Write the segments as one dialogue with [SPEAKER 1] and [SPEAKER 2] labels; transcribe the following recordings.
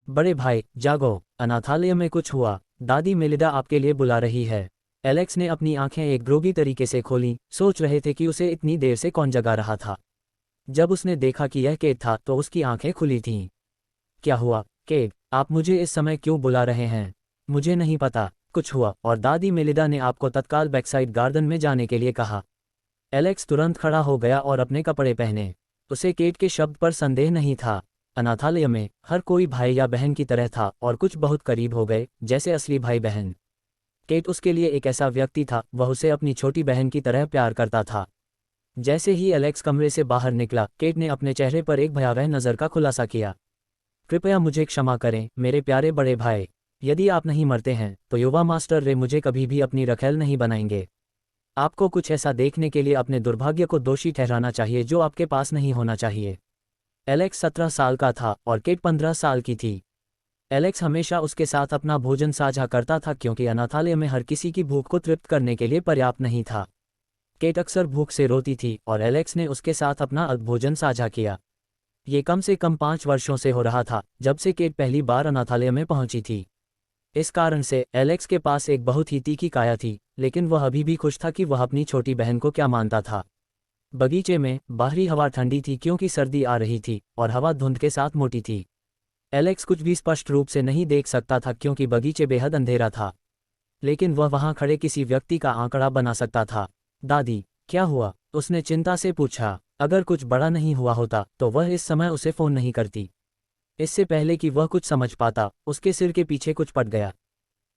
[SPEAKER 1] बड़े भाई जागो, अनाथालय में कुछ हुआ। दादी मेलिडा आपके लिए बुला रही है। एलेक्स ने अपनी आंखें एक ग्रोगी तरीके से खोलीं, सोच रहे थे कि उसे इतनी देर से कौन जगा रहा था। जब उसने देखा कि यह केट था तो उसकी आंखें खुली थीं। क्या हुआ केट, आप मुझे इस समय क्यों बुला रहे हैं? मुझे नहीं पता, कुछ हुआ और दादी मेलिडा ने आपको तत्काल बैकसाइड गार्डन में जाने के लिए कहा। एलेक्स तुरंत खड़ा हो गया और अपने कपड़े पहने। उसे केट के शब्द पर संदेह नहीं था। अनाथालय में हर कोई भाई या बहन की तरह था और कुछ बहुत करीब हो गए, जैसे असली भाई बहन। केट उसके लिए एक ऐसा व्यक्ति था, वह उसे अपनी छोटी बहन की तरह प्यार करता था। जैसे ही एलेक्स कमरे से बाहर निकला, केट ने अपने चेहरे पर एक भयावह नज़र का खुलासा किया। कृपया मुझे क्षमा करें मेरे प्यारे बड़े भाई। यदि आप नहीं मरते हैं तो युवा मास्टर रे मुझे कभी भी अपनी रखैल नहीं बनाएंगे। आपको कुछ ऐसा देखने के लिए अपने दुर्भाग्य को दोषी ठहराना चाहिए जो आपके पास नहीं होना चाहिए। एलेक्स 17 साल का था और केट 15 साल की थी। एलेक्स हमेशा उसके साथ अपना भोजन साझा करता था क्योंकि अनाथालय में हर किसी की भूख को तृप्त करने के लिए पर्याप्त नहीं था। केट अक्सर भूख से रोती थी और एलेक्स ने उसके साथ अपना भोजन साझा किया। ये कम से कम 5 वर्षों से हो रहा था, जब से केट पहली बार अनाथालय में पहुंची थी। इस कारण से एलेक्स के पास एक बहुत ही तीखी काया थी, लेकिन वह अभी भी खुश था कि वह अपनी छोटी बहन को क्या मानता था। बगीचे में बाहरी हवा ठंडी थी क्योंकि सर्दी आ रही थी और हवा धुंध के साथ मोटी थी। एलेक्स कुछ भी स्पष्ट रूप से नहीं देख सकता था क्योंकि बगीचे बेहद अंधेरा था, लेकिन वह वहां खड़े किसी व्यक्ति का आंकड़ा बना सकता था। दादी, क्या हुआ? उसने चिंता से पूछा। अगर कुछ बड़ा नहीं हुआ होता तो वह इस समय उसे फोन नहीं करती। इससे पहले कि वह कुछ समझ पाता, उसके सिर के पीछे कुछ पड़ गया।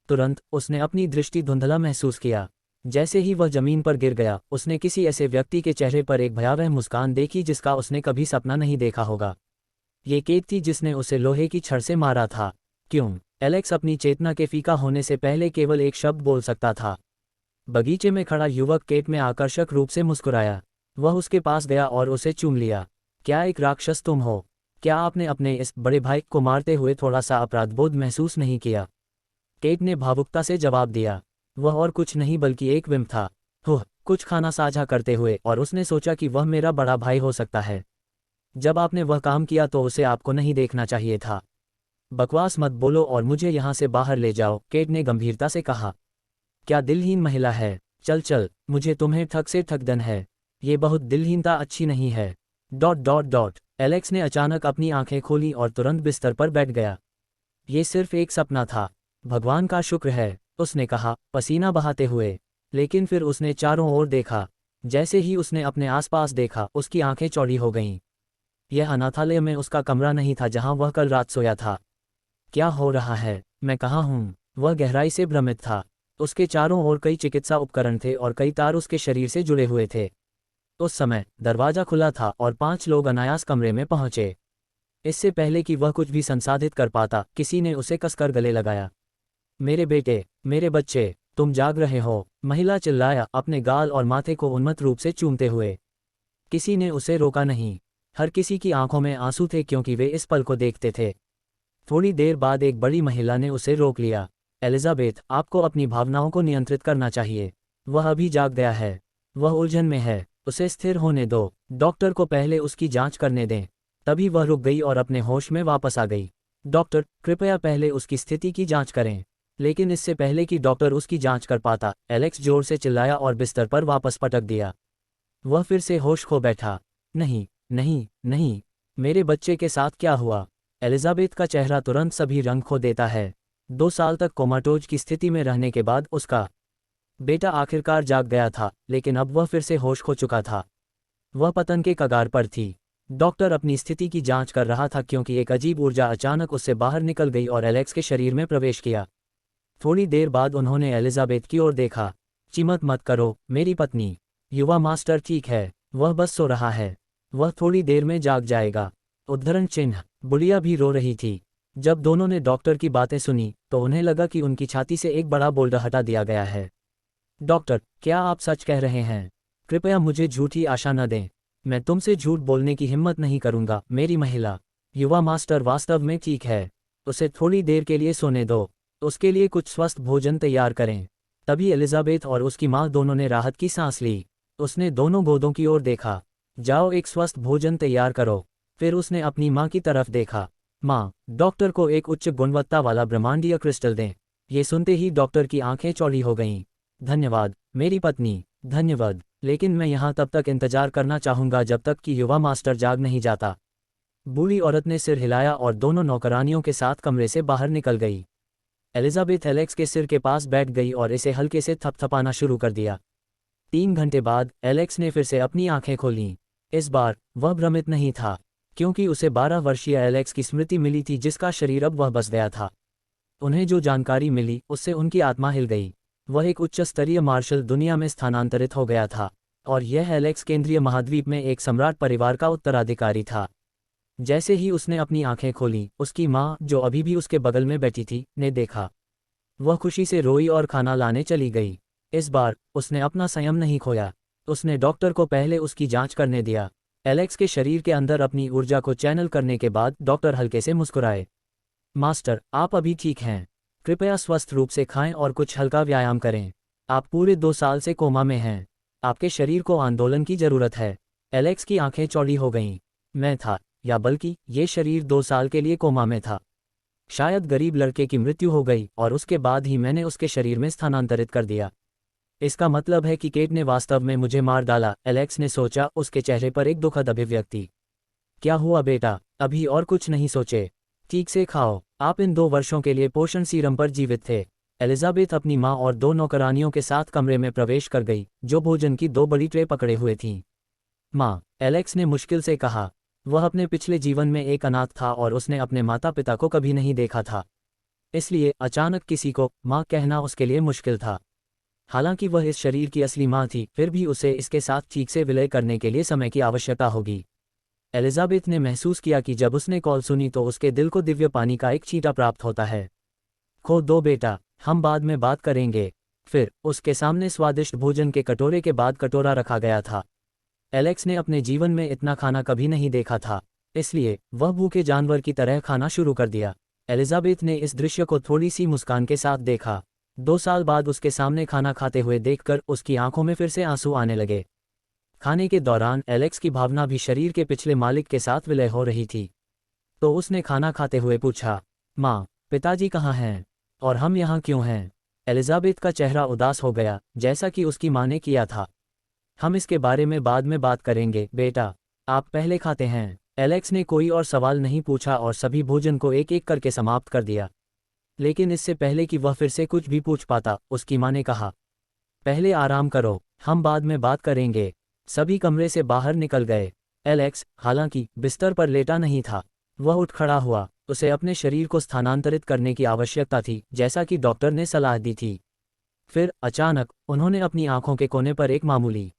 [SPEAKER 1] तुरंत उसने अपनी दृष्टि धुंधला महसूस किया। जैसे ही वह जमीन पर गिर गया, उसने किसी ऐसे व्यक्ति के चेहरे पर एक भयावह मुस्कान देखी जिसका उसने कभी सपना नहीं देखा होगा। ये केट थी जिसने उसे लोहे की छड़ से मारा था। क्यों? एलेक्स अपनी चेतना के फीका होने से पहले केवल एक शब्द बोल सकता था। बगीचे में खड़ा युवक केट में आकर्षक रूप से मुस्कुराया। वह उसके पास गया और उसे चूम लिया। क्या एक राक्षस तुम हो? क्या आपने अपने इस बड़े भाई को मारते हुए थोड़ा सा अपराधबोध महसूस नहीं किया? केट ने भावुकता से जवाब दिया। वह और कुछ नहीं बल्कि एक विम्प था। कुछ खाना साझा करते हुए, और उसने सोचा कि वह मेरा बड़ा भाई हो सकता है। जब आपने वह काम किया तो उसे आपको नहीं देखना चाहिए था। बकवास मत बोलो और मुझे यहाँ से बाहर ले जाओ, केट ने गंभीरता से कहा। क्या दिलहीन महिला है। चल चल, मुझे तुम्हें ठग से ठगदन है। ये बहुत दिलहीनता अच्छी नहीं है। Dot dot dot. एलेक्स ने अचानक अपनी आंखें खोली और तुरंत बिस्तर पर बैठ गया। ये सिर्फ एक सपना था। भगवान का शुक्र है, उसने कहा, पसीना बहाते हुए। लेकिन फिर उसने चारों ओर देखा। जैसे ही उसने अपने आसपास देखा, उसकी आंखें चौड़ी हो गईं। यह अनाथालय में उसका कमरा नहीं था जहां वह कल रात सोया था। क्या हो रहा है? मैं कहाँ हूँ? वह गहराई से भ्रमित था। उसके चारों ओर कई चिकित्सा उपकरण थे और कई तार उसके शरीर से जुड़े हुए थे। उस समय दरवाजा खुला था और 5 लोग अनायास कमरे में पहुंचे। इससे पहले कि वह कुछ भी संसाधित कर पाता, किसी ने उसे कसकर गले लगाया। मेरे बेटे, मेरे बच्चे, तुम जाग रहे हो? महिला चिल्लाया, अपने गाल और माथे को उन्मत्त रूप से चूमते हुए। किसी ने उसे रोका नहीं। हर किसी की आंखों में आंसू थे क्योंकि वे इस पल को देखते थे। थोड़ी देर बाद एक बड़ी महिला ने उसे रोक लिया। एलिजाबेथ, आपको अपनी भावनाओं को नियंत्रित करना चाहिए। वह अभी जाग गया है। वह उलझन में है। उसे स्थिर होने दो। डॉक्टर को पहले उसकी जांच करने दें। तभी वह रुक गई और अपने होश में वापस आ गई। डॉक्टर, कृपया पहले उसकी स्थिति की जांच करें। लेकिन इससे पहले कि डॉक्टर उसकी जांच कर पाता, एलेक्स जोर से चिल्लाया और बिस्तर पर वापस पटक दिया। वह फिर से होश खो बैठा। नहीं, नहीं, नहीं। मेरे बच्चे के साथ क्या हुआ? एलिजाबेथ का चेहरा तुरंत सभी रंग खो देता है। 2 साल तक कोमाटोज की स्थिति में रहने के बाद उसका बेटा आखिरकार जाग गया था, लेकिन अब वह फिर से होश खो चुका था। वह पतन के कगार पर थी। डॉक्टर अपनी स्थिति की जांच कर रहा था क्योंकि एक अजीब ऊर्जा अचानक उससे बाहर निकल गई और एलेक्स के शरीर में प्रवेश किया। थोड़ी देर बाद उन्होंने एलिजाबेथ की ओर देखा। चिमत मत करो मेरी पत्नी। युवा मास्टर ठीक है, वह बस सो रहा है। वह थोड़ी देर में जाग जाएगा। उद्धरण चिन्ह। बुढ़िया भी रो रही थी। जब दोनों ने डॉक्टर की बातें सुनी तो उन्हें लगा कि उनकी छाती से एक बड़ा बोल्डर हटा दिया गया है। डॉक्टर, क्या आप सच कह रहे हैं? कृपया मुझे झूठी आशा न दें। मैं तुमसे झूठ बोलने की हिम्मत नहीं करूंगा, मेरी महिला। युवा मास्टर वास्तव में ठीक है। उसे थोड़ी देर के लिए सोने दो। उसके लिए कुछ स्वस्थ भोजन तैयार करें। तभी एलिजाबेथ और उसकी माँ दोनों ने राहत की सांस ली। उसने दोनों गोदों की ओर देखा। जाओ एक स्वस्थ भोजन तैयार करो। फिर उसने अपनी माँ की तरफ देखा। माँ, डॉक्टर को एक उच्च गुणवत्ता वाला ब्रह्मांडीय क्रिस्टल दें। ये सुनते ही डॉक्टर की आंखें चौड़ी हो गईं। धन्यवाद मेरी पत्नी, धन्यवाद, लेकिन मैं यहाँ तब तक इंतजार करना चाहूँगा जब तक कि युवा मास्टर जाग नहीं जाता। बूढ़ी औरत ने सिर हिलाया और दोनों नौकरानियों के साथ कमरे से बाहर निकल गई। एलिजाबेथ एलेक्स के सिर के पास बैठ गई और इसे हल्के से थपथपाना शुरू कर दिया। 3 घंटे बाद एलेक्स ने फिर से अपनी आंखें खोलीं। इस बार वह भ्रमित नहीं था, क्योंकि उसे 12 वर्षीय एलेक्स की स्मृति मिली थी जिसका शरीर अब वह बस गया था। उन्हें जो जानकारी मिली उससे उनकी आत्मा हिल गई। वह एक उच्च स्तरीय मार्शल दुनिया में स्थानांतरित हो गया था, और यह एलेक्स केंद्रीय महाद्वीप में एक सम्राट परिवार का उत्तराधिकारी था। जैसे ही उसने अपनी आंखें खोलीं, उसकी माँ, जो अभी भी उसके बगल में बैठी थी, ने देखा। वह खुशी से रोई और खाना लाने चली गई। इस बार उसने अपना संयम नहीं खोया। उसने डॉक्टर को पहले उसकी जांच करने दिया। एलेक्स के शरीर के अंदर अपनी ऊर्जा को चैनल करने के बाद डॉक्टर हल्के से मुस्कुराए। मास्टर, आप अभी ठीक हैं। कृपया स्वस्थ रूप से खाएं और कुछ हल्का व्यायाम करें। आप पूरे 2 साल से कोमा में हैं। आपके शरीर को आंदोलन की जरूरत है। एलेक्स की आंखें चौड़ी हो गईं। मैं था, या बल्कि ये शरीर 2 साल के लिए कोमा में था। शायद गरीब लड़के की मृत्यु हो गई और उसके बाद ही मैंने उसके शरीर में स्थानांतरित कर दिया। इसका मतलब है कि केट ने वास्तव में मुझे मार डाला, एलेक्स ने सोचा, उसके चेहरे पर एक दुखद अभिव्यक्ति। क्या हुआ बेटा? अभी और कुछ नहीं सोचे? ठीक से खाओ। आप इन 2 वर्षों के लिए पोषण सीरम पर जीवित थे। एलिजाबेथ अपनी माँ और 2 नौकरानियों के साथ कमरे में प्रवेश कर गई, जो भोजन की 2 बड़ी ट्रे पकड़े हुए थीं। माँ, एलेक्स ने मुश्किल से कहा। वह अपने पिछले जीवन में एक अनाथ था और उसने अपने माता पिता को कभी नहीं देखा था। इसलिए अचानक किसी को माँ कहना उसके लिए मुश्किल था। हालांकि वह इस शरीर की असली माँ थी, फिर भी उसे इसके साथ ठीक से विलय करने के लिए समय की आवश्यकता होगी। एलिजाबेथ ने महसूस किया कि जब उसने कॉल सुनी तो उसके दिल को दिव्य पानी का एक छींटा प्राप्त होता है। खो दो बेटा, हम बाद में बात करेंगे। फिर उसके सामने स्वादिष्ट भोजन के कटोरे के बाद कटोरा रखा गया था। एलेक्स ने अपने जीवन में इतना खाना कभी नहीं देखा था, इसलिए वह भूखे जानवर की तरह खाना शुरू कर दिया। एलिजाबेथ ने इस दृश्य को थोड़ी सी मुस्कान के साथ देखा। 2 साल बाद उसके सामने खाना खाते हुए देखकर उसकी आंखों में फिर से आंसू आने लगे। खाने के दौरान एलेक्स की भावना भी शरीर के पिछले मालिक के साथ विलय हो रही थी। तो उसने खाना खाते हुए पूछा, माँ, पिताजी कहाँ हैं? और हम यहाँ क्यों हैं? एलिजाबेथ का चेहरा उदास हो गया, जैसा कि उसकी माँ ने किया था। हम इसके बारे में बाद में बात करेंगे बेटा, आप पहले खाते हैं। एलेक्स ने कोई और सवाल नहीं पूछा और सभी भोजन को एक एक करके समाप्त कर दिया। लेकिन इससे पहले कि वह फिर से कुछ भी पूछ पाता, उसकी माँ ने कहा, पहले आराम करो, हम बाद में बात करेंगे। सभी कमरे से बाहर निकल गए। एलेक्स, हालांकि बिस्तर पर लेटा नहीं था, वह उठ खड़ा हुआ। उसे अपने शरीर को स्थानांतरित करने की आवश्यकता थी, जैसा कि डॉक्टर ने सलाह दी थी। फिर अचानक उन्होंने अपनी आंखों के कोने पर एक मामूली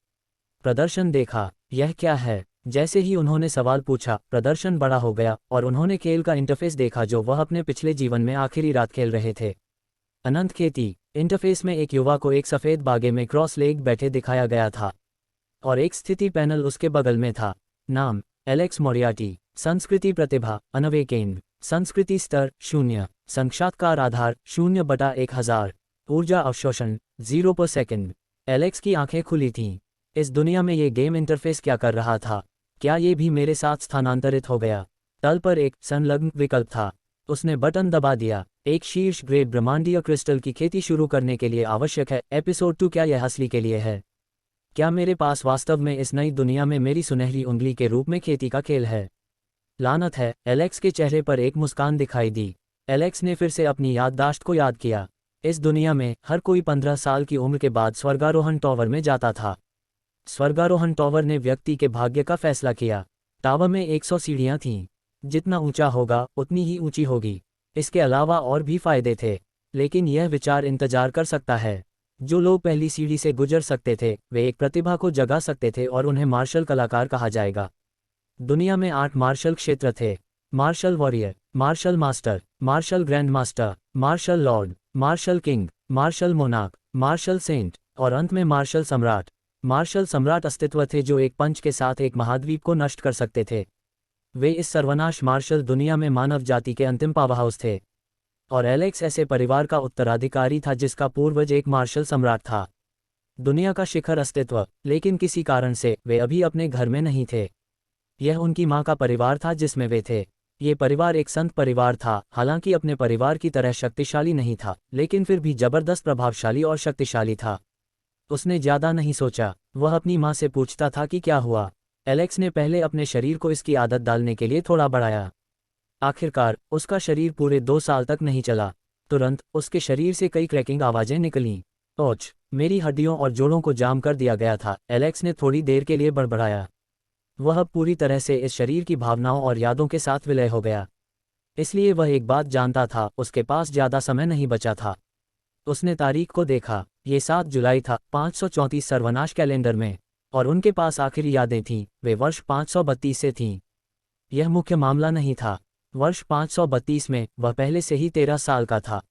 [SPEAKER 1] प्रदर्शन देखा। यह क्या है? जैसे ही उन्होंने सवाल पूछा, प्रदर्शन बड़ा हो गया और उन्होंने खेल का इंटरफेस देखा जो वह अपने पिछले जीवन में आखिरी रात खेल रहे थे। अनंत खेती। इंटरफेस में एक युवा को एक सफ़ेद बागे में क्रॉस लेग बैठे दिखाया गया था, और एक स्थिति पैनल उसके बगल में था। नाम, एलेक्स मोरियार्टी। संस्कृति प्रतिभा, अनवेकेंड। संस्कृति स्तर 0। साक्षात्कार आधार 0/1000। ऊर्जा अवशोषण 0/सेकंड। एलेक्स की आंखें खुली थीं। इस दुनिया में ये गेम इंटरफेस क्या कर रहा था? क्या ये भी मेरे साथ स्थानांतरित हो गया? तल पर एक संलग्न विकल्प था। उसने बटन दबा दिया। एक शीर्ष ग्रेड ब्रह्मांडीय क्रिस्टल की खेती शुरू करने के लिए आवश्यक है। एपिसोड 2। क्या यह असली के लिए है? क्या मेरे पास वास्तव में इस नई दुनिया में मेरी सुनहरी उंगली के रूप में खेती का खेल है? लानत है, एलेक्स के चेहरे पर एक मुस्कान दिखाई दी। एलेक्स ने फिर से अपनी याददाश्त को याद किया। इस दुनिया में हर कोई 15 साल की उम्र के बाद स्वर्गारोहण टॉवर में जाता था। स्वर्गारोहण टॉवर ने व्यक्ति के भाग्य का फैसला किया। टावर में 100 सीढ़ियां थीं। जितना ऊंचा होगा उतनी ही ऊंची होगी। इसके अलावा और भी फायदे थे, लेकिन यह विचार इंतजार कर सकता है। जो लोग पहली सीढ़ी से गुजर सकते थे, वे एक प्रतिभा को जगा सकते थे और उन्हें मार्शल कलाकार कहा जाएगा। दुनिया में 8 मार्शल क्षेत्र थे। Martial warrior, martial master, martial grand master, martial lord, martial king, martial monarch, martial saint और अंत में मार्शल सम्राट। मार्शल सम्राट अस्तित्व थे जो एक पंच के साथ एक महाद्वीप को नष्ट कर सकते थे। वे इस सर्वनाश मार्शल दुनिया में मानव जाति के अंतिम पावरहाउस थे। और एलेक्स ऐसे परिवार का उत्तराधिकारी था जिसका पूर्वज एक मार्शल सम्राट था। दुनिया का शिखर अस्तित्व, लेकिन किसी कारण से वे अभी अपने घर में नहीं थे। यह उनकी माँ का परिवार था जिसमें वे थे। ये परिवार एक संत परिवार था, हालांकि अपने परिवार की तरह शक्तिशाली नहीं था, लेकिन फिर भी जबरदस्त प्रभावशाली और शक्तिशाली था। उसने ज्यादा नहीं सोचा, वह अपनी माँ से पूछता था कि क्या हुआ। एलेक्स ने पहले अपने शरीर को इसकी आदत डालने के लिए थोड़ा बढ़ाया। आखिरकार उसका शरीर पूरे 2 साल तक नहीं चला। तुरंत उसके शरीर से कई क्रैकिंग आवाजें निकलीं। ओच, मेरी हड्डियों और जोड़ों को जाम कर दिया गया था, एलेक्स ने थोड़ी देर के लिए बड़बड़ाया। वह पूरी तरह से इस शरीर की भावनाओं और यादों के साथ विलय हो गया। इसलिए वह एक बात जानता था, उसके पास ज्यादा समय नहीं बचा था। उसने तारीख को देखा, ये 7 जुलाई था, 534 सर्वनाश कैलेंडर में, और उनके पास आखिरी यादें थीं, वे वर्ष 532 से थीं। यह मुख्य मामला नहीं था। वर्ष 532 में वह पहले से ही 13 साल का था,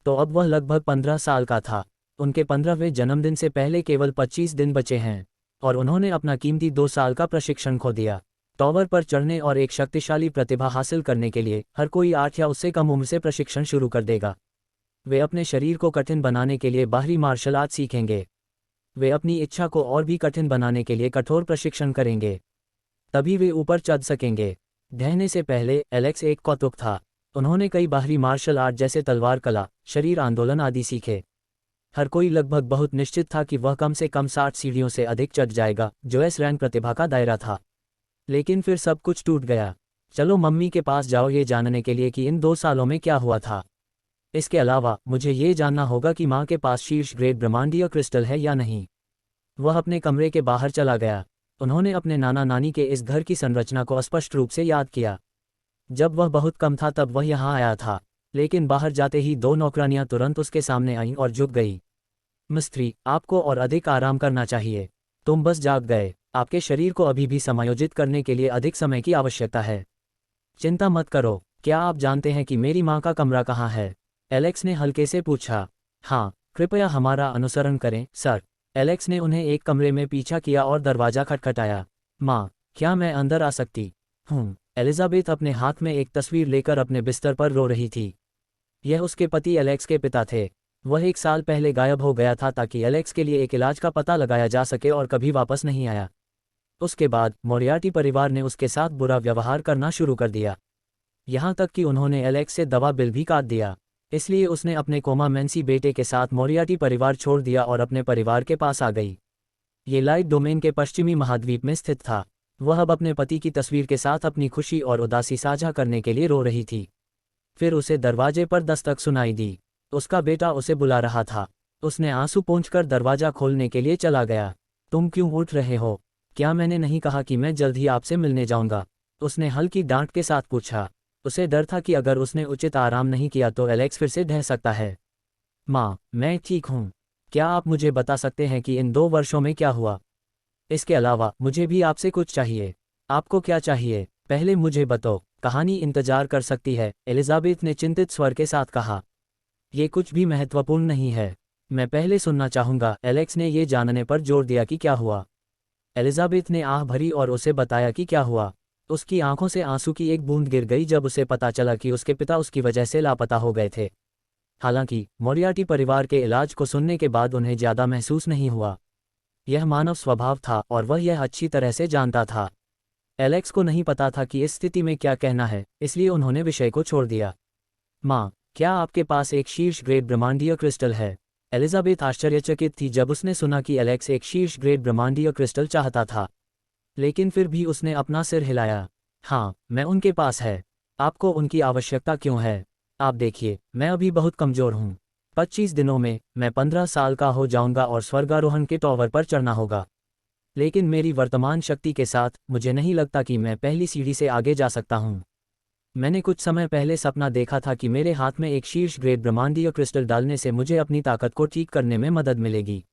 [SPEAKER 1] तो अब वह लगभग 15 साल का था। उनके 15वें जन्मदिन से पहले केवल 25 दिन बचे हैं, और उन्होंने अपना कीमती 2 साल का प्रशिक्षण खो दिया। टॉवर पर चढ़ने और एक शक्तिशाली प्रतिभा हासिल करने के लिए हर कोई 8 या उससे कम उम्र से प्रशिक्षण शुरू कर देगा। वे अपने शरीर को कठिन बनाने के लिए बाहरी मार्शल आर्ट सीखेंगे। वे अपनी इच्छा को और भी कठिन बनाने के लिए कठोर प्रशिक्षण करेंगे, तभी वे ऊपर चढ़ सकेंगे। ढहने से पहले एलेक्स एक कौतुक था। उन्होंने कई बाहरी मार्शल आर्ट जैसे तलवार कला, शरीर आंदोलन आदि सीखे। हर कोई लगभग बहुत निश्चित था कि वह कम से कम 60 सीढ़ियों से अधिक चढ़ जाएगा, जो एस रैंक प्रतिभा का दायरा था। लेकिन फिर सब कुछ टूट गया। चलो मम्मी के पास जाओ ये जानने के लिए कि इन 2 सालों में क्या हुआ था। इसके अलावा मुझे ये जानना होगा कि माँ के पास शीर्ष ग्रेड ब्रह्मांडीय क्रिस्टल है या नहीं। वह अपने कमरे के बाहर चला गया। उन्होंने अपने नाना नानी के इस घर की संरचना को स्पष्ट रूप से याद किया। जब वह बहुत कम था तब वह यहाँ आया था, लेकिन बाहर जाते ही 2 नौकरानियां तुरंत उसके सामने आईं और झुक गई। मिस्त्री, आपको और अधिक आराम करना चाहिए। तुम बस जाग गए। आपके शरीर को अभी भी समायोजित करने के लिए अधिक समय की आवश्यकता है। चिंता मत करो। क्या आप जानते हैं कि मेरी माँ का कमरा कहाँ है? एलेक्स ने हल्के से पूछा। हाँ, कृपया हमारा अनुसरण करें, सर। एलेक्स ने उन्हें एक कमरे में पीछा किया और दरवाजा खटखटाया। माँ, क्या मैं अंदर आ सकती हूँ? एलिजाबेथ अपने हाथ में एक तस्वीर लेकर अपने बिस्तर पर रो रही थी। यह उसके पति एलेक्स के पिता थे। वह 1 साल पहले गायब हो गया था ताकि एलेक्स के लिए एक इलाज का पता लगाया जा सके और कभी वापस नहीं आया। उसके बाद मोरियार्टी परिवार ने उसके साथ बुरा व्यवहार करना शुरू कर दिया, यहाँ तक कि उन्होंने एलेक्स से दवा बिल भी काट दिया। इसलिए उसने अपने कोमा मेंसी बेटे के साथ मोरियार्टी परिवार छोड़ दिया और अपने परिवार के पास आ गई। ये लाइट डोमेन के पश्चिमी महाद्वीप में स्थित था। वह अब अपने पति की तस्वीर के साथ अपनी खुशी और उदासी साझा करने के लिए रो रही थी। फिर उसे दरवाजे पर दस्तक सुनाई दी। उसका बेटा उसे बुला रहा था। उसने आंसू पोंछकर दरवाजा खोलने के लिए चला गया। तुम क्यों उठ रहे हो? क्या मैंने नहीं कहा कि मैं जल्द ही आपसे मिलने जाऊंगा? उसने हल्की डांट के साथ पूछा। उसे डर था कि अगर उसने उचित आराम नहीं किया तो एलेक्स फिर से ढह सकता है। माँ, मैं ठीक हूँ। क्या आप मुझे बता सकते हैं कि इन 2 वर्षों में क्या हुआ? इसके अलावा मुझे भी आपसे कुछ चाहिए। आपको क्या चाहिए? पहले मुझे बताओ। कहानी इंतजार कर सकती है, एलिजाबेथ ने चिंतित स्वर के साथ कहा। ये कुछ भी महत्वपूर्ण नहीं है। मैं पहले सुनना चाहूंगा, एलेक्स ने ये जानने पर जोर दिया कि क्या हुआ। एलिजाबेथ ने आह भरी और उसे बताया कि क्या हुआ। उसकी आंखों से आंसू की एक बूंद गिर गई जब उसे पता चला कि उसके पिता उसकी वजह से लापता हो गए थे। हालांकि मोरियार्टी परिवार के इलाज को सुनने के बाद उन्हें ज्यादा महसूस नहीं हुआ। यह मानव स्वभाव था और वह यह अच्छी तरह से जानता था। एलेक्स को नहीं पता था कि इस स्थिति में क्या कहना है, इसलिए उन्होंने विषय को छोड़ दिया। माँ, क्या आपके पास एक शीर्ष ग्रेड ब्रह्मांडीय क्रिस्टल है? एलिजाबेथ आश्चर्यचकित थी जब उसने सुना कि एलेक्स एक शीर्ष ग्रेड ब्रह्मांडीय क्रिस्टल चाहता था, लेकिन फिर भी उसने अपना सिर हिलाया। हाँ, मैं उनके पास है। आपको उनकी आवश्यकता क्यों है? आप देखिए, मैं अभी बहुत कमज़ोर हूँ। 25 दिनों में मैं 15 साल का हो जाऊंगा और स्वर्गारोहण के टॉवर पर चढ़ना होगा। लेकिन मेरी वर्तमान शक्ति के साथ मुझे नहीं लगता कि मैं पहली सीढ़ी से आगे जा सकता हूँ। मैंने कुछ समय पहले सपना देखा था कि मेरे हाथ में एक शीर्ष ग्रेड ब्रह्मांडीय क्रिस्टल डालने से मुझे अपनी ताकत को ठीक करने में मदद मिलेगी।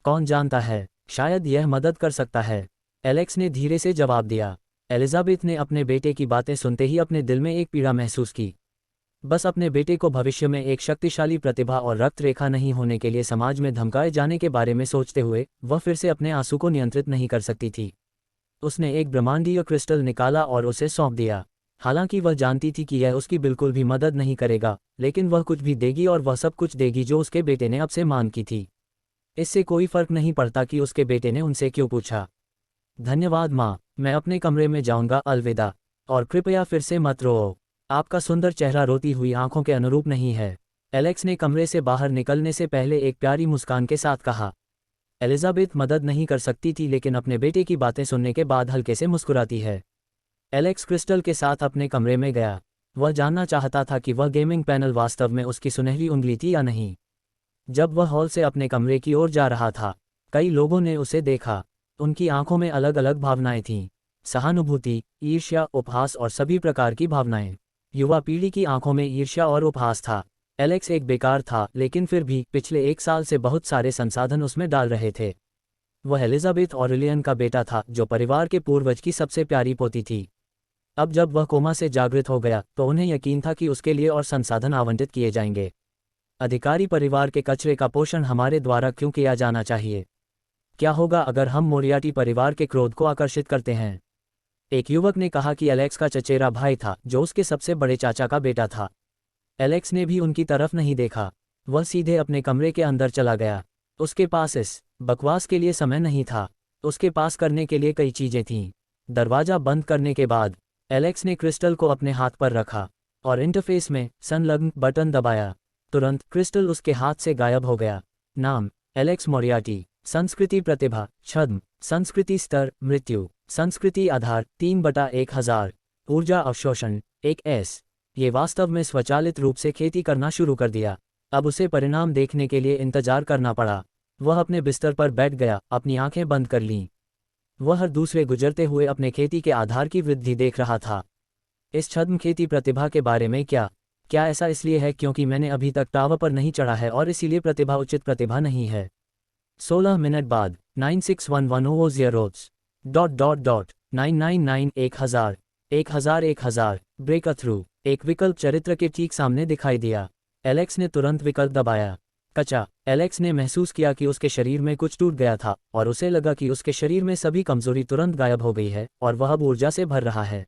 [SPEAKER 1] कौन जानता है, शायद यह मदद कर सकता है। एलेक्स ने धीरे से जवाब दिया। एलिजाबेथ ने अपने बेटे की बातें सुनते ही अपने दिल में एक पीड़ा महसूस की। बस अपने बेटे को भविष्य में एक शक्तिशाली प्रतिभा और रक्त रेखा नहीं होने के लिए समाज में धमकाए जाने के बारे में सोचते हुए वह फिर से अपने आंसू को नियंत्रित नहीं कर सकती थी। उसने एक ब्रह्मांडीय क्रिस्टल निकाला और उसे सौंप दिया। हालांकि वह जानती थी कि यह उसकी बिल्कुल भी मदद नहीं करेगा, लेकिन वह कुछ भी देगी और वह सब कुछ देगी जो उसके बेटे ने अब से मांग की थी। इससे कोई फर्क नहीं पड़ता कि उसके बेटे ने उनसे क्यों पूछा। धन्यवाद माँ, मैं अपने कमरे में जाऊंगा, अलविदा। और कृपया फिर से मत रो। आपका सुंदर चेहरा रोती हुई आंखों के अनुरूप नहीं है। एलेक्स ने कमरे से बाहर निकलने से पहले एक प्यारी मुस्कान के साथ कहा। एलिजाबेथ मदद नहीं कर सकती थी लेकिन अपने बेटे की बातें सुनने के बाद हल्के से मुस्कुराती है। एलेक्स क्रिस्टल के साथ अपने कमरे में गया। वह जानना चाहता था कि वह गेमिंग पैनल वास्तव में उसकी सुनहरी उंगली थी या नहीं। जब वह हॉल से अपने कमरे की ओर जा रहा था, कई लोगों ने उसे देखा। उनकी आंखों में अलग अलग भावनाएं थीं, सहानुभूति, ईर्ष्या, उपहास और सभी प्रकार की भावनाएं। युवा पीढ़ी की आंखों में ईर्ष्या और उपहास था। एलेक्स एक बेकार था, लेकिन फिर भी पिछले 1 साल से बहुत सारे संसाधन उसमें डाल रहे थे। वह एलिजाबेथ ऑरेलियन का बेटा था, जो परिवार के पूर्वज की सबसे प्यारी पोती थी। अब जब वह कोमा से जागृत हो गया तो उन्हें यकीन था कि उसके लिए और संसाधन आवंटित किए जाएंगे। अधिकारी परिवार के कचरे का पोषण हमारे द्वारा क्यों किया जाना चाहिए? क्या होगा अगर हम मोरियाटी परिवार के क्रोध को आकर्षित करते हैं? एक युवक ने कहा कि एलेक्स का चचेरा भाई था, जो उसके सबसे बड़े चाचा का बेटा था। एलेक्स ने भी उनकी तरफ नहीं देखा। वह सीधे अपने कमरे के अंदर चला गया। उसके पास इस बकवास के लिए समय नहीं था। उसके पास करने के लिए कई चीजें थीं। दरवाजा बंद करने के बाद एलेक्स ने क्रिस्टल को अपने हाथ पर रखा और इंटरफेस में संलग्न बटन दबाया। तुरंत क्रिस्टल उसके हाथ से गायब हो गया। नाम एलेक्स मोरियाटी। संस्कृति प्रतिभा छद्म। संस्कृति स्तर मृत्यु। संस्कृति आधार 3/1000। ऊर्जा अवशोषण 1S। ये वास्तव में स्वचालित रूप से खेती करना शुरू कर दिया। अब उसे परिणाम देखने के लिए इंतजार करना पड़ा। वह अपने बिस्तर पर बैठ गया, अपनी आंखें बंद कर लीं। वह हर दूसरे गुजरते हुए अपने खेती के आधार की वृद्धि देख रहा था। इस छद्म खेती प्रतिभा के बारे में क्या ऐसा इसलिए है क्योंकि मैंने अभी तक टावर पर नहीं चढ़ा है और इसीलिए प्रतिभा उचित प्रतिभा नहीं है? 16 मिनट बाद 961100 999 1000 1000 ब्रेक थ्रू। एक विकल्प चरित्र के ठीक सामने दिखाई दिया। एलेक्स ने तुरंत विकल्प दबाया। कचा। एलेक्स ने महसूस किया कि उसके शरीर में कुछ टूट गया था और उसे लगा कि उसके शरीर में सभी कमजोरी तुरंत गायब हो गई है और वह अब ऊर्जा से भर रहा है।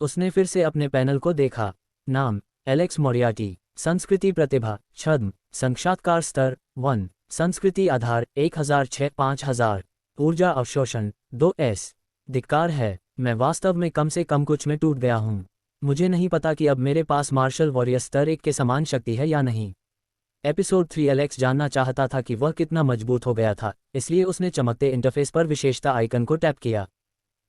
[SPEAKER 1] उसने फिर से अपने पैनल को देखा। नाम एलेक्स मोरियाटी। संस्कृति प्रतिभा छद्म। साक्षात्कार स्तर 1। संस्कृति आधार 1006-5000। ऊर्जा अवशोषण 2S। धिक्कार है, मैं वास्तव में कम से कम कुछ में टूट गया हूँ। मुझे नहीं पता कि अब मेरे पास मार्शल वॉरियर स्तर 1 के समान शक्ति है या नहीं। एपिसोड 3। एलेक्स जानना चाहता था कि वह कितना मजबूत हो गया था, इसलिए उसने चमकते इंटरफेस पर विशेषता आइकन को टैप किया।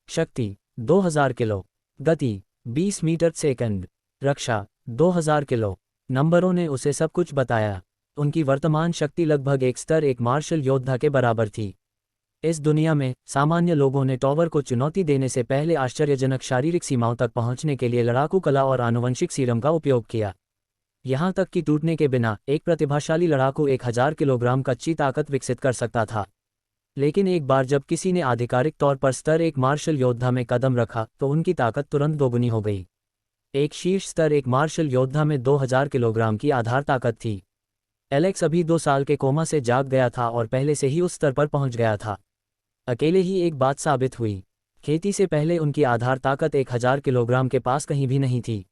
[SPEAKER 1] शक्ति 2000 किलो। गति 20 मीटर सेकंड। रक्षा 2000 किलो। नंबरों ने उसे सब कुछ बताया। उनकी वर्तमान शक्ति लगभग एक स्तर 1 मार्शल योद्धा के बराबर थी। इस दुनिया में सामान्य लोगों ने टॉवर को चुनौती देने से पहले आश्चर्यजनक शारीरिक सीमाओं तक पहुंचने के लिए लड़ाकू कला और आनुवंशिक सीरम का उपयोग किया। यहां तक कि टूटने के बिना एक प्रतिभाशाली लड़ाकू 1000 किलोग्राम कच्ची ताकत विकसित कर सकता था। लेकिन एक बार जब किसी ने आधिकारिक तौर पर स्तर 1 मार्शल योद्धा में कदम रखा तो उनकी ताकत तुरंत दोगुनी हो गई। एक शीर्ष स्तर 1 मार्शल योद्धा में 2000 किलोग्राम की आधार ताकत थी। एलेक्स अभी 2 साल के कोमा से जाग गया था और पहले से ही उस स्तर पर पहुंच गया था। अकेले ही एक बात साबित हुई। खेती से पहले उनकी आधार ताकत 1000 किलोग्राम के पास कहीं भी नहीं थी।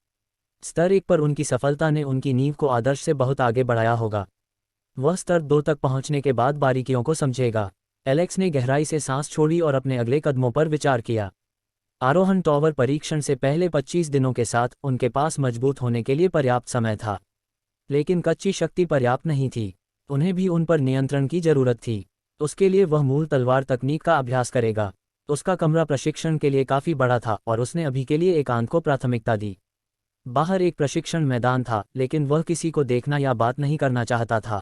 [SPEAKER 1] स्तर 1 पर उनकी सफलता ने उनकी नींव को आदर्श से बहुत आगे बढ़ाया होगा। वह स्तर 2 तक पहुंचने के बाद बारीकियों को समझेगा। एलेक्स ने गहराई से सांस छोड़ी और अपने अगले कदमों पर विचार किया। आरोहण टॉवर परीक्षण से पहले 25 दिनों के साथ उनके पास मजबूत होने के लिए पर्याप्त समय था। लेकिन कच्ची शक्ति पर्याप्त नहीं थी। उन्हें भी उन पर नियंत्रण की जरूरत थी। उसके लिए वह मूल तलवार तकनीक का अभ्यास करेगा। उसका कमरा प्रशिक्षण के लिए काफी बड़ा था और उसने अभी के लिए एकांत को प्राथमिकता दी। बाहर एक प्रशिक्षण मैदान था, लेकिन वह किसी को देखना या बात नहीं करना चाहता था।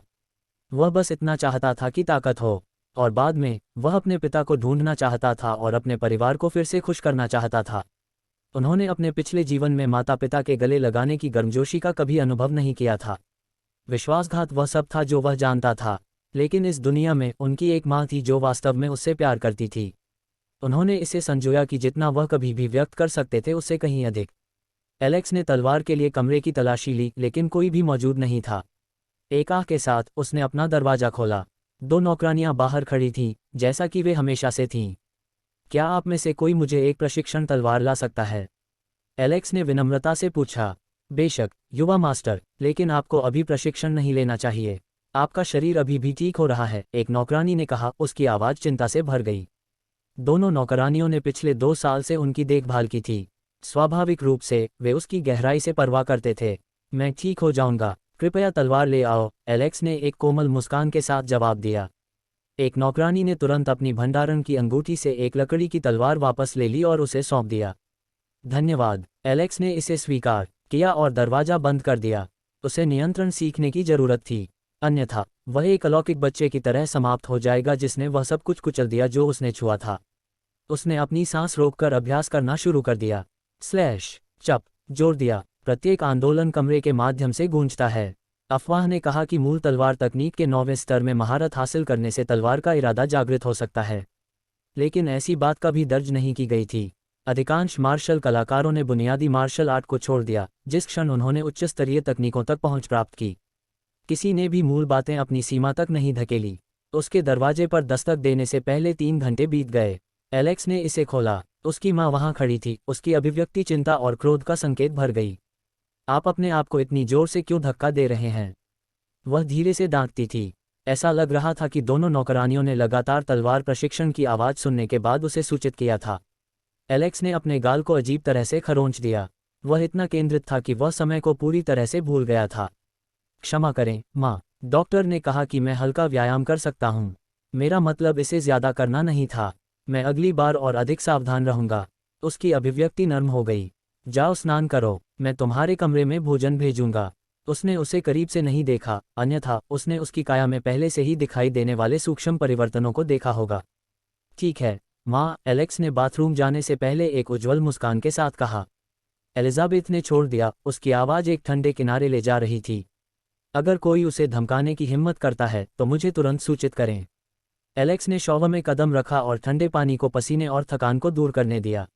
[SPEAKER 1] वह बस इतना चाहता था कि ताकत हो, और बाद में वह अपने पिता को ढूंढना चाहता था और अपने परिवार को फिर से खुश करना चाहता था। उन्होंने अपने पिछले जीवन में माता पिता के गले लगाने की गर्मजोशी का कभी अनुभव नहीं किया था। विश्वासघात वह सब था जो वह जानता था, लेकिन इस दुनिया में उनकी एक माँ थी जो वास्तव में उससे प्यार करती थी। उन्होंने इसे संजोया कि जितना वह कभी भी व्यक्त कर सकते थे उससे कहीं अधिक। एलेक्स ने तलवार के लिए कमरे की तलाशी ली, लेकिन कोई भी मौजूद नहीं था। एक आह के साथ उसने अपना दरवाजा खोला। 2 नौकरानियां बाहर खड़ी थीं, जैसा कि वे हमेशा से थीं। क्या आप में से कोई मुझे एक प्रशिक्षण तलवार ला सकता है? एलेक्स ने विनम्रता से पूछा। बेशक युवा मास्टर, लेकिन आपको अभी प्रशिक्षण नहीं लेना चाहिए। आपका शरीर अभी भी ठीक हो रहा है, एक नौकरानी ने कहा। उसकी आवाज़ चिंता से भर गई। दोनों नौकरानियों ने पिछले 2 साल से उनकी देखभाल की थी। स्वाभाविक रूप से वे उसकी गहराई से परवाह करते थे। मैं ठीक हो जाऊंगा, कृपया तलवार ले आओ, एलेक्स ने एक कोमल मुस्कान के साथ जवाब दिया। एक नौकरानी ने तुरंत अपनी भंडारण की अंगूठी से एक लकड़ी की तलवार वापस ले ली और उसे सौंप दिया। धन्यवाद, एलेक्स ने इसे स्वीकार किया और दरवाजा बंद कर दिया। उसे नियंत्रण सीखने की जरूरत थी, अन्यथा वह एक अलौकिक बच्चे की तरह समाप्त हो जाएगा जिसने वह सब कुछ कुचल दिया जो उसने छुआ था। उसने अपनी सांस रोककर अभ्यास करना शुरू कर दिया। स्लैश चप जोर दिया, प्रत्येक आंदोलन कमरे के माध्यम से गूंजता है। अफवाह ने कहा कि मूल तलवार तकनीक के 9वें स्तर में महारत हासिल करने से तलवार का इरादा जागृत हो सकता है, लेकिन ऐसी बात कभी दर्ज नहीं की गई थी। अधिकांश मार्शल कलाकारों ने बुनियादी मार्शल आर्ट को छोड़ दिया जिस क्षण उन्होंने उच्च स्तरीय तकनीकों तक पहुंच प्राप्त की। किसी ने भी मूल बातें अपनी सीमा तक नहीं धकेली। उसके दरवाजे पर दस्तक देने से पहले 3 घंटे बीत गए। एलेक्स ने इसे खोला। उसकी माँ वहां खड़ी थी, उसकी अभिव्यक्ति चिंता और क्रोध का संकेत भर गई। आप अपने आप को इतनी जोर से क्यों धक्का दे रहे हैं? वह धीरे से डांटती थी। ऐसा लग रहा था कि दोनों नौकरानियों ने लगातार तलवार प्रशिक्षण की आवाज़ सुनने के बाद उसे सूचित किया था। एलेक्स ने अपने गाल को अजीब तरह से खरोंच दिया। वह इतना केंद्रित था कि वह समय को पूरी तरह से भूल गया था। क्षमा करें माँ, डॉक्टर ने कहा कि मैं हल्का व्यायाम कर सकता हूँ। मेरा मतलब इसे ज्यादा करना नहीं था। मैं अगली बार और अधिक सावधान रहूंगा। उसकी अभिव्यक्ति नर्म हो गई। जाओ स्नान करो, मैं तुम्हारे कमरे में भोजन भेजूंगा। उसने उसे करीब से नहीं देखा, अन्यथा उसने उसकी काया में पहले से ही दिखाई देने वाले सूक्ष्म परिवर्तनों को देखा होगा। ठीक है माँ, एलेक्स ने बाथरूम जाने से पहले एक उज्ज्वल मुस्कान के साथ कहा। एलिजाबेथ ने छोड़ दिया, उसकी आवाज़ एक ठंडे किनारे ले जा रही थी। अगर कोई उसे धमकाने की हिम्मत करता है तो मुझे तुरंत सूचित करें। एलेक्स ने शॉवर में कदम रखा और ठंडे पानी को पसीने और थकान को दूर करने दिया।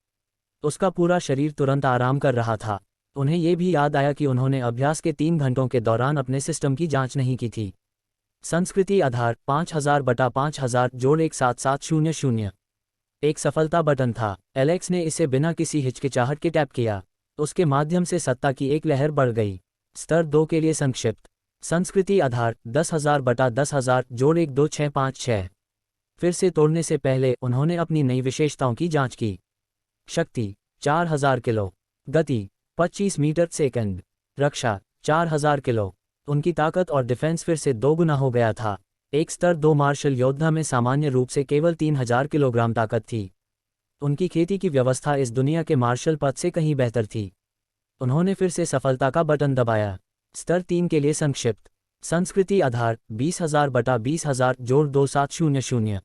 [SPEAKER 1] उसका पूरा शरीर तुरंत आराम कर रहा था। उन्हें यह भी याद आया कि उन्होंने अभ्यास के 3 घंटों के दौरान अपने सिस्टम की जांच नहीं की थी। संस्कृति आधार 5000/5000 जोड़ 17700 एक सफलता बटन था। एलेक्स ने इसे बिना किसी हिचकिचाहट के टैप किया। उसके माध्यम से सत्ता की एक लहर बढ़ गई। स्तर 2 के लिए संक्षिप्त संस्कृति आधार 10,000/10,000 जोड़ 12656। फिर से तोड़ने से पहले उन्होंने अपनी नई विशेषताओं की जांच की। शक्ति 4000 किलो, गति 25 मीटर सेकंड, रक्षा 4000 किलो। उनकी ताकत और डिफेंस फिर से 2 गुना हो गया था। एक स्तर 2 मार्शल योद्धा में सामान्य रूप से केवल 3000 किलोग्राम ताकत थी। उनकी खेती की व्यवस्था इस दुनिया के मार्शल पद से कहीं बेहतर थी। उन्होंने फिर से सफलता का बटन दबाया। स्तर 3 के लिए संक्षिप्त संस्कृति आधार 20,000/20,000 जोड़ 2700।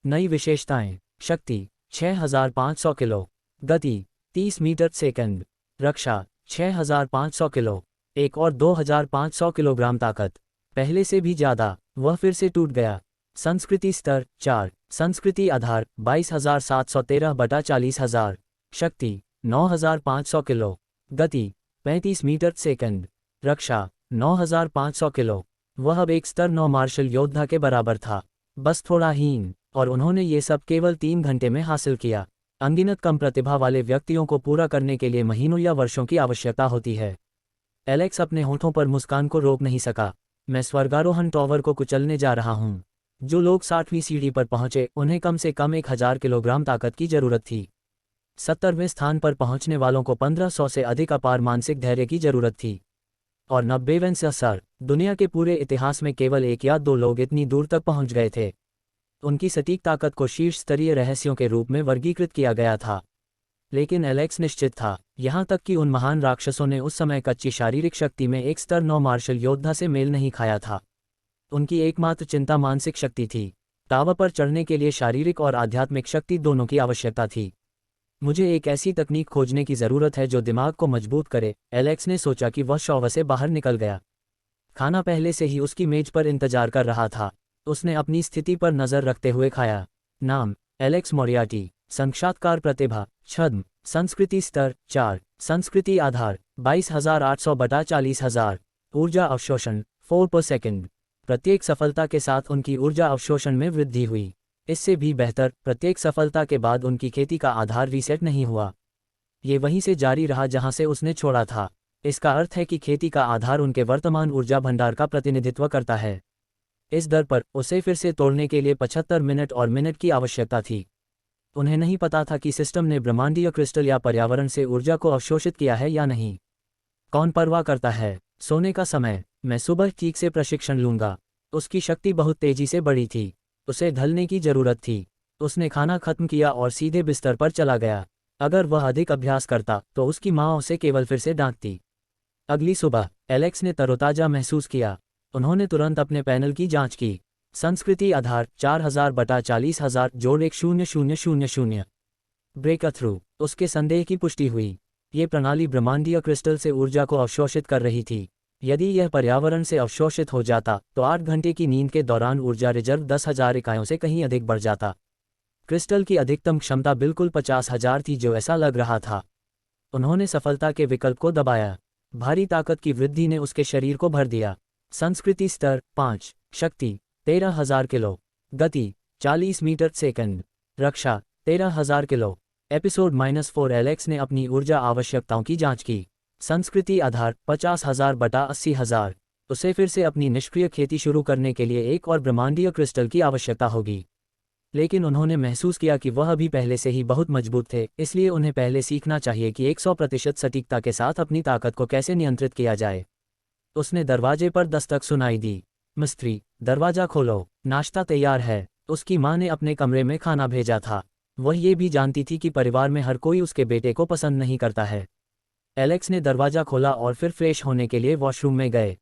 [SPEAKER 1] नई विशेषताएं, शक्ति 6500 किलो, गति 30 मीटर सेकंड, रक्षा 6500 किलो, एक और 2500 किलोग्राम ताकत, पहले से भी ज़्यादा। वह फिर से टूट गया। संस्कृति स्तर 4 संस्कृति आधार 22,713/40,000, शक्ति 9500 किलो, गति 35 मीटर सेकंड, रक्षा 9500 किलो। वह अब एक स्तर 9 मार्शल योद्धा के बराबर था, बस थोड़ा हीन, और उन्होंने ये सब केवल 3 घंटे में हासिल किया। अनगिनत कम प्रतिभा वाले व्यक्तियों को पूरा करने के लिए महीनों या वर्षों की आवश्यकता होती है। एलेक्स अपने होठों पर मुस्कान को रोक नहीं सका। मैं स्वर्गारोहण टॉवर को कुचलने जा रहा हूँ। जो लोग 60वीं सीढ़ी पर पहुंचे उन्हें कम से कम 1000 किलोग्राम ताकत की जरूरत थी। 70वें स्थान पर पहुंचने वालों को 1500 से अधिक अपार मानसिक धैर्य की जरूरत थी। और 90वें स्तर, दुनिया के पूरे इतिहास में केवल 1 या 2 लोग इतनी दूर तक पहुंच गए थे। उनकी सटीक ताकत को शीर्ष स्तरीय रहस्यों के रूप में वर्गीकृत किया गया था। लेकिन एलेक्स निश्चित था, यहाँ तक कि उन महान राक्षसों ने उस समय कच्ची शारीरिक शक्ति में एक स्तर 9 मार्शल योद्धा से मेल नहीं खाया था। उनकी एकमात्र चिंता मानसिक शक्ति थी। टावर पर चढ़ने के लिए शारीरिक और आध्यात्मिक शक्ति दोनों की आवश्यकता थी। मुझे एक ऐसी तकनीक खोजने की ज़रूरत है जो दिमाग को मजबूत करे। एलेक्स ने सोचा कि वह शॉवर से बाहर निकल गया। खाना पहले से ही उसकी मेज पर इंतजार कर रहा था। उसने अपनी स्थिति पर नज़र रखते हुए खाया। नाम एलेक्स मोरियार्टी, साक्षात्कार प्रतिभा छद्म, संस्कृति स्तर 4 संस्कृति आधार 22,800/40,000, ऊर्जा अवशोषण 4/सेकंड। प्रत्येक सफलता के साथ उनकी ऊर्जा अवशोषण में वृद्धि हुई। इससे भी बेहतर, प्रत्येक सफलता के बाद उनकी खेती का आधार रीसेट नहीं हुआ। ये वहीं से जारी रहा जहां से उसने छोड़ा था। इसका अर्थ है कि खेती का आधार उनके वर्तमान ऊर्जा भंडार का प्रतिनिधित्व करता है। इस दर पर उसे फिर से तोड़ने के लिए 75 मिनट और मिनट की आवश्यकता थी। उन्हें नहीं पता था कि सिस्टम ने ब्रह्मांडीय क्रिस्टल या पर्यावरण से ऊर्जा को अवशोषित किया है या नहीं। कौन परवाह करता है। सोने का समय। मैं सुबह ठीक से प्रशिक्षण लूंगा। उसकी शक्ति बहुत तेजी से बढ़ी थी। उसे ढलने की जरूरत थी। उसने खाना खत्म किया और सीधे बिस्तर पर चला गया। अगर वह अधिक अभ्यास करता तो उसकी माँ उसे केवल फिर से डांटती। अगली सुबह एलेक्स ने तरोताजा महसूस किया। उन्होंने तुरंत अपने पैनल की जांच की। संस्कृति आधार 4000/40,000 जोड़ 10000। ब्रेकथ्रू। उसके संदेह की पुष्टि हुई। ये प्रणाली ब्रह्मांडीय क्रिस्टल से ऊर्जा को अवशोषित कर रही थी। यदि यह पर्यावरण से अवशोषित हो जाता तो 8 घंटे की नींद के दौरान ऊर्जा रिजर्व 10,000 इकाइयों से कहीं अधिक बढ़ जाता। क्रिस्टल की अधिकतम क्षमता बिल्कुल 50,000 थी, जो ऐसा लग रहा था। उन्होंने सफलता के विकल्प को दबाया। भारी ताकत की वृद्धि ने उसके शरीर को भर दिया। संस्कृति स्तर 5। शक्ति 13,000 किलो। गति 40 मीटर सेकंड। रक्षा 13,000 किलो। एपिसोड -4 एलेक्स ने अपनी ऊर्जा आवश्यकताओं की जांच की। संस्कृति आधार 50,000/80,000। उसे फिर से अपनी निष्क्रिय खेती शुरू करने के लिए एक और ब्रह्मांडीय क्रिस्टल की आवश्यकता होगी। लेकिन उन्होंने महसूस किया कि वह अभी पहले से ही बहुत मजबूत थे, इसलिए उन्हें पहले सीखना चाहिए कि 100% सटीकता के साथ अपनी ताकत को कैसे नियंत्रित किया जाए। उसने दरवाजे पर दस्तक सुनाई दी। मिस्त्री, दरवाजा खोलो, नाश्ता तैयार है। उसकी माँ ने अपने कमरे में खाना भेजा था। वह ये भी जानती थी कि परिवार में हर कोई उसके बेटे को पसंद नहीं करता है। एलेक्स ने दरवाजा खोला और फिर फ्रेश होने के लिए वॉशरूम में गए।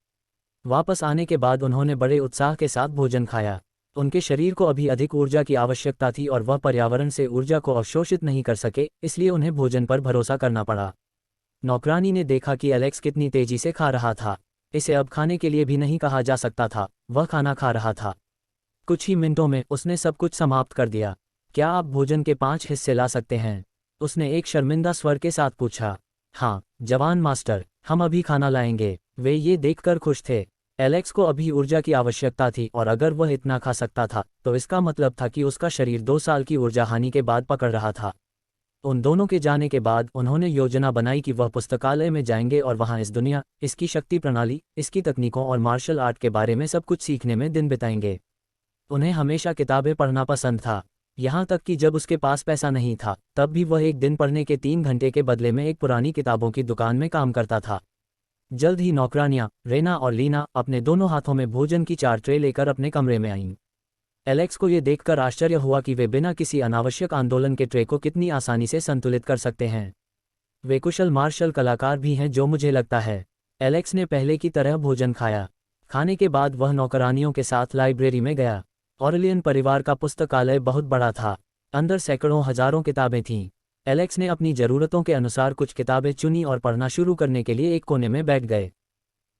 [SPEAKER 1] वापस आने के बाद उन्होंने बड़े उत्साह के साथ भोजन खाया। उनके शरीर को अभी अधिक ऊर्जा की आवश्यकता थी और वह पर्यावरण से ऊर्जा को अवशोषित नहीं कर सके, इसलिए उन्हें भोजन पर भरोसा करना पड़ा। नौकरानी ने देखा कि एलेक्स कितनी तेजी से खा रहा था। इसे अब खाने के लिए भी नहीं कहा जा सकता था, वह खाना खा रहा था। कुछ ही मिनटों में उसने सब कुछ समाप्त कर दिया। क्या आप भोजन के 5 हिस्से ला सकते हैं? उसने एक शर्मिंदा स्वर के साथ पूछा। हाँ, जवान मास्टर, हम अभी खाना लाएंगे। वे ये देखकर खुश थे। एलेक्स को अभी ऊर्जा की आवश्यकता थी और अगर वह इतना खा सकता था तो इसका मतलब था कि उसका शरीर 2 साल की ऊर्जा हानि के बाद पकड़ रहा था। उन दोनों के जाने के बाद उन्होंने योजना बनाई कि वह पुस्तकालय में जाएंगे और वहां इस दुनिया, इसकी शक्ति प्रणाली, इसकी तकनीकों और मार्शल आर्ट के बारे में सब कुछ सीखने में दिन बिताएंगे। उन्हें हमेशा किताबें पढ़ना पसंद था। यहाँ तक कि जब उसके पास पैसा नहीं था तब भी वह एक दिन पढ़ने के 3 घंटे के बदले में एक पुरानी किताबों की दुकान में काम करता था। जल्द ही नौकरानियां रेना और लीना अपने दोनों हाथों में भोजन की 4 ट्रे लेकर अपने कमरे में आईं। एलेक्स को यह देखकर आश्चर्य हुआ कि वे बिना किसी अनावश्यक आंदोलन के ट्रे को कितनी आसानी से संतुलित कर सकते हैं। वे कुशल मार्शल कलाकार भी हैं, जो मुझे लगता है। एलेक्स ने पहले की तरह भोजन खाया। खाने के बाद वह नौकरानियों के साथ लाइब्रेरी में गया। ऑरलियन परिवार का पुस्तकालय बहुत बड़ा था। अंदर सैकड़ों हजारों किताबें थीं। एलेक्स ने अपनी ज़रूरतों के अनुसार कुछ किताबें चुनी और पढ़ना शुरू करने के लिए एक कोने में बैठ गए।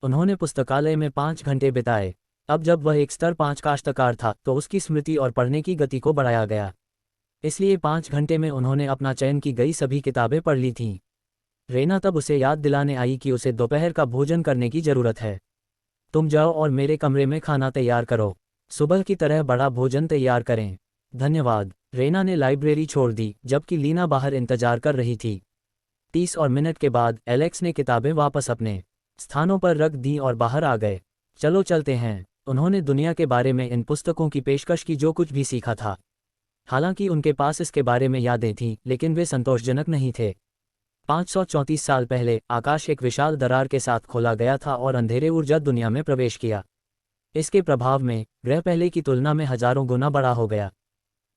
[SPEAKER 1] उन्होंने पुस्तकालय में 5 घंटे बिताए। अब जब वह एक स्तर 5 काश्तकार था तो उसकी स्मृति और पढ़ने की गति को बढ़ाया गया। इसलिए 5 घंटे में उन्होंने अपना चयन की गई सभी किताबें पढ़ ली थीं। रेना तब उसे याद दिलाने आई कि उसे दोपहर का भोजन करने की ज़रूरत है। तुम जाओ और मेरे कमरे में खाना तैयार करो। सुबह की तरह बड़ा भोजन तैयार करें। धन्यवाद। रेना ने लाइब्रेरी छोड़ दी जबकि लीना बाहर इंतजार कर रही थी। 30 और मिनट के बाद एलेक्स ने किताबें वापस अपने स्थानों पर रख दी और बाहर आ गए। चलो चलते हैं। उन्होंने दुनिया के बारे में इन पुस्तकों की पेशकश की जो कुछ भी सीखा था। हालांकि उनके पास इसके बारे में यादें थीं, लेकिन वे संतोषजनक नहीं थे। 534 साल पहले आकाश एक विशाल दरार के साथ खोला गया था और अंधेरे ऊर्जा दुनिया में प्रवेश किया। इसके प्रभाव में ग्रह पहले की तुलना में हजारों गुना बड़ा हो गया।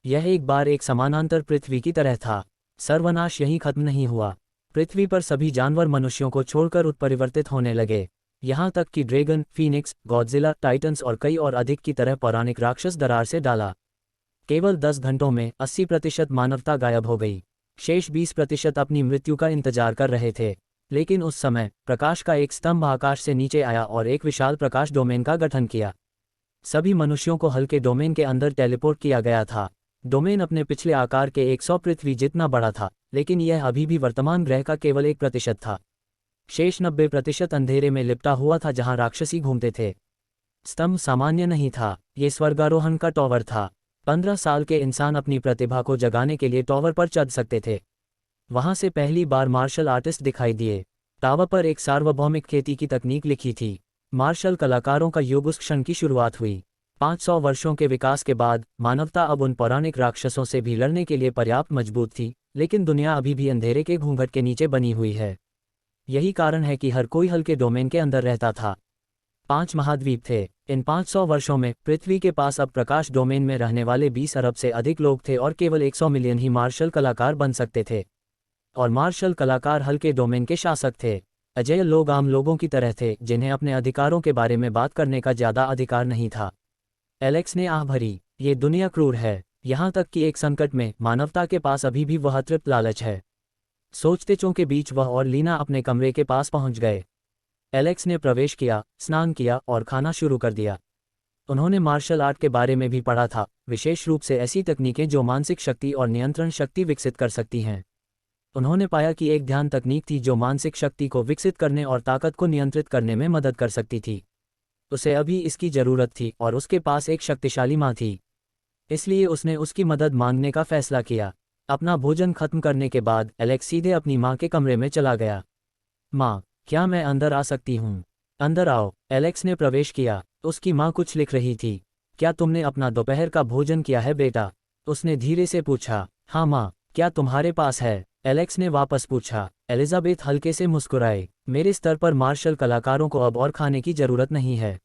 [SPEAKER 1] यह एक बार एक समानांतर पृथ्वी की तरह था। सर्वनाश यहीं खत्म नहीं हुआ। पृथ्वी पर सभी जानवर मनुष्यों को छोड़कर उत्परिवर्तित होने लगे। यहाँ तक कि ड्रैगन, फीनिक्स, गॉडजिला, टाइटन्स और कई और अधिक की तरह पौराणिक राक्षस दरार से डाला। केवल 10 घंटों में 80% मानवता गायब हो गई। शेष 20% अपनी मृत्यु का इंतजार कर रहे थे। लेकिन उस समय प्रकाश का एक स्तंभ आकाश से नीचे आया और एक विशाल प्रकाश डोमेन का गठन किया। सभी मनुष्यों को हल्के डोमेन के अंदर टेलीपोर्ट किया गया था। डोमेन अपने पिछले आकार के 100 पृथ्वी जितना बड़ा था, लेकिन यह अभी भी वर्तमान ग्रह का केवल 1% था। शेष 90% अंधेरे में लिपटा हुआ था जहां राक्षसी घूमते थे। स्तंभ सामान्य नहीं था, ये स्वर्गारोहण का टॉवर था। 15 साल के इंसान अपनी प्रतिभा को जगाने के लिए टॉवर पर चढ़ सकते थे। वहां से पहली बार मार्शल आर्टिस्ट दिखाई दिए। टावर पर एक सार्वभौमिक खेती की तकनीक लिखी थी। मार्शल कलाकारों का युग उस क्षण की शुरुआत हुई। 500 वर्षों के विकास के बाद मानवता अब उन पौराणिक राक्षसों से भी लड़ने के लिए पर्याप्त मजबूत थी, लेकिन दुनिया अभी भी अंधेरे के घूंघट के नीचे बनी हुई है। यही कारण है कि हर कोई हल्के डोमेन के अंदर रहता था। 5 महाद्वीप थे। इन 500 वर्षों में पृथ्वी के पास अब प्रकाश डोमेन में रहने वाले 20 अरब से अधिक लोग थे और केवल 100 मिलियन ही मार्शल कलाकार बन सकते थे। और मार्शल कलाकार हल्के डोमेन के शासक थे। अजय लोग आम लोगों की तरह थे जिन्हें अपने अधिकारों के बारे में बात करने का ज़्यादा अधिकार नहीं था। एलेक्स ने आह भरी, ये दुनिया क्रूर है, यहाँ तक कि एक संकट में मानवता के पास अभी भी वह तृप्त लालच है। सोचते के बीच वह और लीना अपने कमरे के पास पहुंच गए। एलेक्स ने प्रवेश किया, स्नान किया और खाना शुरू कर दिया। उन्होंने मार्शल आर्ट के बारे में भी पढ़ा था, विशेष रूप से ऐसी तकनीकें जो मानसिक शक्ति और नियंत्रण शक्ति विकसित कर सकती हैं। उन्होंने पाया कि एक ध्यान तकनीक थी जो मानसिक शक्ति को विकसित करने और ताकत को नियंत्रित करने में मदद कर सकती थी। उसे अभी इसकी ज़रूरत थी और उसके पास एक शक्तिशाली माँ थी, इसलिए उसने उसकी मदद मांगने का फैसला किया। अपना भोजन खत्म करने के बाद एलेक्स सीधे अपनी माँ के कमरे में चला गया। माँ, क्या मैं अंदर आ सकती हूँ? अंदर आओ। एलेक्स ने प्रवेश किया। उसकी माँ कुछ लिख रही थी। क्या तुमने अपना दोपहर का भोजन किया है बेटा? उसने धीरे से पूछा। हाँ माँ, क्या तुम्हारे पास है? एलेक्स ने वापस पूछा। एलिजाबेथ हल्के से मुस्कुराए। मेरे स्तर पर मार्शल कलाकारों को अब और खाने की जरूरत नहीं है।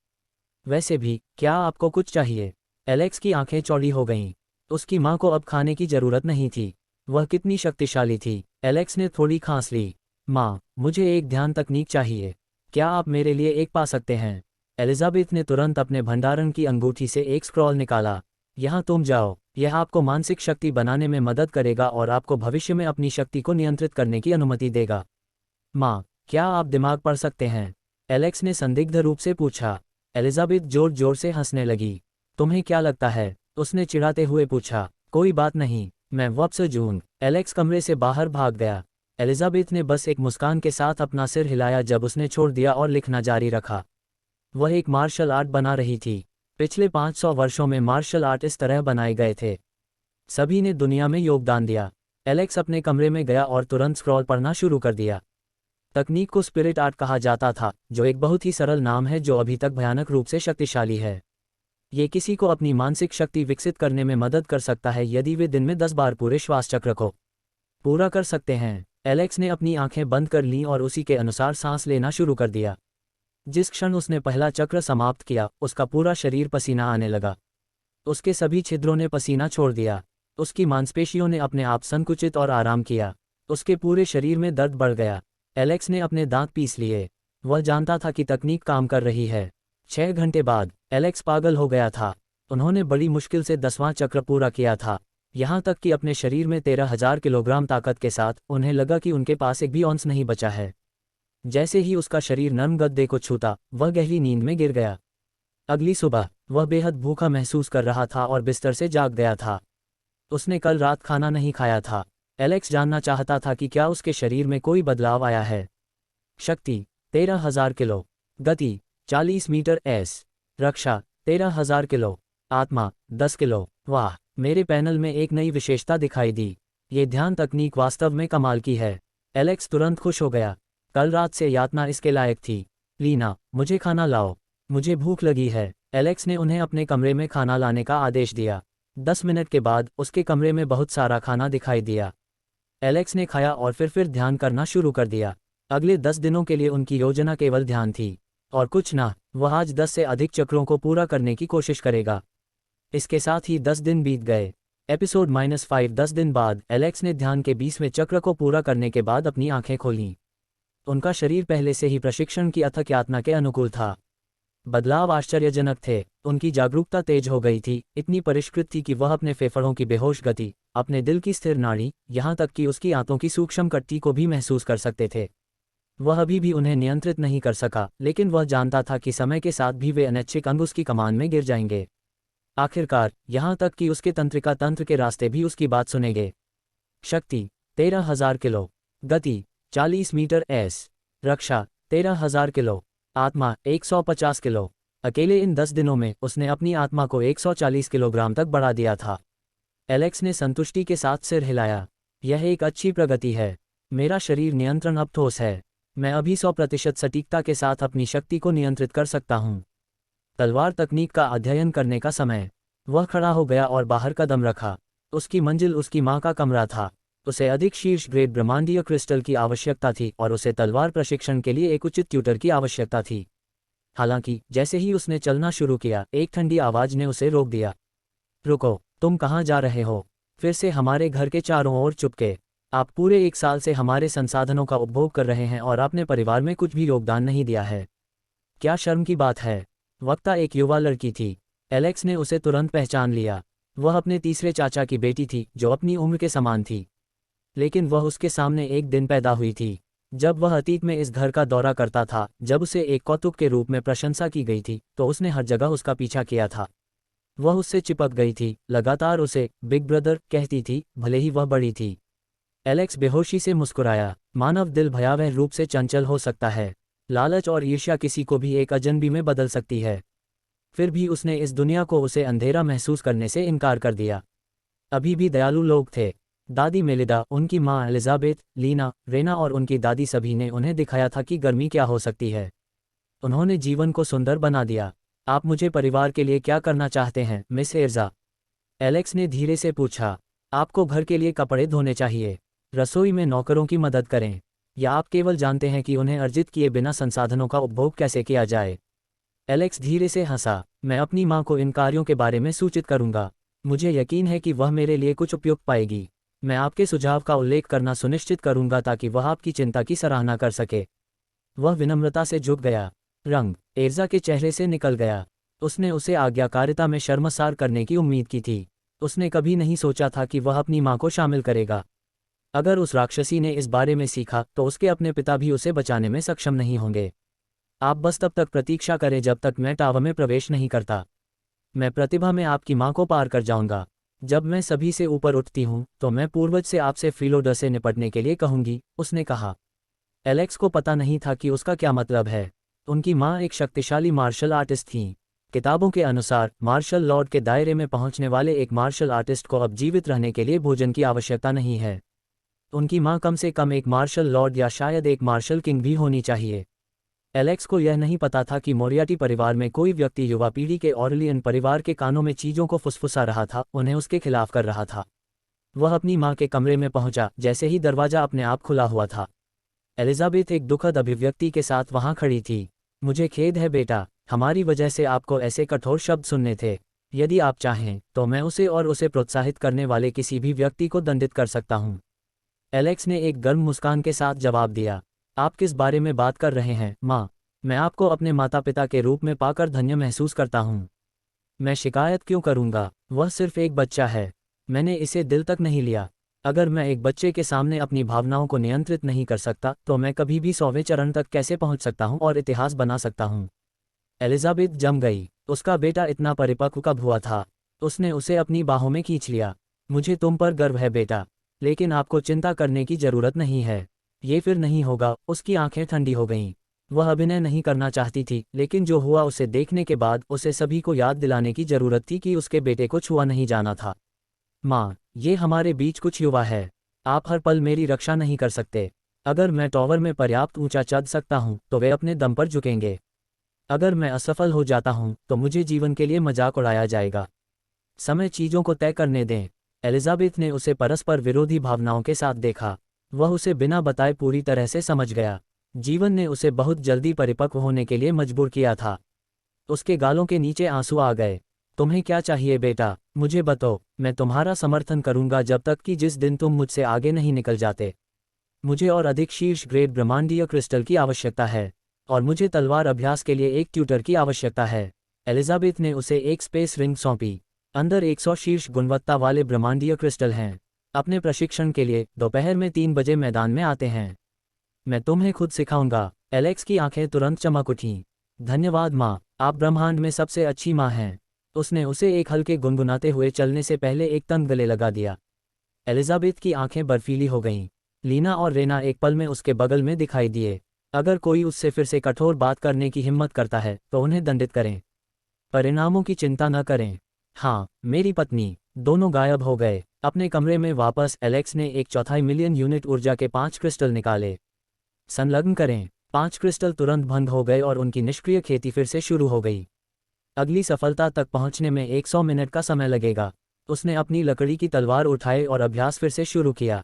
[SPEAKER 1] वैसे भी, क्या आपको कुछ चाहिए? एलेक्स की आंखें चौड़ी हो गईं। उसकी माँ को अब खाने की जरूरत नहीं थी। वह कितनी शक्तिशाली थी। एलेक्स ने थोड़ी खांस ली। माँ, मुझे एक ध्यान तकनीक चाहिए। क्या आप मेरे लिए एक पा सकते हैं? एलिजाबेथ ने तुरंत अपने भंडारण की अंगूठी से एक स्क्रॉल निकाला। यहाँ तुम जाओ, यह आपको मानसिक शक्ति बनाने में मदद करेगा और आपको भविष्य में अपनी शक्ति को नियंत्रित करने की अनुमति देगा। माँ, क्या आप दिमाग पढ़ सकते हैं? एलेक्स ने संदिग्ध रूप से पूछा। एलिजाबेथ जोर जोर से हंसने लगी। तुम्हें क्या लगता है? उसने चिढ़ाते हुए पूछा। कोई बात नहीं, मैं वापस जून। एलेक्स कमरे से बाहर भाग गया। एलिजाबेथ ने बस एक मुस्कान के साथ अपना सिर हिलाया जब उसने छोड़ दिया और लिखना जारी रखा। वह एक मार्शल आर्ट बना रही थी। पिछले 500 वर्षों में मार्शल आर्ट इस तरह बनाए गए थे। सभी ने दुनिया में योगदान दिया। एलेक्स अपने कमरे में गया और तुरंत स्क्रॉल पढ़ना शुरू कर दिया। तकनीक को स्पिरिट आर्ट कहा जाता था, जो एक बहुत ही सरल नाम है जो अभी तक भयानक रूप से शक्तिशाली है। ये किसी को अपनी मानसिक शक्ति विकसित करने में मदद कर सकता है यदि वे दिन में 10 बार पूरे श्वास चक्र को पूरा कर सकते हैं। एलेक्स ने अपनी आंखें बंद कर लीं और उसी के अनुसार सांस लेना शुरू कर दिया। जिस क्षण उसने पहला चक्र समाप्त किया, उसका पूरा शरीर पसीना आने लगा। उसके सभी छिद्रों ने पसीना छोड़ दिया। उसकी मांसपेशियों ने अपने आप संकुचित और आराम किया। उसके पूरे शरीर में दर्द बढ़ गया। एलेक्स ने अपने दांत पीस लिए। वह जानता था कि तकनीक काम कर रही है। 6 घंटे बाद एलेक्स पागल हो गया था। उन्होंने बड़ी मुश्किल से 10वां चक्र पूरा किया था, यहाँ तक कि अपने शरीर में 13,000 किलोग्राम ताकत के साथ उन्हें लगा कि उनके पास एक भी औंस नहीं बचा है। जैसे ही उसका शरीर नर्म गद्दे को छूता, वह गहरी नींद में गिर गया। अगली सुबह वह बेहद भूखा महसूस कर रहा था और बिस्तर से जाग गया था। उसने कल रात खाना नहीं खाया था। एलेक्स जानना चाहता था कि क्या उसके शरीर में कोई बदलाव आया है। शक्ति 13,000 किलो, गति 40 मीटर एस, रक्षा 13,000 किलो, आत्मा 10 किलो। वाह, मेरे पैनल में एक नई विशेषता दिखाई दी। ये ध्यान तकनीक वास्तव में कमाल की है। एलेक्स तुरंत खुश हो गया। कल रात से यातना इसके लायक थी। लीना, मुझे खाना लाओ, मुझे भूख लगी है। एलेक्स ने उन्हें अपने कमरे में खाना लाने का आदेश दिया। 10 मिनट के बाद उसके कमरे में बहुत सारा खाना दिखाई दिया। एलेक्स ने खाया और फिर ध्यान करना शुरू कर दिया। अगले 10 दिनों के लिए उनकी योजना केवल ध्यान थी और कुछ ना। वह आज 10 से अधिक चक्रों को पूरा करने की कोशिश करेगा। इसके साथ ही 10 दिन बीत गए। एपिसोड -5 10 दिन बाद एलेक्स ने ध्यान के 20वें चक्र को पूरा करने के बाद अपनी आंखें खोलीं। उनका शरीर पहले से ही प्रशिक्षण की अथक यातना के अनुकूल था। बदलाव आश्चर्यजनक थे। उनकी जागरूकता तेज हो गई थी, इतनी परिष्कृत थी कि वह अपने फेफड़ों की बेहोश गति, अपने दिल की स्थिर नाड़ी, यहाँ तक कि उसकी आंतों की सूक्ष्म कट्टी को भी महसूस कर सकते थे। वह अभी भी उन्हें नियंत्रित नहीं कर सका, लेकिन वह जानता था कि समय के साथ भी वे अनैच्छिक अंग उसकी कमान में गिर जाएंगे। आखिरकार, यहाँ तक कि उसके तंत्रिका तंत्र के रास्ते भी उसकी बात सुनेंगे। शक्ति 13,000 किलो, गति 40 मीटर एस, रक्षा 13,000 किलो, आत्मा 150 किलो। अकेले इन 10 दिनों में उसने अपनी आत्मा को 140 किलोग्राम तक बढ़ा दिया था। एलेक्स ने संतुष्टि के साथ सिर हिलाया। यह एक अच्छी प्रगति है। मेरा शरीर नियंत्रण अब ठोस है। मैं अभी 100% सटीकता के साथ अपनी शक्ति को नियंत्रित कर सकता हूँ। तलवार तकनीक का अध्ययन करने का समय। वह खड़ा हो गया और बाहर कदम रखा। उसकी मंजिल उसकी माँ का कमरा था। उसे अधिक शीर्ष ग्रेड ब्रह्मांडीय क्रिस्टल की आवश्यकता थी और उसे तलवार प्रशिक्षण के लिए एक उचित ट्यूटर की आवश्यकता थी। हालांकि जैसे ही उसने चलना शुरू किया, एक ठंडी आवाज ने उसे रोक दिया। रुको, तुम कहाँ जा रहे हो? फिर से हमारे घर के चारों ओर चुपके। आप पूरे 1 साल से हमारे संसाधनों का उपभोग कर रहे हैं और आपने परिवार में कुछ भी योगदान नहीं दिया है। क्या शर्म की बात है? वक्ता एक युवा लड़की थी। एलेक्स ने उसे तुरंत पहचान लिया। वह अपने तीसरे चाचा की बेटी थी जो अपनी उम्र के समान थी। लेकिन वह उसके सामने एक दिन पैदा हुई थी जब वह अतीत में इस घर का दौरा करता था। जब उसे एक कौतुक के रूप में प्रशंसा की गई थी तो उसने हर जगह उसका पीछा किया था। वह उससे चिपक गई थी, लगातार उसे बिग ब्रदर कहती थी, भले ही वह बड़ी थी। एलेक्स बेहोशी से मुस्कुराया। मानव दिल भयावह रूप से चंचल हो सकता है। लालच और ईर्ष्या किसी को भी एक अजनबी में बदल सकती है। फिर भी उसने इस दुनिया को उसे अंधेरा महसूस करने से इनकार कर दिया। अभी भी दयालु लोग थे। दादी मेलिडा, उनकी माँ एलिजाबेथ, लीना, रेना और उनकी दादी सभी ने उन्हें दिखाया था कि गर्मी क्या हो सकती है। उन्होंने जीवन को सुंदर बना दिया। आप मुझे परिवार के लिए क्या करना चाहते हैं, मिस एर्जा? एलेक्स ने धीरे से पूछा। आपको घर के लिए कपड़े धोने चाहिए, रसोई में नौकरों की मदद करें, या आप केवल जानते हैं कि उन्हें अर्जित किए बिना संसाधनों का उपभोग कैसे किया जाए? एलेक्स धीरे से हंसा। मैं अपनी माँ को इन कार्यों के बारे में सूचित करूंगा। मुझे यकीन है कि वह मेरे लिए कुछ उपयुक्त पाएगी। मैं आपके सुझाव का उल्लेख करना सुनिश्चित करूंगा ताकि वह आपकी चिंता की सराहना कर सके। वह विनम्रता से झुक गया। रंग एर्जा के चेहरे से निकल गया। उसने उसे आज्ञाकारिता में शर्मसार करने की उम्मीद की थी। उसने कभी नहीं सोचा था कि वह अपनी माँ को शामिल करेगा। अगर उस राक्षसी ने इस बारे में सीखा तो उसके अपने पिता भी उसे बचाने में सक्षम नहीं होंगे। आप बस तब तक प्रतीक्षा करें जब तक मैं टावर में प्रवेश नहीं करता। मैं प्रतिभा में आपकी माँ को पार कर जाऊंगा। जब मैं सभी से ऊपर उठती हूँ तो मैं पूर्वज से आपसे फ्रीलोडर से निपटने के लिए कहूंगी, उसने कहा। एलेक्स को पता नहीं था कि उसका क्या मतलब है। उनकी माँ एक शक्तिशाली मार्शल आर्टिस्ट थीं। किताबों के अनुसार मार्शल लॉर्ड के दायरे में पहुंचने वाले एक मार्शल आर्टिस्ट को अब जीवित रहने के लिए भोजन की आवश्यकता नहीं है। उनकी माँ कम से कम एक मार्शल लॉर्ड या शायद एक मार्शल किंग भी होनी चाहिए। एलेक्स को यह नहीं पता था कि मोरियाटी परिवार में कोई व्यक्ति युवा पीढ़ी के ऑरलियन परिवार के कानों में चीज़ों को फुसफुसा रहा था, उन्हें उसके खिलाफ कर रहा था। वह अपनी माँ के कमरे में पहुंचा जैसे ही दरवाजा अपने आप खुला हुआ था। एलिजाबेथ एक दुखद अभिव्यक्ति के साथ वहां खड़ी थी। मुझे खेद है बेटा, हमारी वजह से आपको ऐसे कठोर शब्द सुनने थे। यदि आप चाहें तो मैं उसे और उसे प्रोत्साहित करने वाले किसी भी व्यक्ति को दंडित कर सकता हूं। एलेक्स ने एक गर्म मुस्कान के साथ जवाब दिया। आप किस बारे में बात कर रहे हैं, माँ? मैं आपको अपने माता पिता के रूप में पाकर धन्य महसूस करता हूँ। मैं शिकायत क्यों करूँगा? वह सिर्फ एक बच्चा है। मैंने इसे दिल तक नहीं लिया। अगर मैं एक बच्चे के सामने अपनी भावनाओं को नियंत्रित नहीं कर सकता तो मैं कभी भी 100वें चरण तक कैसे पहुँच सकता हूँ और इतिहास बना सकता हूँ? एलिजाबेथ जम गई। उसका बेटा इतना परिपक्व कब हुआ था? उसने उसे अपनी बाहों में खींच लिया। मुझे तुम पर गर्व है बेटा, लेकिन आपको चिंता करने की जरूरत नहीं है। ये फिर नहीं होगा। उसकी आंखें ठंडी हो गईं। वह अभिनय नहीं करना चाहती थी, लेकिन जो हुआ उसे देखने के बाद उसे सभी को याद दिलाने की जरूरत थी कि उसके बेटे को छुआ नहीं जाना था। माँ, ये हमारे बीच कुछ युवा है। आप हर पल मेरी रक्षा नहीं कर सकते। अगर मैं टॉवर में पर्याप्त ऊंचा चढ़ सकता हूँ तो वे अपने दम पर झुकेंगे। अगर मैं असफल हो जाता हूँ तो मुझे जीवन के लिए मजाक उड़ाया जाएगा। समय चीज़ों को तय करने दें। एलिजाबेथ ने उसे परस्पर विरोधी भावनाओं के साथ देखा। वह उसे बिना बताए पूरी तरह से समझ गया। जीवन ने उसे बहुत जल्दी परिपक्व होने के लिए मजबूर किया था। उसके गालों के नीचे आंसू आ गए। तुम्हें क्या चाहिए बेटा, मुझे बताओ। मैं तुम्हारा समर्थन करूंगा जब तक कि जिस दिन तुम मुझसे आगे नहीं निकल जाते। मुझे और अधिक शीर्ष ग्रेड ब्रह्मांडीय क्रिस्टल की आवश्यकता है, और मुझे तलवार अभ्यास के लिए एक ट्यूटर की आवश्यकता है। एलिजाबेथ ने उसे एक स्पेस रिंग सौंपी। अंदर 100 शीर्ष गुणवत्ता वाले ब्रह्मांडीय क्रिस्टल हैं। अपने प्रशिक्षण के लिए दोपहर में 3 बजे मैदान में आते हैं। मैं तुम्हें खुद सिखाऊंगा। एलेक्स की आंखें तुरंत चमक उठीं। धन्यवाद माँ, आप ब्रह्मांड में सबसे अच्छी माँ हैं। उसने उसे एक हल्के गुनगुनाते हुए चलने से पहले एक तंग गले लगा दिया। एलिजाबेथ की आंखें बर्फीली हो गईं। लीना और रेना एक पल में उसके बगल में दिखाई दिए। अगर कोई उससे फिर से कठोर बात करने की हिम्मत करता है तो उन्हें दंडित करें। परिणामों की चिंता न करें। हाँ, मेरी पत्नी। दोनों गायब हो गए। अपने कमरे में वापस एलेक्स ने 1/4 मिलियन यूनिट ऊर्जा के 5 क्रिस्टल निकाले। संलग्न करें। 5 क्रिस्टल तुरंत बंद हो गए और उनकी निष्क्रिय खेती फिर से शुरू हो गई। अगली सफलता तक पहुंचने में 100 मिनट का समय लगेगा। उसने अपनी लकड़ी की तलवार उठाई और अभ्यास फिर से शुरू किया।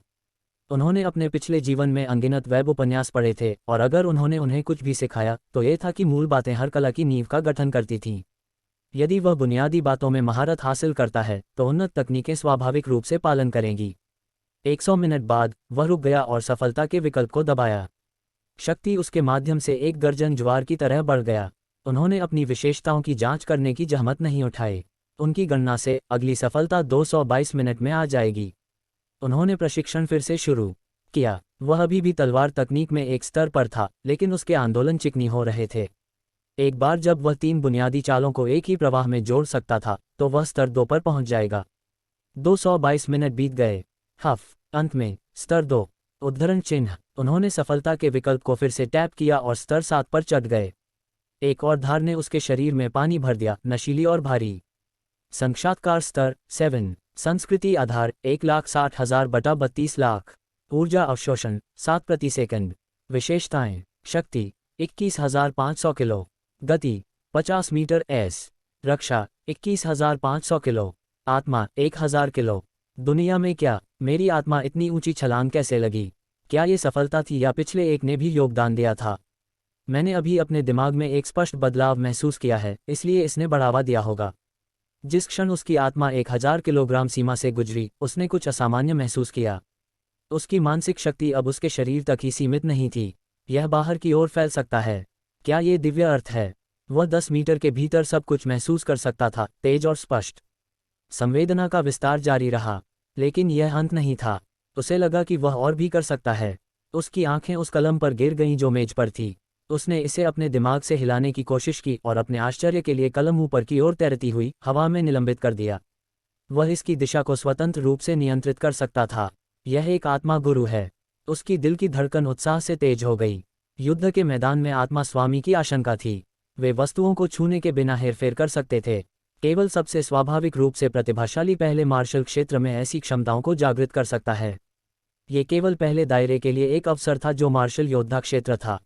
[SPEAKER 1] उन्होंने अपने पिछले जीवन में अनगिनत वेब उपन्यास पढ़े थे और अगर उन्होंने उन्हें कुछ भी सिखाया तो ये था कि मूल बातें हर कला की नींव का गठन करती थीं। यदि वह बुनियादी बातों में महारत हासिल करता है तो उन्नत तकनीकें स्वाभाविक रूप से पालन करेंगी। 100 मिनट बाद वह रुक गया और सफलता के विकल्प को दबाया। शक्ति उसके माध्यम से एक गर्जन ज्वार की तरह बढ़ गया। उन्होंने अपनी विशेषताओं की जांच करने की जहमत नहीं उठाई। उनकी गणना से अगली सफलता 222 मिनट में आ जाएगी। उन्होंने प्रशिक्षण फिर से शुरू किया। वह अभी भी तलवार तकनीक में एक स्तर पर था, लेकिन उसके आंदोलन चिकनी हो रहे थे। एक बार जब वह 3 बुनियादी चालों को एक ही प्रवाह में जोड़ सकता था तो वह स्तर 2 पर पहुंच जाएगा। 222 मिनट बीत गए। अंत में स्तर 2 उद्धरण चिन्ह। उन्होंने सफलता के विकल्प को फिर से टैप किया और स्तर 7 पर चढ़ गए। एक और धार ने उसके शरीर में पानी भर दिया, नशीली और भारी। साक्षात्कार स्तर 7 संस्कृति आधार 1,60,000 बटा 32 लाख। ऊर्जा अवशोषण 7 प्रति सेकंड। विशेषताएं: शक्ति 21,500 किलो, गति 50 मीटर एस, रक्षा 21,500 किलो, आत्मा 1,000 किलो। दुनिया में क्या मेरी आत्मा इतनी ऊंची छलांग कैसे लगी? क्या ये सफलता थी या पिछले एक ने भी योगदान दिया था? मैंने अभी अपने दिमाग में एक स्पष्ट बदलाव महसूस किया है, इसलिए इसने बढ़ावा दिया होगा। जिस क्षण उसकी आत्मा 1,000 किलोग्राम सीमा से गुजरी, उसने कुछ असामान्य महसूस किया। उसकी मानसिक शक्ति अब उसके शरीर तक ही सीमित नहीं थी, यह बाहर की ओर फैल सकता है। क्या ये दिव्य अर्थ है? वह 10 मीटर के भीतर सब कुछ महसूस कर सकता था, तेज और स्पष्ट। संवेदना का विस्तार जारी रहा, लेकिन यह अंत नहीं था। उसे लगा कि वह और भी कर सकता है। उसकी आंखें उस कलम पर गिर गईं जो मेज पर थी। उसने इसे अपने दिमाग से हिलाने की कोशिश की और अपने आश्चर्य के लिए कलम ऊपर की ओर तैरती हुई हवा में निलंबित कर दिया। वह इसकी दिशा को स्वतंत्र रूप से नियंत्रित कर सकता था। यह एक आत्मा गुरु है। उसकी दिल की धड़कन उत्साह से तेज हो गई। युद्ध के मैदान में आत्मा स्वामी की आशंका थी। वे वस्तुओं को छूने के बिना हेरफेर कर सकते थे। केवल सबसे स्वाभाविक रूप से प्रतिभाशाली पहले मार्शल क्षेत्र में ऐसी क्षमताओं को जागृत कर सकता है। ये केवल पहले दायरे के लिए एक अवसर था जो मार्शल योद्धा क्षेत्र था।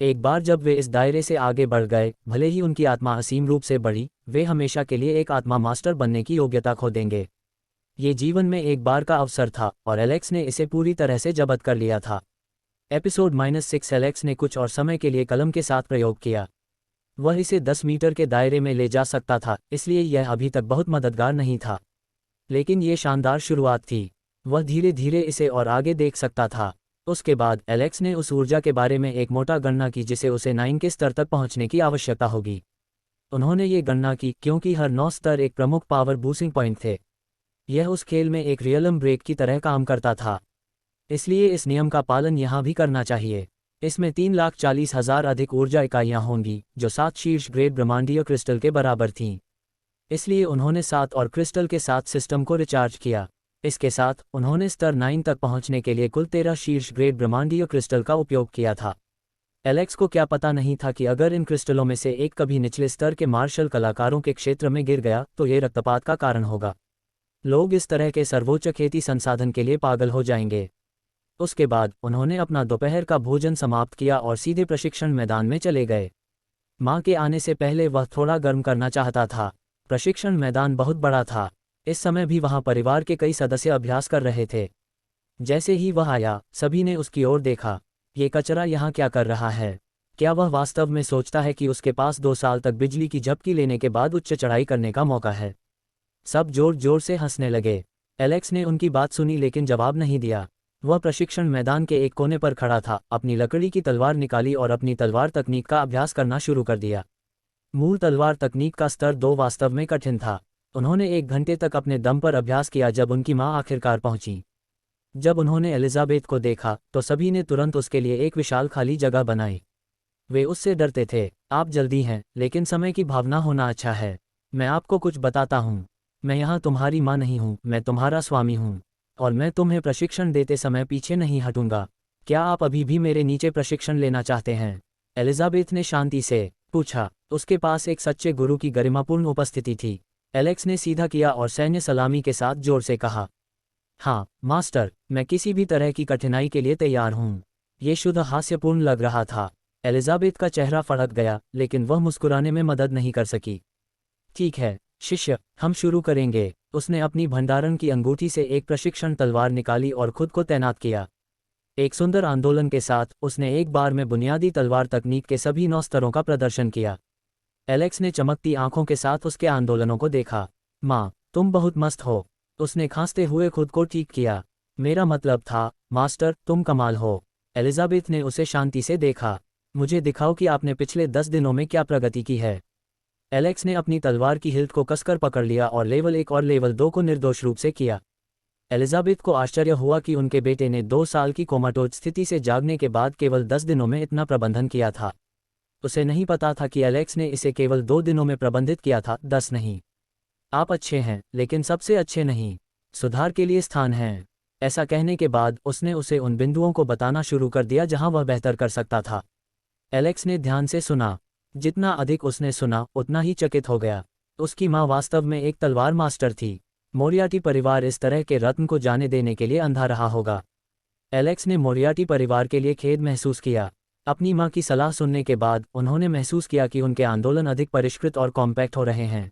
[SPEAKER 1] एक बार जब वे इस दायरे से आगे बढ़ गए, भले ही उनकी आत्मा असीम रूप से बढ़ी, वे हमेशा के लिए एक आत्मा मास्टर बनने की योग्यता खो देंगे। ये जीवन में एक बार का अवसर था और एलेक्स ने इसे पूरी तरह से जब्त कर लिया था। एपिसोड -6 एलेक्स ने कुछ और समय के लिए कलम के साथ प्रयोग किया। वह इसे 10 मीटर के दायरे में ले जा सकता था, इसलिए यह अभी तक बहुत मददगार नहीं था। लेकिन ये शानदार शुरुआत थी। वह धीरे धीरे इसे और आगे देख सकता था। उसके बाद एलेक्स ने उस ऊर्जा के बारे में एक मोटा गणना की जिसे उसे 9 के स्तर तक पहुंचने की आवश्यकता होगी। उन्होंने ये गणना की क्योंकि हर 9 स्तर एक प्रमुख पावर बूस्टिंग पॉइंट थे। यह उस खेल में एक रियलम ब्रेक की तरह काम करता था, इसलिए इस नियम का पालन यहाँ भी करना चाहिए। इसमें 3,40,000 अधिक ऊर्जा इकाइयाँ होंगी, जो 7 शीर्ष ग्रेड ब्रह्मांडीय क्रिस्टल के बराबर थीं। इसलिए उन्होंने 7 और क्रिस्टल के साथ सिस्टम को रिचार्ज किया। इसके साथ उन्होंने स्तर 9 तक पहुंचने के लिए कुल 13 शीर्ष ग्रेड ब्रह्मांडीय क्रिस्टल का उपयोग किया था। एलेक्स को क्या पता नहीं था कि अगर इन क्रिस्टलों में से एक कभी निचले स्तर के मार्शल कलाकारों के क्षेत्र में गिर गया तो ये रक्तपात का कारण होगा। लोग इस तरह के सर्वोच्च खेती संसाधन के लिए पागल हो जाएंगे। उसके बाद उन्होंने अपना दोपहर का भोजन समाप्त किया और सीधे प्रशिक्षण मैदान में चले गए। मां के आने से पहले वह थोड़ा गर्म करना चाहता था। प्रशिक्षण मैदान बहुत बड़ा था। इस समय भी वहां परिवार के कई सदस्य अभ्यास कर रहे थे। जैसे ही वह आया, सभी ने उसकी ओर देखा। ये कचरा यहाँ क्या कर रहा है? क्या वह वास्तव में सोचता है कि उसके पास 2 साल तक बिजली की झपकी लेने के बाद उच्च चढ़ाई करने का मौका है? सब जोर जोर से हंसने लगे। एलेक्स ने उनकी बात सुनी लेकिन जवाब नहीं दिया। वह प्रशिक्षण मैदान के एक कोने पर खड़ा था, अपनी लकड़ी की तलवार निकाली और अपनी तलवार तकनीक का अभ्यास करना शुरू कर दिया। मूल तलवार तकनीक का स्तर 2 वास्तव में कठिन था। उन्होंने 1 घंटे तक अपने दम पर अभ्यास किया जब उनकी मां आखिरकार पहुंची। जब उन्होंने एलिजाबेथ को देखा तो सभी ने तुरंत उसके लिए एक विशाल खाली जगह बनाई। वे उससे डरते थे। आप जल्दी हैं, लेकिन समय की भावना होना अच्छा है। मैं आपको कुछ बताता हूँ। मैं यहाँ तुम्हारी माँ नहीं हूँ, मैं तुम्हारा स्वामी हूँ, और मैं तुम्हें प्रशिक्षण देते समय पीछे नहीं हटूंगा। क्या आप अभी भी मेरे नीचे प्रशिक्षण लेना चाहते हैं? एलिजाबेथ ने शांति से पूछा। उसके पास एक सच्चे गुरु की गरिमापूर्ण उपस्थिति थी। एलेक्स ने सीधा किया और सैन्य सलामी के साथ जोर से कहा, हाँ मास्टर, मैं किसी भी तरह की कठिनाई के लिए तैयार हूँ। ये शुद्ध हास्यपूर्ण लग रहा था। एलिजाबेथ का चेहरा फड़क गया, लेकिन वह मुस्कुराने में मदद नहीं कर सकी। ठीक है शिष्य, हम शुरू करेंगे। उसने अपनी भंडारण की अंगूठी से एक प्रशिक्षण तलवार निकाली और खुद को तैनात किया। एक सुंदर आंदोलन के साथ उसने एक बार में बुनियादी तलवार तकनीक के सभी 9 स्तरों का प्रदर्शन किया। एलेक्स ने चमकती आंखों के साथ उसके आंदोलनों को देखा। माँ, तुम बहुत मस्त हो। उसने खांसते हुए खुद को ठीक किया। मेरा मतलब था, मास्टर, तुम कमाल हो। एलिजाबेथ ने उसे शांति से देखा। मुझे दिखाओ कि आपने पिछले 10 दिनों में क्या प्रगति की है। एलेक्स ने अपनी तलवार की हिल्ट को कसकर पकड़ लिया और लेवल 1 और लेवल 2 को निर्दोष रूप से किया। एलिजाबेथ को आश्चर्य हुआ कि उनके बेटे ने 2 साल की कोमाटोज स्थिति से जागने के बाद केवल 10 दिनों में इतना प्रबंधन किया था। उसे नहीं पता था कि एलेक्स ने इसे केवल 2 दिनों में प्रबंधित किया था, 10 नहीं। आप अच्छे हैं, लेकिन सबसे अच्छे नहीं। सुधार के लिए स्थान है। ऐसा कहने के बाद उसने उसे उन बिंदुओं को बताना शुरू कर दिया जहां वह बेहतर कर सकता था। एलेक्स ने ध्यान से सुना। जितना अधिक उसने सुना उतना ही चकित हो गया। उसकी माँ वास्तव में एक तलवार मास्टर थी। मोरियार्टी परिवार इस तरह के रत्न को जाने देने के लिए अंधा रहा होगा। एलेक्स ने मोरियार्टी परिवार के लिए खेद महसूस किया। अपनी माँ की सलाह सुनने के बाद उन्होंने महसूस किया कि उनके आंदोलन अधिक परिष्कृत और कॉम्पैक्ट हो रहे हैं।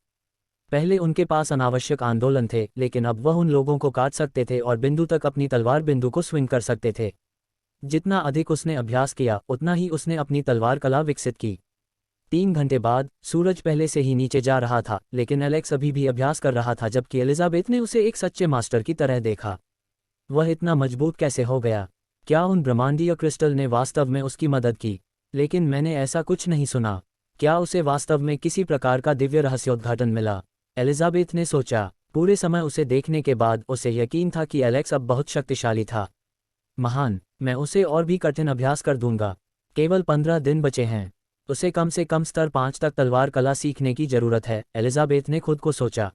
[SPEAKER 1] पहले उनके पास अनावश्यक आंदोलन थे, लेकिन अब वह उन लोगों को काट सकते थे और बिंदु तक अपनी तलवार बिंदु को स्विंग कर सकते थे। जितना अधिक उसने अभ्यास किया उतना ही उसने अपनी तलवार कला विकसित की। 3 घंटे बाद सूरज पहले से ही नीचे जा रहा था, लेकिन एलेक्स अभी भी अभ्यास कर रहा था जबकि एलिजाबेथ ने उसे एक सच्चे मास्टर की तरह देखा। वह इतना मजबूत कैसे हो गया? क्या उन ब्रह्मांडीय क्रिस्टल ने वास्तव में उसकी मदद की? लेकिन मैंने ऐसा कुछ नहीं सुना। क्या उसे वास्तव में किसी प्रकार का दिव्य रहस्योद्घाटन मिला? एलिजाबेथ ने सोचा। पूरे समय उसे देखने के बाद उसे यकीन था कि एलेक्स अब बहुत शक्तिशाली था। महान, मैं उसे और भी कठिन अभ्यास कर दूंगा। केवल 15 दिन बचे हैं। उसे कम से कम स्तर 5 तक तलवार कला सीखने की जरूरत है, एलिजाबेथ ने खुद को सोचा।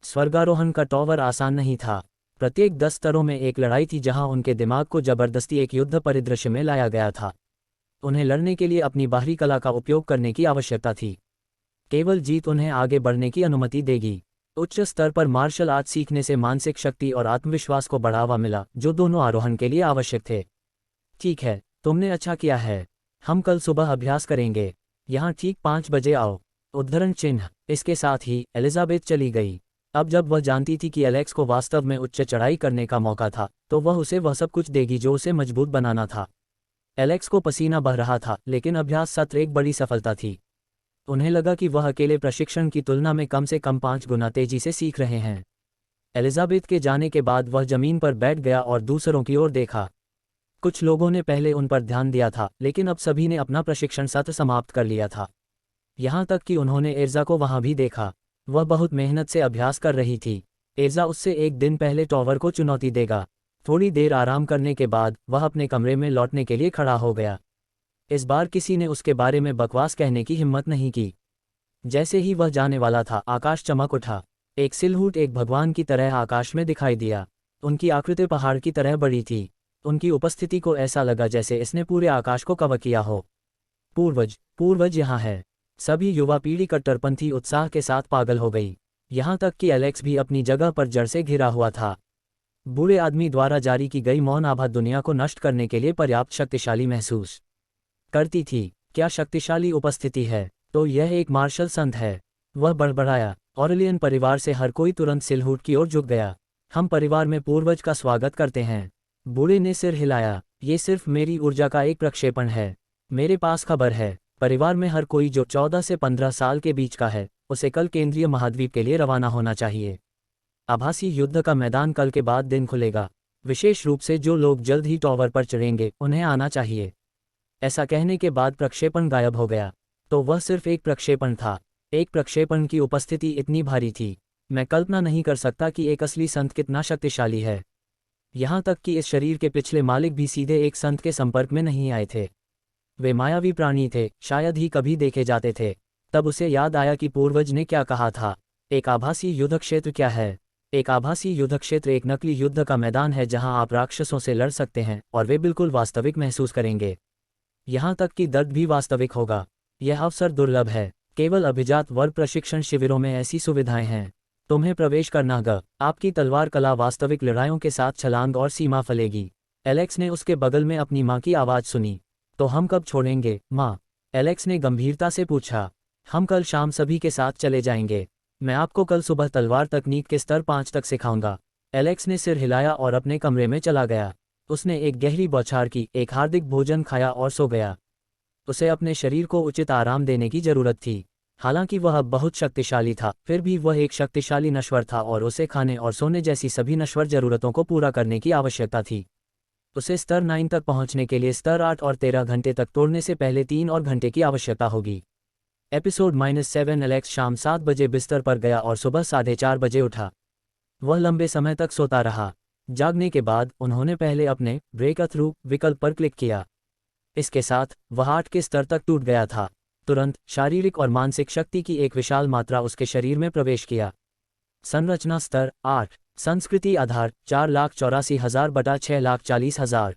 [SPEAKER 1] स्वर्गारोहण का टॉवर आसान नहीं था। प्रत्येक 10 स्तरों में एक लड़ाई थी जहां उनके दिमाग को जबरदस्ती एक युद्ध परिदृश्य में लाया गया था। उन्हें लड़ने के लिए अपनी बाहरी कला का उपयोग करने की आवश्यकता थी। केवल जीत उन्हें आगे बढ़ने की अनुमति देगी। उच्च स्तर पर मार्शल आर्ट सीखने से मानसिक शक्ति और आत्मविश्वास को बढ़ावा मिला, जो दोनों आरोहण के लिए आवश्यक थे। ठीक है, तुमने अच्छा किया है। हम कल सुबह अभ्यास करेंगे। यहाँ ठीक 5 बजे आओ। उद्धरण चिन्ह। इसके साथ ही एलिजाबेथ चली गई। अब जब वह जानती थी कि एलेक्स को वास्तव में उच्च चढ़ाई करने का मौका था, तो वह उसे वह सब कुछ देगी जो उसे मजबूत बनाना था। एलेक्स को पसीना बह रहा था, लेकिन अभ्यास सत्र एक बड़ी सफलता थी। उन्हें लगा कि वह अकेले प्रशिक्षण की तुलना में कम से कम 5 गुना तेजी से सीख रहे हैं। एलिजाबेथ के जाने के बाद वह जमीन पर बैठ गया और दूसरों की ओर देखा। कुछ लोगों ने पहले उन पर ध्यान दिया था, लेकिन अब सभी ने अपना प्रशिक्षण सत्र समाप्त कर लिया था। यहाँ तक कि उन्होंने एर्जा को वहाँ भी देखा। वह बहुत मेहनत से अभ्यास कर रही थी। एर्जा उससे एक दिन पहले टॉवर को चुनौती देगा। थोड़ी देर आराम करने के बाद वह अपने कमरे में लौटने के लिए खड़ा हो गया। इस बार किसी ने उसके बारे में बकवास कहने की हिम्मत नहीं की। जैसे ही वह जाने वाला था, आकाश चमक उठा। एक सिलहूट एक भगवान की तरह आकाश में दिखाई दिया। उनकी आकृति पहाड़ की तरह बड़ी थी। उनकी उपस्थिति को ऐसा लगा जैसे इसने पूरे आकाश को कवर किया हो। पूर्वज यहाँ है। सभी युवा पीढ़ी कट्टरपंथी उत्साह के साथ पागल हो गई। यहाँ तक कि एलेक्स भी अपनी जगह पर जड़ से घिरा हुआ था। बूढ़े आदमी द्वारा जारी की गई मौन आभा दुनिया को नष्ट करने के लिए पर्याप्त शक्तिशाली महसूस करती थी। क्या शक्तिशाली उपस्थिति है, तो यह एक मार्शल संत है। वह बड़बड़ाया। ऑरेलियन परिवार से हर कोई तुरंत सिलहूट की ओर झुक गया। हम परिवार में पूर्वज का स्वागत करते हैं। बूढ़े ने सिर हिलाया। ये सिर्फ मेरी ऊर्जा का एक प्रक्षेपण है। मेरे पास खबर है। परिवार में हर कोई जो 14 से 15 साल के बीच का है, उसे कल केंद्रीय महाद्वीप के लिए रवाना होना चाहिए। आभासी युद्ध का मैदान कल के बाद दिन खुलेगा। विशेष रूप से जो लोग जल्द ही टॉवर पर चढ़ेंगे, उन्हें आना चाहिए। ऐसा कहने के बाद प्रक्षेपण गायब हो गया। तो वह सिर्फ एक प्रक्षेपण था। एक प्रक्षेपण की उपस्थिति इतनी भारी थी। मैं कल्पना नहीं कर सकता कि एक असली संत कितना शक्तिशाली है। यहाँ तक कि इस शरीर के पिछले मालिक भी सीधे एक संत के संपर्क में नहीं आए थे। वे मायावी प्राणी थे, शायद ही कभी देखे जाते थे। तब उसे याद आया कि पूर्वज ने क्या कहा था। एक आभासी युद्ध क्षेत्र क्या है? एक आभासी युद्ध क्षेत्र एक नकली युद्ध का मैदान है जहां आप राक्षसों से लड़ सकते हैं और वे बिल्कुल वास्तविक महसूस करेंगे। यहाँ तक कि दर्द भी वास्तविक होगा। यह अवसर दुर्लभ है। केवल अभिजात वर्ग प्रशिक्षण शिविरों में ऐसी सुविधाएं हैं। तुम्हें प्रवेश करना ग। आपकी तलवार कला वास्तविक लड़ाइयों के साथ छलांग और सीमा फलेगी। एलेक्स ने उसके बगल में अपनी माँ की आवाज़ सुनी। तो हम कब छोड़ेंगे, माँ? एलेक्स ने गंभीरता से पूछा। हम कल शाम सभी के साथ चले जाएंगे। मैं आपको कल सुबह तलवार तकनीक के स्तर 5 तक सिखाऊंगा। एलेक्स ने सिर हिलाया और अपने कमरे में चला गया। उसने एक गहरी बौछार की, एक हार्दिक भोजन खाया और सो गया। उसे अपने शरीर को उचित आराम देने की जरूरत थी। हालांकि वह अब बहुत शक्तिशाली था, फिर भी वह एक शक्तिशाली नश्वर था और उसे खाने और सोने जैसी सभी नश्वर जरूरतों को पूरा करने की आवश्यकता थी। उसे स्तर 9 तक पहुंचने के लिए स्तर 8 और 13 घंटे तक तोड़ने से पहले 3 और घंटे की आवश्यकता होगी। एपिसोड -7 एलेक्स शाम 7 बजे बिस्तर पर गया और सुबह 4:30 बजे उठा। वह लंबे समय तक सोता रहा। जागने के बाद उन्होंने पहले अपने ब्रेक थ्रू विकल्प पर क्लिक किया। इसके साथ वह 8 के स्तर तक टूट गया था। तुरंत शारीरिक और मानसिक शक्ति की एक विशाल मात्रा उसके शरीर में प्रवेश किया। संरचना स्तर 8, संस्कृति आधार 4,84,000 बटा 6,40,000।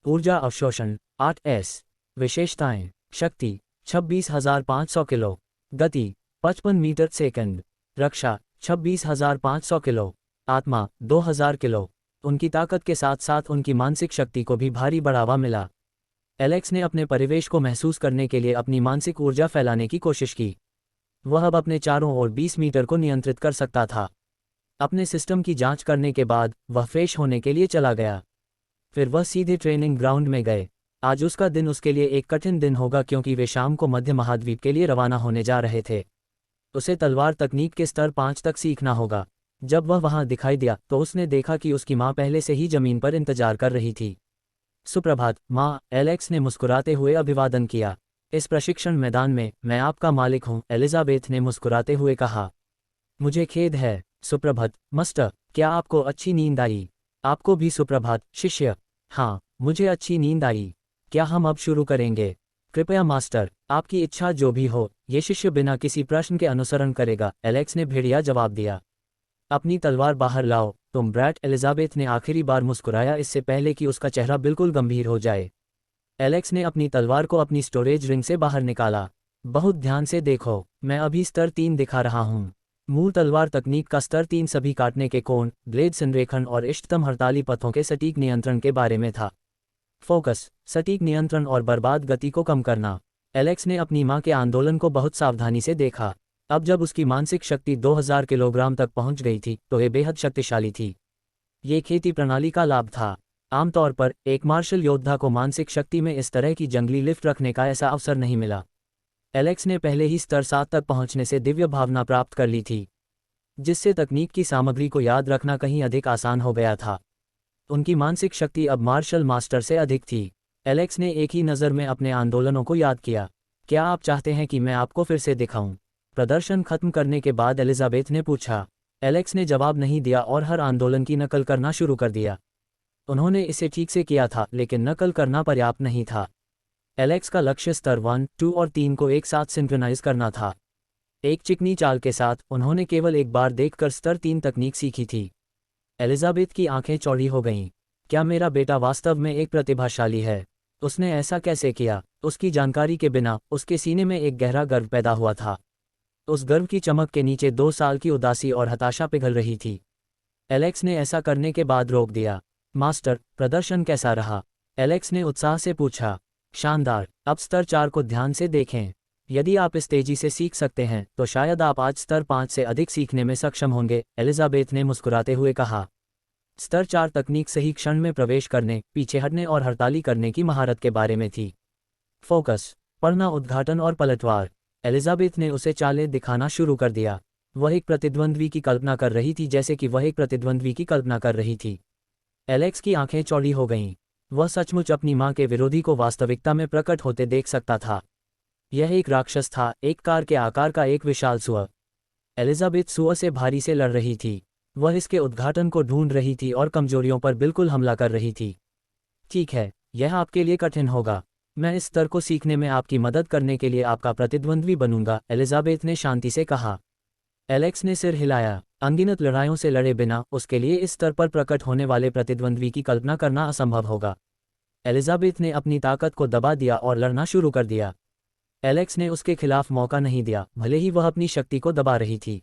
[SPEAKER 1] ऊर्जा अवशोषण 8S। विशेषताएं: शक्ति 26,500 किलो, गति 55 मीटर सेकंड, रक्षा 26,500 किलो, आत्मा 2,000 किलो। उनकी ताकत के साथ साथ उनकी मानसिक शक्ति को भी भारी बढ़ावा मिला। एलेक्स ने अपने परिवेश को महसूस करने के लिए अपनी मानसिक ऊर्जा फैलाने की कोशिश की। वह अब अपने चारों ओर 20 मीटर को नियंत्रित कर सकता था। अपने सिस्टम की जांच करने के बाद वह फ्रेश होने के लिए चला गया। फिर वह सीधे ट्रेनिंग ग्राउंड में गए। आज उसका दिन उसके लिए एक कठिन दिन होगा क्योंकि वे शाम को मध्य महाद्वीप के लिए रवाना होने जा रहे थे। उसे तलवार तकनीक के स्तर 5 तक सीखना होगा। जब वह वहां दिखाई दिया तो उसने देखा कि उसकी माँ पहले से ही जमीन पर इंतजार कर रही थी। सुप्रभात माँ, एलेक्स ने मुस्कुराते हुए अभिवादन किया। इस प्रशिक्षण मैदान में मैं आपका मालिक हूँ, एलिजाबेथ ने मुस्कुराते हुए कहा। मुझे खेद है। सुप्रभात मास्टर, क्या आपको अच्छी नींद आई? आपको भी सुप्रभात शिष्य। हाँ, मुझे अच्छी नींद आई। क्या हम अब शुरू करेंगे? कृपया मास्टर, आपकी इच्छा जो भी हो। ये शिष्य बिना किसी प्रश्न के अनुसरण करेगा, एलेक्स ने भेड़िया जवाब दिया। अपनी तलवार बाहर लाओ तुम ब्रैट, एलिजाबेथ ने आखिरी बार मुस्कुराया इससे पहले कि उसका चेहरा बिल्कुल गंभीर हो जाए। एलेक्स ने अपनी तलवार को अपनी स्टोरेज रिंग से बाहर निकाला। बहुत ध्यान से देखो, मैं अभी स्तर 3 दिखा रहा हूँ। मूल तलवार तकनीक का स्तर 3 सभी काटने के कोण, ब्लेड संरेखण और इष्टतम हड़ताली पथों के सटीक नियंत्रण के बारे में था। फोकस, सटीक नियंत्रण और बर्बाद गति को कम करना। एलेक्स ने अपनी माँ के आंदोलन को बहुत सावधानी से देखा। अब जब उसकी मानसिक शक्ति 2000 किलोग्राम तक पहुंच गई थी तो ये बेहद शक्तिशाली थी। ये खेती प्रणाली का लाभ था। आमतौर पर एक मार्शल योद्धा को मानसिक शक्ति में इस तरह की जंगली लिफ्ट रखने का ऐसा अवसर नहीं मिला। एलेक्स ने पहले ही स्तर 7 तक पहुंचने से दिव्य भावना प्राप्त कर ली थी, जिससे तकनीक की सामग्री को याद रखना कहीं अधिक आसान हो गया था। उनकी मानसिक शक्ति अब मार्शल मास्टर से अधिक थी। एलेक्स ने एक ही नज़र में अपने आंदोलनों को याद किया। क्या आप चाहते हैं कि मैं आपको फिर से दिखाऊं? प्रदर्शन खत्म करने के बाद एलिजाबेथ ने पूछा। एलेक्स ने जवाब नहीं दिया और हर आंदोलन की नकल करना शुरू कर दिया। उन्होंने इसे ठीक से किया था, लेकिन नकल करना पर्याप्त नहीं था। एलेक्स का लक्ष्य स्तर 1, 2 और 3 को एक साथ सिंक्रोनाइज करना था। एक चिकनी चाल के साथ उन्होंने केवल एक बार देखकर स्तर 3 तकनीक सीखी थी। एलिजाबेथ की आंखें चौड़ी हो गईं। क्या मेरा बेटा वास्तव में एक प्रतिभाशाली है? उसने ऐसा कैसे किया? उसकी जानकारी के बिना उसके सीने में एक गहरा गर्व पैदा हुआ था। उस गर्व की चमक के नीचे 2 साल की उदासी और हताशा पिघल रही थी। एलेक्स ने ऐसा करने के बाद रोक दिया। मास्टर, प्रदर्शन कैसा रहा? एलेक्स ने उत्साह से पूछा। शानदार। अब स्तर 4 को ध्यान से देखें। यदि आप इस तेजी से सीख सकते हैं तो शायद आप आज स्तर 5 से अधिक सीखने में सक्षम होंगे, एलिजाबेथ ने मुस्कुराते हुए कहा। स्तर 4 तकनीक सही क्षण में प्रवेश करने, पीछे हटने और हड़ताली करने की महारत के बारे में थी। फोकस, पढ़ना, उद्घाटन और पलटवार। एलिजाबेथ ने उसे चालें दिखाना शुरू कर दिया। वह एक प्रतिद्वंद्वी की कल्पना कर रही थी, जैसे कि वह एक प्रतिद्वंद्वी की कल्पना कर रही थी। एलेक्स की आंखें चौड़ी हो गईं। वह सचमुच अपनी मां के विरोधी को वास्तविकता में प्रकट होते देख सकता था। यह एक राक्षस था, एक कार के आकार का एक विशाल सुअर। एलिजाबेथ सुअर से भारी से लड़ रही थी। वह इसके उद्घाटन को ढूंढ रही थी और कमजोरियों पर बिल्कुल हमला कर रही थी। ठीक है, यह आपके लिए कठिन होगा। मैं इस स्तर को सीखने में आपकी मदद करने के लिए आपका प्रतिद्वंद्वी बनूंगा, एलिजाबेथ ने शांति से कहा। एलेक्स ने सिर हिलाया। अनगिनत लड़ाइयों से लड़े बिना उसके लिए इस स्तर पर प्रकट होने वाले प्रतिद्वंद्वी की कल्पना करना असंभव होगा। एलिजाबेथ ने अपनी ताकत को दबा दिया और लड़ना शुरू कर दिया। एलेक्स ने उसके खिलाफ मौका नहीं दिया, भले ही वह अपनी शक्ति को दबा रही थी।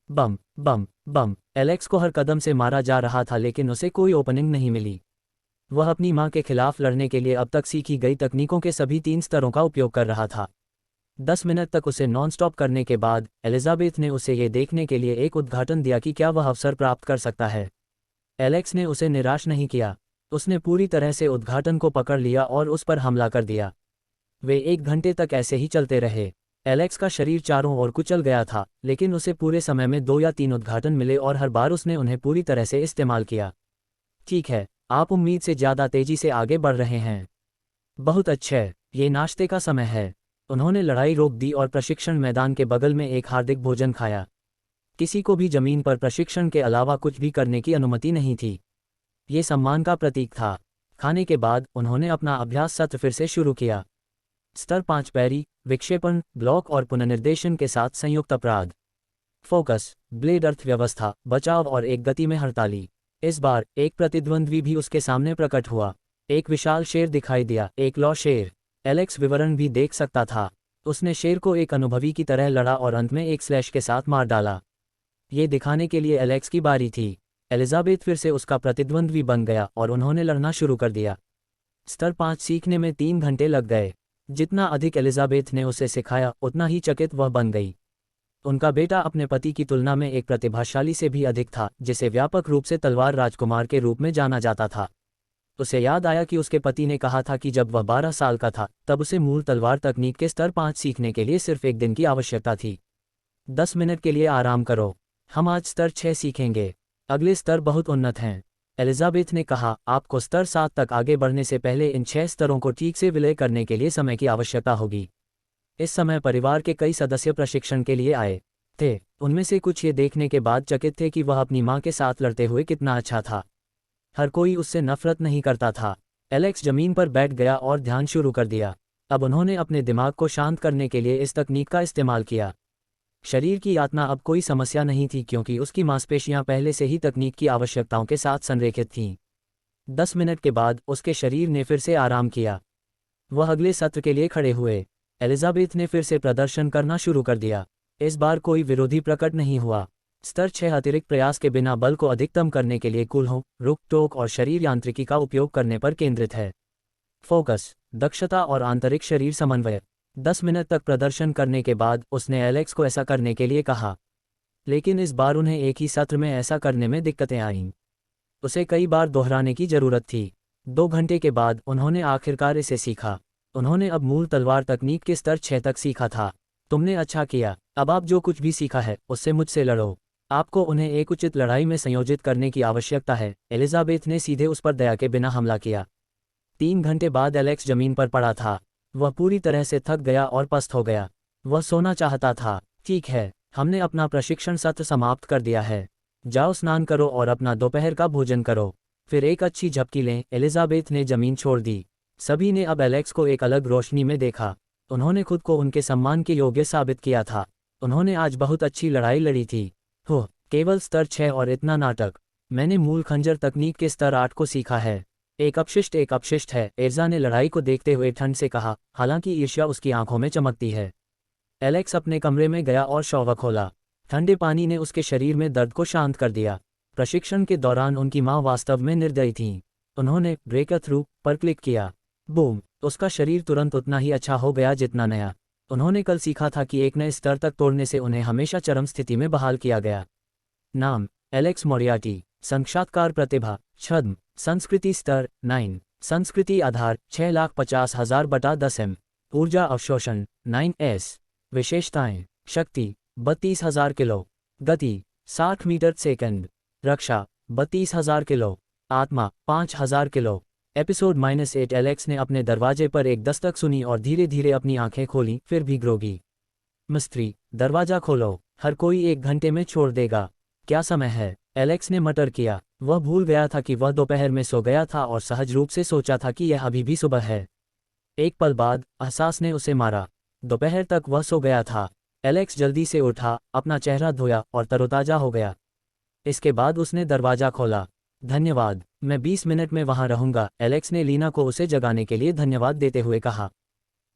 [SPEAKER 1] बम बम बम। एलेक्स को हर कदम से मारा जा रहा था, लेकिन उसे कोई ओपनिंग नहीं मिली। वह अपनी मां के खिलाफ लड़ने के लिए अब तक सीखी गई तकनीकों के सभी 3 स्तरों का उपयोग कर रहा था। 10 मिनट तक उसे नॉन-स्टॉप करने के बाद एलिजाबेथ ने उसे ये देखने के लिए एक उद्घाटन दिया कि क्या वह अवसर प्राप्त कर सकता है। एलेक्स ने उसे निराश नहीं किया। उसने पूरी तरह से उद्घाटन को पकड़ लिया और उस पर हमला कर दिया। वे 1 घंटे तक ऐसे ही चलते रहे। एलेक्स का शरीर चारों ओर कुचल गया था, लेकिन उसे पूरे समय में 2 या 3 उद्घाटन मिले और हर बार उसने उन्हें पूरी तरह से इस्तेमाल किया। ठीक है, आप उम्मीद से ज़्यादा तेजी से आगे बढ़ रहे हैं। बहुत अच्छे, ये नाश्ते का समय है। उन्होंने लड़ाई रोक दी और प्रशिक्षण मैदान के बगल में एक हार्दिक भोजन खाया। किसी को भी जमीन पर प्रशिक्षण के अलावा कुछ भी करने की अनुमति नहीं थी। ये सम्मान का प्रतीक था। खाने के बाद उन्होंने अपना अभ्यास सत्र फिर से शुरू किया। स्तर 5 पैरी, विक्षेपण, ब्लॉक और पुनर्निर्देशन के साथ संयुक्त अपराध। फोकस, ब्लेड, अर्थव्यवस्था, बचाव और एक गति में हड़ताली। इस बार एक प्रतिद्वंद्वी भी उसके सामने प्रकट हुआ। एक विशाल शेर दिखाई दिया, एक लौ शेर। एलेक्स विवरण भी देख सकता था। उसने शेर को एक अनुभवी की तरह लड़ा और अंत में एक स्लैश के साथ मार डाला। ये दिखाने के लिए एलेक्स की बारी थी। एलिजाबेथ फिर से उसका प्रतिद्वंद्वी बन गया और उन्होंने लड़ना शुरू कर दिया। स्तर 5 सीखने में 3 घंटे लग गए। जितना अधिक एलिजाबेथ ने उसे सिखाया, उतना ही चकित वह बन गई। उनका बेटा अपने पति की तुलना में एक प्रतिभाशाली से भी अधिक था, जिसे व्यापक रूप से तलवार राजकुमार के रूप में जाना जाता था। उसे याद आया कि उसके पति ने कहा था कि जब वह 12 साल का था, तब उसे मूल तलवार तकनीक के स्तर 5 सीखने के लिए सिर्फ 1 दिन की आवश्यकता थी। 10 मिनट के लिए आराम करो। हम आज स्तर 6 सीखेंगे। अगले स्तर बहुत उन्नत हैं। एलिजाबेथ ने कहा, आपको स्तर 7 तक आगे बढ़ने से पहले इन 6 स्तरों को ठीक से विलय करने के लिए समय की आवश्यकता होगी। इस समय परिवार के कई सदस्य प्रशिक्षण के लिए आए थे। उनमें से कुछ ये देखने के बाद चकित थे कि वह अपनी मां के साथ लड़ते हुए कितना अच्छा था। हर कोई उससे नफरत नहीं करता था। एलेक्स जमीन पर बैठ गया और ध्यान शुरू कर दिया। अब उन्होंने अपने दिमाग को शांत करने के लिए इस तकनीक का इस्तेमाल किया। शरीर की यातना अब कोई समस्या नहीं थी, क्योंकि उसकी मांसपेशियां पहले से ही तकनीक की आवश्यकताओं के साथ संरेखित थीं। 10 मिनट के बाद उसके शरीर ने फिर से आराम किया। वह अगले सत्र के लिए खड़े हुए। एलिजाबेथ ने फिर से प्रदर्शन करना शुरू कर दिया। इस बार कोई विरोधी प्रकट नहीं हुआ। स्तर 6 अतिरिक्त प्रयास के बिना बल को अधिकतम करने के लिए कूल्हों, रुक टोक और शरीर यांत्रिकी का उपयोग करने पर केंद्रित है। फोकस, दक्षता और आंतरिक शरीर समन्वय। 10 मिनट तक प्रदर्शन करने के बाद उसने एलेक्स को ऐसा करने के लिए कहा, लेकिन इस बार उन्हें एक ही सत्र में ऐसा करने में दिक्कतें आईं। उसे कई बार दोहराने की जरूरत थी। 2 घंटे के बाद उन्होंने आखिरकार इसे सीखा। उन्होंने अब मूल तलवार तकनीक के स्तर 6 तक सीखा था। तुमने अच्छा किया। अब आप जो कुछ भी सीखा है, उससे मुझसे लड़ो। आपको उन्हें एक उचित लड़ाई में संयोजित करने की आवश्यकता है। एलिजाबेथ ने सीधे उस पर दया के बिना हमला किया। 3 घंटे बाद एलेक्स जमीन पर पड़ा था। वह पूरी तरह से थक गया और पस्त हो गया। वह सोना चाहता था। ठीक है, हमने अपना प्रशिक्षण सत्र समाप्त कर दिया है। जाओ स्नान करो और अपना दोपहर का भोजन करो। फिर एक अच्छी झपकी लें। एलिजाबेथ ने जमीन छोड़ दी। सभी ने अब एलेक्स को एक अलग रोशनी में देखा। उन्होंने खुद को उनके सम्मान के योग्य साबित किया था। उन्होंने आज बहुत अच्छी लड़ाई लड़ी थी। हो, केवल स्तर 6 और इतना नाटक। मैंने मूल खंजर तकनीक के स्तर 8 को सीखा है। एक अपशिष्ट है, एर्जा ने लड़ाई को देखते हुए ठंड से कहा, हालांकि ईर्ष्या उसकी आंखों में चमकती है। एलेक्स अपने कमरे में गया और शॉवर खोला। ठंडे पानी ने उसके शरीर में दर्द को शांत कर दिया। प्रशिक्षण के दौरान उनकी मां वास्तव में निर्दयी थीं। उन्होंने ब्रेक थ्रू पर क्लिक किया। बूम, उसका शरीर तुरंत उतना ही अच्छा हो गया जितना नया। उन्होंने कल सीखा था कि एक नए स्तर तक तोड़ने से उन्हें हमेशा चरम स्थिति में बहाल किया गया। नाम, एलेक्स मोरियार्टी। साक्षात्कार प्रतिभा, छद्म। संस्कृति स्तर 9। संस्कृति आधार 6,50,000 बटा 10 m। ऊर्जा अवशोषण 9s। विशेषताएं, शक्ति 32,000 किलो, गति 60 मीटर सेकंड, रक्षा 32,000 किलो, आत्मा 5,000 किलो। एपिसोड -8। एलेक्स ने अपने दरवाजे पर एक दस्तक सुनी और धीरे धीरे अपनी आंखें खोलीं, फिर भी ग्रोगी। मिस्त्री, दरवाजा खोलो। हर कोई 1 घंटे में छोड़ देगा। क्या समय है? एलेक्स ने मटर किया। वह भूल गया था कि वह दोपहर में सो गया था और सहज रूप से सोचा था कि यह अभी भी सुबह है। एक पल बाद एहसास ने उसे मारा। दोपहर तक वह सो गया था। एलेक्स जल्दी से उठा, अपना चेहरा धोया और तरोताजा हो गया। इसके बाद उसने दरवाजा खोला। धन्यवाद, मैं 20 मिनट में वहां रहूंगा, एलेक्स ने लीना को उसे जगाने के लिए धन्यवाद देते हुए कहा।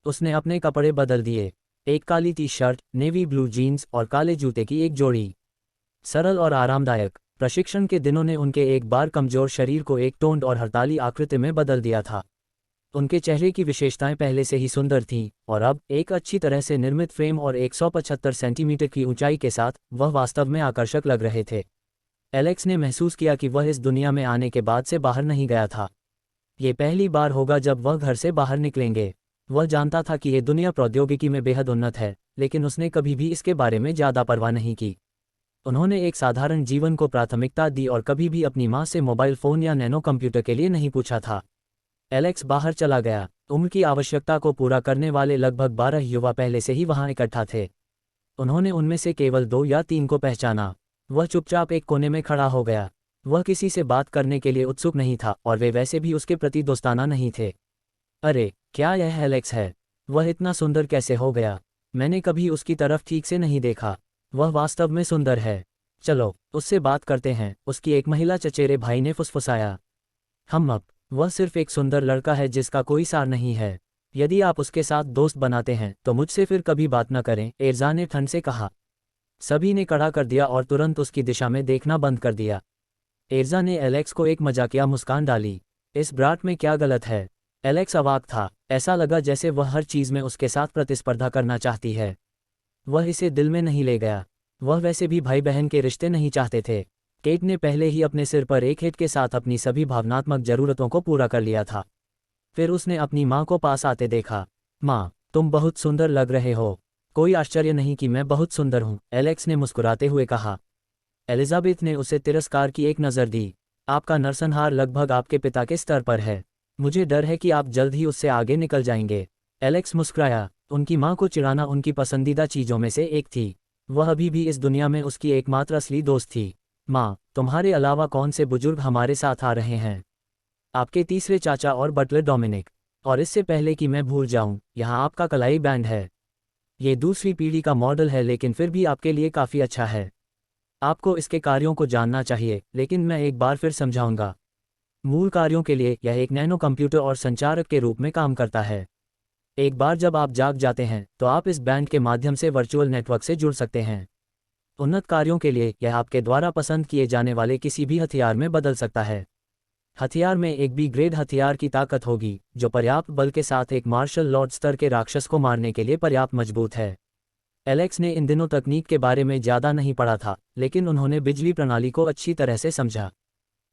[SPEAKER 1] उसने अपने कपड़े बदल दिए। एक काली T shirt, navy blue jeans और काले जूते की एक जोड़ी। सरल और आरामदायक। प्रशिक्षण के दिनों ने उनके एक बार कमजोर शरीर को एक टोन्ड और हड़ताली आकृति में बदल दिया था। उनके चेहरे की विशेषताएं पहले से ही सुंदर थीं, और अब एक अच्छी तरह से निर्मित फ्रेम और 175 सेंटीमीटर की ऊंचाई के साथ वह वास्तव में आकर्षक लग रहे थे। एलेक्स ने महसूस किया कि वह इस दुनिया में आने के बाद से बाहर नहीं गया था। ये पहली बार होगा जब वह घर से बाहर निकलेंगे। वह जानता था कि ये दुनिया प्रौद्योगिकी में बेहद उन्नत है, लेकिन उसने कभी भी इसके बारे में ज़्यादा परवाह नहीं की। उन्होंने एक साधारण जीवन को प्राथमिकता दी और कभी भी अपनी माँ से मोबाइल फ़ोन या नैनो कंप्यूटर के लिए नहीं पूछा था। एलेक्स बाहर चला गया। उम्र की आवश्यकता को पूरा करने वाले लगभग 12 युवा पहले से ही वहां इकट्ठा थे। उन्होंने उनमें से केवल 2 या 3 को पहचाना। वह चुपचाप एक कोने में खड़ा हो गया। वह किसी से बात करने के लिए उत्सुक नहीं था और वे वैसे भी उसके प्रति दोस्ताना नहीं थे। अरे, क्या यह एलेक्स है? वह इतना सुंदर कैसे हो गया? मैंने कभी उसकी तरफ ठीक से नहीं देखा। वह वास्तव में सुंदर है। चलो, उससे बात करते हैं, उसकी एक महिला चचेरे भाई ने फुसफुसाया। वह सिर्फ एक सुंदर लड़का है जिसका कोई सार नहीं है। यदि आप उसके साथ दोस्त बनाते हैं तो मुझसे फिर कभी बात न करें, एर्जा ने ठंड से कहा। सभी ने खड़ा कर दिया और तुरंत उसकी दिशा में देखना बंद कर दिया। एर्जा ने एलेक्स को एक मजाकिया मुस्कान डाली। इस ब्राट में क्या गलत है? एलेक्स अवाक था। ऐसा लगा जैसे वह हर चीज़ में उसके साथ प्रतिस्पर्धा करना चाहती है। वह इसे दिल में नहीं ले गया। वह वैसे भी भाई बहन के रिश्ते नहीं चाहते थे। केट ने पहले ही अपने सिर पर एक हिट के साथ अपनी सभी भावनात्मक ज़रूरतों को पूरा कर लिया था। फिर उसने अपनी माँ को पास आते देखा। माँ, तुम बहुत सुंदर लग रहे हो। कोई आश्चर्य नहीं कि मैं बहुत सुंदर हूँ, एलेक्स ने मुस्कुराते हुए कहा। एलिजाबेथ ने उसे तिरस्कार की एक नज़र दी। आपका नरसंहार लगभग आपके पिता के स्तर पर है। मुझे डर है कि आप जल्द ही उससे आगे निकल जाएंगे। एलेक्स मुस्कुराया। उनकी माँ को चिढ़ाना उनकी पसंदीदा चीज़ों में से एक थी। वह अभी भी इस दुनिया में उसकी एकमात्र असली दोस्त थी। माँ, तुम्हारे अलावा कौन से बुजुर्ग हमारे साथ आ रहे हैं? आपके तीसरे चाचा और बटलर डोमिनिक। और इससे पहले कि मैं भूल जाऊं, यहाँ आपका कलाई बैंड है। ये दूसरी पीढ़ी का मॉडल है लेकिन फिर भी आपके लिए काफ़ी अच्छा है। आपको इसके कार्यों को जानना चाहिए, लेकिन मैं एक बार फिर समझाऊंगा। मूल कार्यों के लिए यह एक नैनो कंप्यूटर और संचारक के रूप में काम करता है। एक बार जब आप जाग जाते हैं तो आप इस बैंड के माध्यम से वर्चुअल नेटवर्क से जुड़ सकते हैं। उन्नत कार्यों के लिए यह आपके द्वारा पसंद किए जाने वाले किसी भी हथियार में बदल सकता है। हथियार में एक बी ग्रेड हथियार की ताकत होगी, जो पर्याप्त बल के साथ एक मार्शल लॉर्ड स्तर के राक्षस को मारने के लिए पर्याप्त मजबूत है। एलेक्स ने इन दिनों तकनीक के बारे में ज़्यादा नहीं पढ़ा था, लेकिन उन्होंने बिजली प्रणाली को अच्छी तरह से समझा।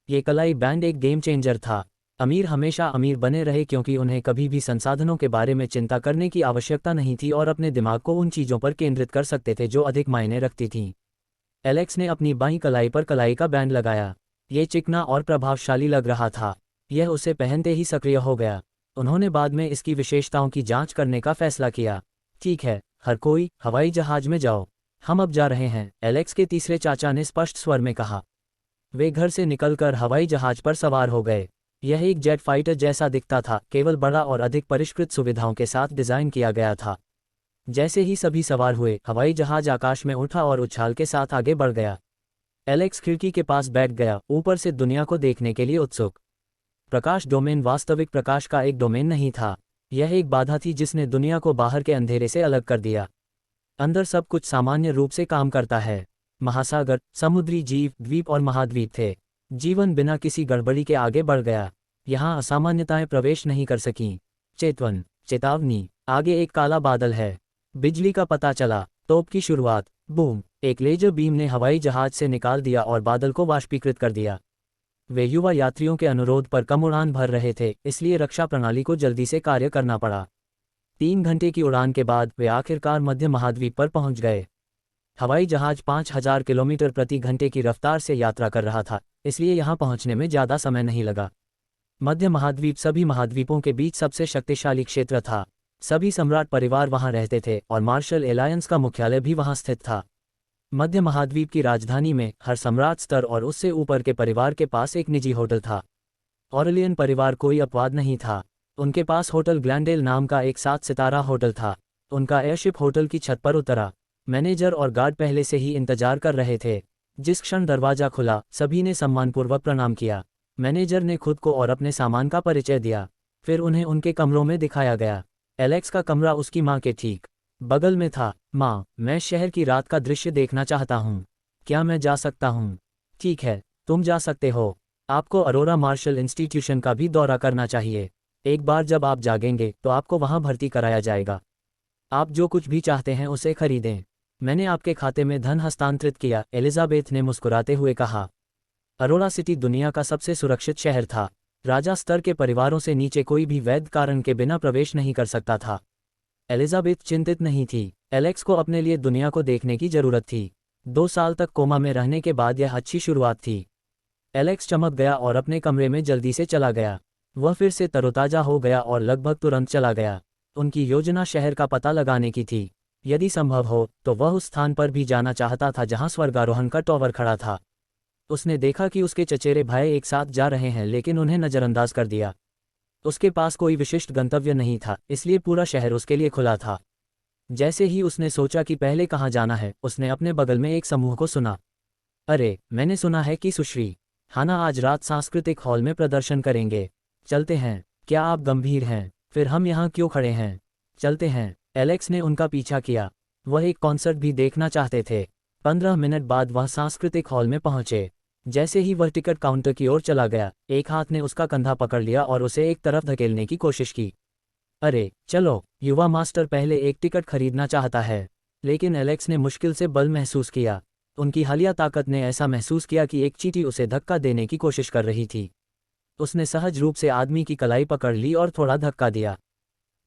[SPEAKER 1] ये कलाई बैंड एक गेम चेंजर था। अमीर हमेशा अमीर बने रहे क्योंकि उन्हें कभी भी संसाधनों के बारे में चिंता करने की आवश्यकता नहीं थी और अपने दिमाग को उन चीज़ों पर केंद्रित कर सकते थे जो अधिक मायने रखती थीं। एलेक्स ने अपनी बाईं कलाई पर कलाई का बैंड लगाया। ये चिकना और प्रभावशाली लग रहा था। यह उसे पहनते ही सक्रिय हो गया। उन्होंने बाद में इसकी विशेषताओं की जांच करने का फैसला किया। ठीक है, हर कोई हवाई जहाज में जाओ। हम अब जा रहे हैं, एलेक्स के तीसरे चाचा ने स्पष्ट स्वर में कहा। वे घर से निकलकर हवाई जहाज पर सवार हो गए। यह एक जेट फाइटर जैसा दिखता था, केवल बड़ा और अधिक परिष्कृत सुविधाओं के साथ डिज़ाइन किया गया था। जैसे ही सभी सवार हुए, हवाई जहाज आकाश में उठा और उछाल के साथ आगे बढ़ गया। एलेक्स खिड़की के पास बैठ गया, ऊपर से दुनिया को देखने के लिए उत्सुक। प्रकाश डोमेन वास्तविक प्रकाश का एक डोमेन नहीं था। यह एक बाधा थी जिसने दुनिया को बाहर के अंधेरे से अलग कर दिया। अंदर सब कुछ सामान्य रूप से काम करता है। महासागर, समुद्री जीव, द्वीप और महाद्वीप थे। जीवन बिना किसी गड़बड़ी के आगे बढ़ गया। यहाँ असामान्यताएं प्रवेश नहीं कर सकीं। चेतावनी, आगे एक काला बादल है। बिजली का पता चला। तोप की शुरुआत। बूम, एक लेजर बीम ने हवाई जहाज से निकाल दिया और बादल को वाष्पीकृत कर दिया। वे युवा यात्रियों के अनुरोध पर कम उड़ान भर रहे थे, इसलिए रक्षा प्रणाली को जल्दी से कार्य करना पड़ा। 3 घंटे की उड़ान के बाद वे आखिरकार मध्य महाद्वीप पर पहुंच गए। हवाई जहाज 5000 किलोमीटर प्रति घंटे की रफ्तार से यात्रा कर रहा था, इसलिए यहां पहुंचने में ज़्यादा समय नहीं लगा। मध्य महाद्वीप सभी महाद्वीपों के बीच सबसे शक्तिशाली क्षेत्र था। सभी सम्राट परिवार वहां रहते थे और मार्शल एलायंस का मुख्यालय भी वहां स्थित था। मध्य महाद्वीप की राजधानी में हर सम्राट स्तर और उससे ऊपर के परिवार के पास एक निजी होटल था। ऑरेलियन परिवार कोई अपवाद नहीं था। उनके पास होटल ग्लैंडेल नाम का एक 7 सितारा होटल था। उनका एयरशिप होटल की छत पर उतरा। मैनेजर और गार्ड पहले से ही इंतजार कर रहे थे। जिस क्षण दरवाजा खुला, सभी ने सम्मानपूर्वक प्रणाम किया। मैनेजर ने खुद को और अपने सामान का परिचय दिया। फिर उन्हें उनके कमरों में दिखाया गया। एलेक्स का कमरा उसकी माँ के ठीक बगल में था। माँ, मैं शहर की रात का दृश्य देखना चाहता हूँ। क्या मैं जा सकता हूँ? ठीक है, तुम जा सकते हो। आपको अरोरा मार्शल इंस्टीट्यूशन का भी दौरा करना चाहिए। एक बार जब आप जागेंगे तो आपको वहां भर्ती कराया जाएगा। आप जो कुछ भी चाहते हैं उसे खरीदें। मैंने आपके खाते में धन हस्तांतरित किया, एलिजाबेथ ने मुस्कुराते हुए कहा। अरोरा सिटी दुनिया का सबसे सुरक्षित शहर था। राजा स्तर के परिवारों से नीचे कोई भी वैध कारण के बिना प्रवेश नहीं कर सकता था। एलिजाबेथ चिंतित नहीं थी। एलेक्स को अपने लिए दुनिया को देखने की जरूरत थी। 2 साल तक कोमा में रहने के बाद यह अच्छी शुरुआत थी। एलेक्स चमक गया और अपने कमरे में जल्दी से चला गया। वह फिर से तरोताजा हो गया और लगभग तुरंत चला गया। उनकी योजना शहर का पता लगाने की थी। यदि संभव हो तो वह उस स्थान पर भी जाना चाहता था जहां स्वर्गारोहण का टॉवर खड़ा था। उसने देखा कि उसके चचेरे भाई एक साथ जा रहे हैं लेकिन उन्हें नज़रअंदाज कर दिया। उसके पास कोई विशिष्ट गंतव्य नहीं था, इसलिए पूरा शहर उसके लिए खुला था। जैसे ही उसने सोचा कि पहले कहाँ जाना है, उसने अपने बगल में एक समूह को सुना। अरे, मैंने सुना है कि सुश्री हाना आज रात सांस्कृतिक हॉल में प्रदर्शन करेंगे। चलते हैं। क्या आप गंभीर हैं? फिर हम यहाँ क्यों खड़े हैं? चलते हैं। एलेक्स ने उनका पीछा किया। वह एक कॉन्सर्ट भी देखना चाहते थे। 15 मिनट बाद वह सांस्कृतिक हॉल में पहुंचे। जैसे ही वह टिकट काउंटर की ओर चला गया, एक हाथ ने उसका कंधा पकड़ लिया और उसे एक तरफ धकेलने की कोशिश की। अरे चलो, युवा मास्टर पहले एक टिकट खरीदना चाहता है। लेकिन एलेक्स ने मुश्किल से बल महसूस किया। उनकी हालिया ताकत ने ऐसा महसूस किया कि एक चींटी उसे धक्का देने की कोशिश कर रही थी। उसने सहज रूप से आदमी की कलाई पकड़ ली और थोड़ा धक्का दिया।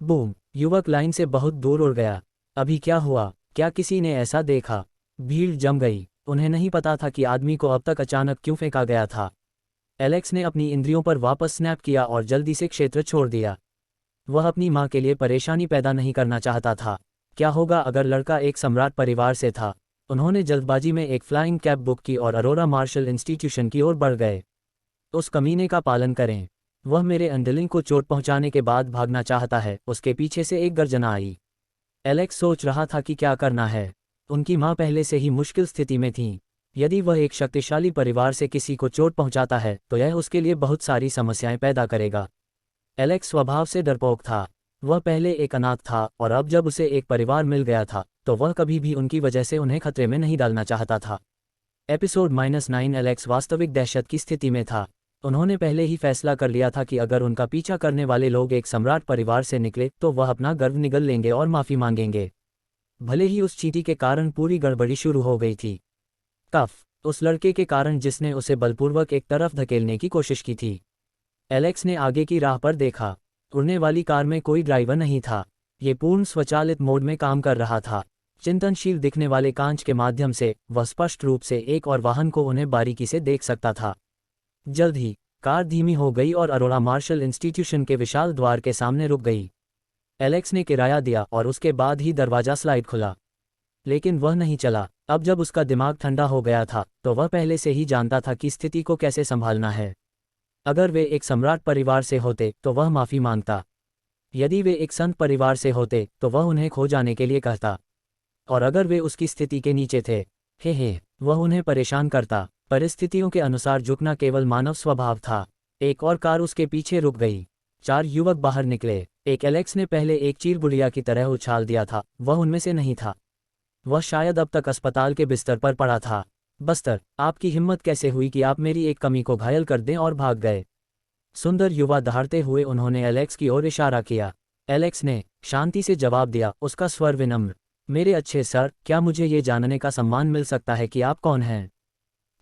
[SPEAKER 1] बूम! युवक लाइन से बहुत दूर उड़ गया। अभी क्या हुआ? क्या किसी ने ऐसा देखा? भीड़ जम गई। उन्हें नहीं पता था कि आदमी को अब तक अचानक क्यों फेंका गया था। एलेक्स ने अपनी इंद्रियों पर वापस स्नैप किया और जल्दी से क्षेत्र छोड़ दिया। वह अपनी मां के लिए परेशानी पैदा नहीं करना चाहता था। क्या होगा अगर लड़का एक सम्राट परिवार से था? उन्होंने जल्दबाजी में एक फ्लाइंग कैब बुक की और अरोरा मार्शल इंस्टीट्यूशन की ओर बढ़ गए। उस कमीने का पालन करें। वह मेरे अंडरलिंग को चोट पहुंचाने के बाद भागना चाहता है, उसके पीछे से एक गर्जना आई। एलेक्स सोच रहा था कि क्या करना है। उनकी मां पहले से ही मुश्किल स्थिति में थीं। यदि वह एक शक्तिशाली परिवार से किसी को चोट पहुंचाता है तो यह उसके लिए बहुत सारी समस्याएं पैदा करेगा। एलेक्स स्वभाव से डरपोक था। वह पहले एक अनाथ था और अब जब उसे एक परिवार मिल गया था तो वह कभी भी उनकी वजह से उन्हें खतरे में नहीं डालना चाहता था। एपिसोड -9 एलेक्स वास्तविक दहशत की स्थिति में था। उन्होंने पहले ही फैसला कर लिया था कि अगर उनका पीछा करने वाले लोग एक सम्राट परिवार से निकले तो वह अपना गर्व निगल लेंगे और माफ़ी मांगेंगे। भले ही उस चींटी के कारण पूरी गड़बड़ी शुरू हो गई थी। कफ! उस लड़के के कारण जिसने उसे बलपूर्वक एक तरफ धकेलने की कोशिश की थी। एलेक्स ने आगे की राह पर देखा। उड़ने वाली कार में कोई ड्राइवर नहीं था। ये पूर्ण स्वचालित मोड में काम कर रहा था। चिंतनशील दिखने वाले कांच के माध्यम से वह स्पष्ट रूप से एक और वाहन को उन्हें बारीकी से देख सकता था। जल्द ही कार धीमी हो गई और अरोरा मार्शल इंस्टीट्यूशन के विशाल द्वार के सामने रुक गई। एलेक्स ने किराया दिया और उसके बाद ही दरवाजा स्लाइड खुला। लेकिन वह नहीं चला। अब जब उसका दिमाग ठंडा हो गया था तो वह पहले से ही जानता था कि स्थिति को कैसे संभालना है। अगर वे एक सम्राट परिवार से होते तो वह माफ़ी मांगता। यदि वे एक संत परिवार से होते तो वह उन्हें खो जाने के लिए कहता। और अगर वे उसकी स्थिति के नीचे थे, वह उन्हें परेशान करता। परिस्थितियों के अनुसार झुकना केवल मानव स्वभाव था। एक और कार उसके पीछे रुक गई। 4 युवक बाहर निकले। एक एलेक्स ने पहले एक चीरबुलिया की तरह उछाल दिया था, वह उनमें से नहीं था। वह शायद अब तक अस्पताल के बिस्तर पर पड़ा था। बस्तर, आपकी हिम्मत कैसे हुई कि आप मेरी एक कमी को घायल कर दें और भाग गए? सुंदर युवा दहाड़ते हुए उन्होंने एलेक्स की ओर इशारा किया। एलेक्स ने शांति से जवाब दिया, उसका स्वर विनम्र। मेरे अच्छे सर, क्या मुझे ये जानने का सम्मान मिल सकता है कि आप कौन हैं?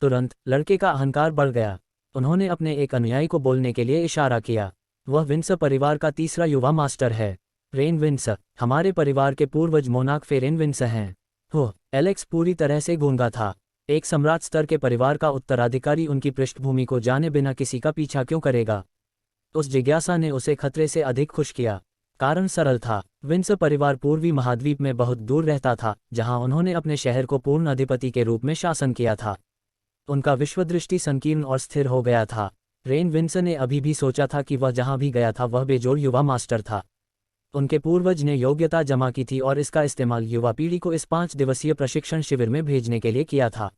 [SPEAKER 1] तुरंत लड़के का अहंकार बढ़ गया। उन्होंने अपने एक अनुयायी को बोलने के लिए इशारा किया। वह विंस परिवार का तीसरा युवा मास्टर है, रेन विंस। हमारे परिवार के पूर्वज मोनाक फेरेन विंस हैं। एलेक्स पूरी तरह से गूंगा था। एक सम्राट स्तर के परिवार का उत्तराधिकारी उनकी पृष्ठभूमि को जाने बिना किसी का पीछा क्यों करेगा? उस जिज्ञासा ने उसे खतरे से अधिक खुश किया। कारण सरल था। विंस परिवार पूर्वी महाद्वीप में बहुत दूर रहता था, जहां उन्होंने अपने शहर को पूर्ण अधिपति के रूप में शासन किया था। उनका विश्वदृष्टि संकीर्ण और स्थिर हो गया था। रेन विंस ने अभी भी सोचा था कि वह जहां भी गया था वह बेजोड़ युवा मास्टर था। उनके पूर्वज ने योग्यता जमा की थी और इसका इस्तेमाल युवा पीढ़ी को इस 5 दिवसीय प्रशिक्षण शिविर में भेजने के लिए किया था।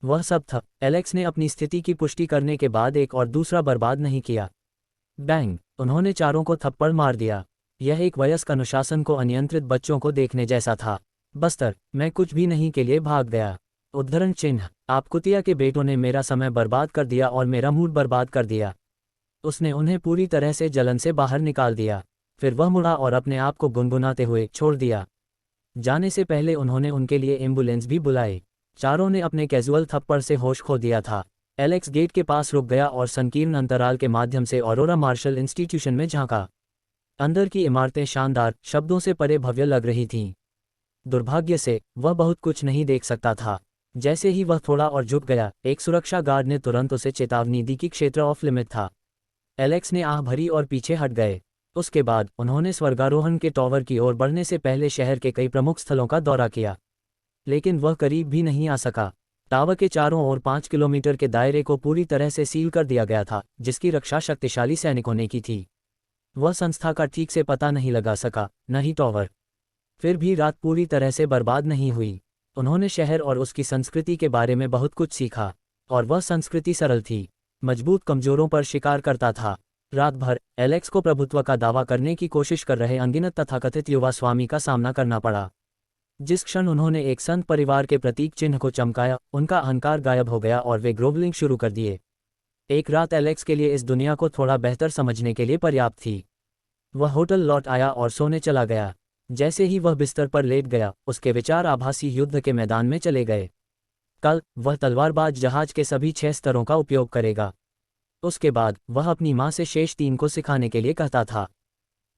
[SPEAKER 1] वह सब था। एलेक्स ने अपनी स्थिति की पुष्टि करने के बाद एक और दूसरा बर्बाद नहीं किया। बैंग! उन्होंने चारों को थप्पड़ मार दिया। यह एक वयस्क अनुशासन को अनियंत्रित बच्चों को देखने जैसा था। बस्तर, मैं कुछ भी नहीं के लिए भाग गया। उद्धरण चिन्ह, आप कुतिया के बेटों ने मेरा समय बर्बाद कर दिया और मेरा मूड बर्बाद कर दिया। उसने उन्हें पूरी तरह से जलन से बाहर निकाल दिया। फिर वह मुड़ा और अपने आप को गुनगुनाते हुए छोड़ दिया। जाने से पहले उन्होंने उनके लिए एम्बुलेंस भी बुलाई। चारों ने अपने कैजुअल थप्पड़ से होश खो दिया था। एलेक्स गेट के पास रुक गया और संकीर्ण अंतराल के माध्यम से ऑरोरा मार्शल इंस्टीट्यूशन में झांका। अंदर की इमारतें शानदार, शब्दों से परे भव्य लग रही थीं। दुर्भाग्य से वह बहुत कुछ नहीं देख सकता था। जैसे ही वह थोड़ा और झुक गया, एक सुरक्षा गार्ड ने तुरंत उसे चेतावनी दी कि क्षेत्र ऑफ लिमिट था। एलेक्स ने आह भरी और पीछे हट गए। उसके बाद उन्होंने स्वर्गारोहण के टॉवर की ओर बढ़ने से पहले शहर के कई प्रमुख स्थलों का दौरा किया, लेकिन वह करीब भी नहीं आ सका। टावर के चारों ओर 5 किलोमीटर के दायरे को पूरी तरह से सील कर दिया गया था, जिसकी रक्षा शक्तिशाली सैनिकों ने की थी। वह संस्था का ठीक से पता नहीं लगा सका, न ही टॉवर। फिर भी रात पूरी तरह से बर्बाद नहीं हुई। उन्होंने शहर और उसकी संस्कृति के बारे में बहुत कुछ सीखा, और वह संस्कृति सरल थी, मजबूत कमजोरों पर शिकार करता था। रात भर एलेक्स को प्रभुत्व का दावा करने की कोशिश कर रहे अनगिनत तथाकथित युवा स्वामी का सामना करना पड़ा। जिस क्षण उन्होंने एक संत परिवार के प्रतीक चिन्ह को चमकाया, उनका अहंकार गायब हो गया और वे ग्रोवलिंग शुरू कर दिए। एक रात एलेक्स के लिए इस दुनिया को थोड़ा बेहतर समझने के लिए पर्याप्त थी। वह होटल लौट आया और सोने चला गया। जैसे ही वह बिस्तर पर लेट गया, उसके विचार आभासी युद्ध के मैदान में चले गए। कल वह तलवारबाज जहाज के सभी 6 स्तरों का उपयोग करेगा। उसके बाद वह अपनी मां से शेष 3 को सिखाने के लिए कहता था।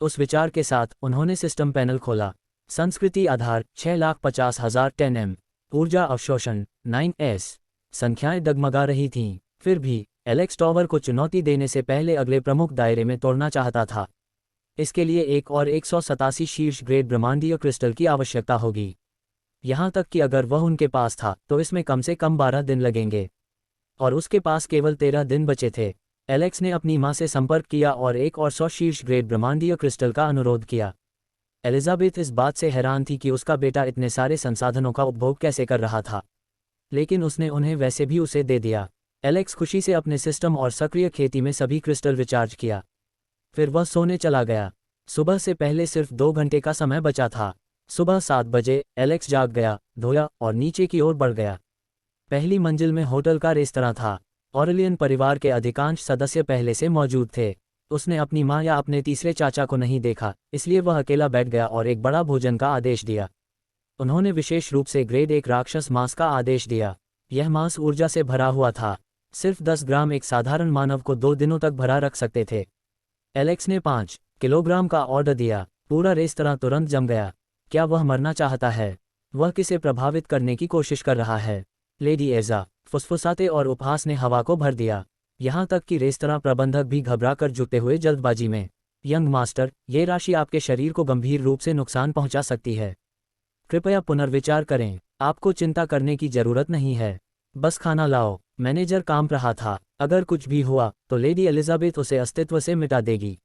[SPEAKER 1] उस विचार के साथ उन्होंने सिस्टम पैनल खोला। संस्कृति आधार 6,50,000 10M। ऊर्जा अवशोषण 9S। संख्याएं डगमगा रही थीं। फिर भी एलेक्स टॉवर को चुनौती देने से पहले अगले प्रमुख दायरे में तोड़ना चाहता था। इसके लिए एक और 187 शीर्ष ग्रेड ब्रह्मांडीय क्रिस्टल की आवश्यकता होगी। यहां तक कि अगर वह उनके पास था तो इसमें कम से कम 12 दिन लगेंगे, और उसके पास केवल 13 दिन बचे थे। एलेक्स ने अपनी मां से संपर्क किया और एक और 100 शीर्ष ग्रेड ब्रह्मांडीय क्रिस्टल का अनुरोध किया। एलिजाबेथ इस बात से हैरान थी कि उसका बेटा इतने सारे संसाधनों का उपभोग कैसे कर रहा था, लेकिन उसने उन्हें वैसे भी उसे दे दिया। एलेक्स खुशी से अपने सिस्टम और सक्रिय खेती में सभी क्रिस्टल रिचार्ज किया। फिर वह सोने चला गया। सुबह से पहले सिर्फ 2 घंटे का समय बचा था। सुबह 7 बजे एलेक्स जाग गया, धोया और नीचे की ओर बढ़ गया। पहली मंजिल में होटल का रेस्तरां था। ऑरेलियन परिवार के अधिकांश सदस्य पहले से मौजूद थे। उसने अपनी मां या अपने तीसरे चाचा को नहीं देखा, इसलिए वह अकेला बैठ गया और एक बड़ा भोजन का आदेश दिया। उन्होंने विशेष रूप से ग्रेड 1 राक्षस मांस का आदेश दिया। यह मांस ऊर्जा से भरा हुआ था। सिर्फ 10 ग्राम एक साधारण मानव को 2 दिनों तक भरा रख सकते थे। एलेक्स ने 5 किलोग्राम का ऑर्डर दिया। पूरा रेस्तरां तुरंत जम गया। क्या वह मरना चाहता है? वह किसे प्रभावित करने की कोशिश कर रहा है? लेडी एजा फुसफुसाते और उपहास ने हवा को भर दिया। यहाँ तक कि रेस्तरां प्रबंधक भी घबरा कर झुकते हुए जल्दबाजी में, यंग मास्टर, ये राशि आपके शरीर को गंभीर रूप से नुकसान पहुंचा सकती है। कृपया पुनर्विचार करें। आपको चिंता करने की जरूरत नहीं है। बस खाना लाओ। मैनेजर काम रहा था। अगर कुछ भी हुआ तो लेडी एलिजाबेथ उसे अस्तित्व से मिटा देगी।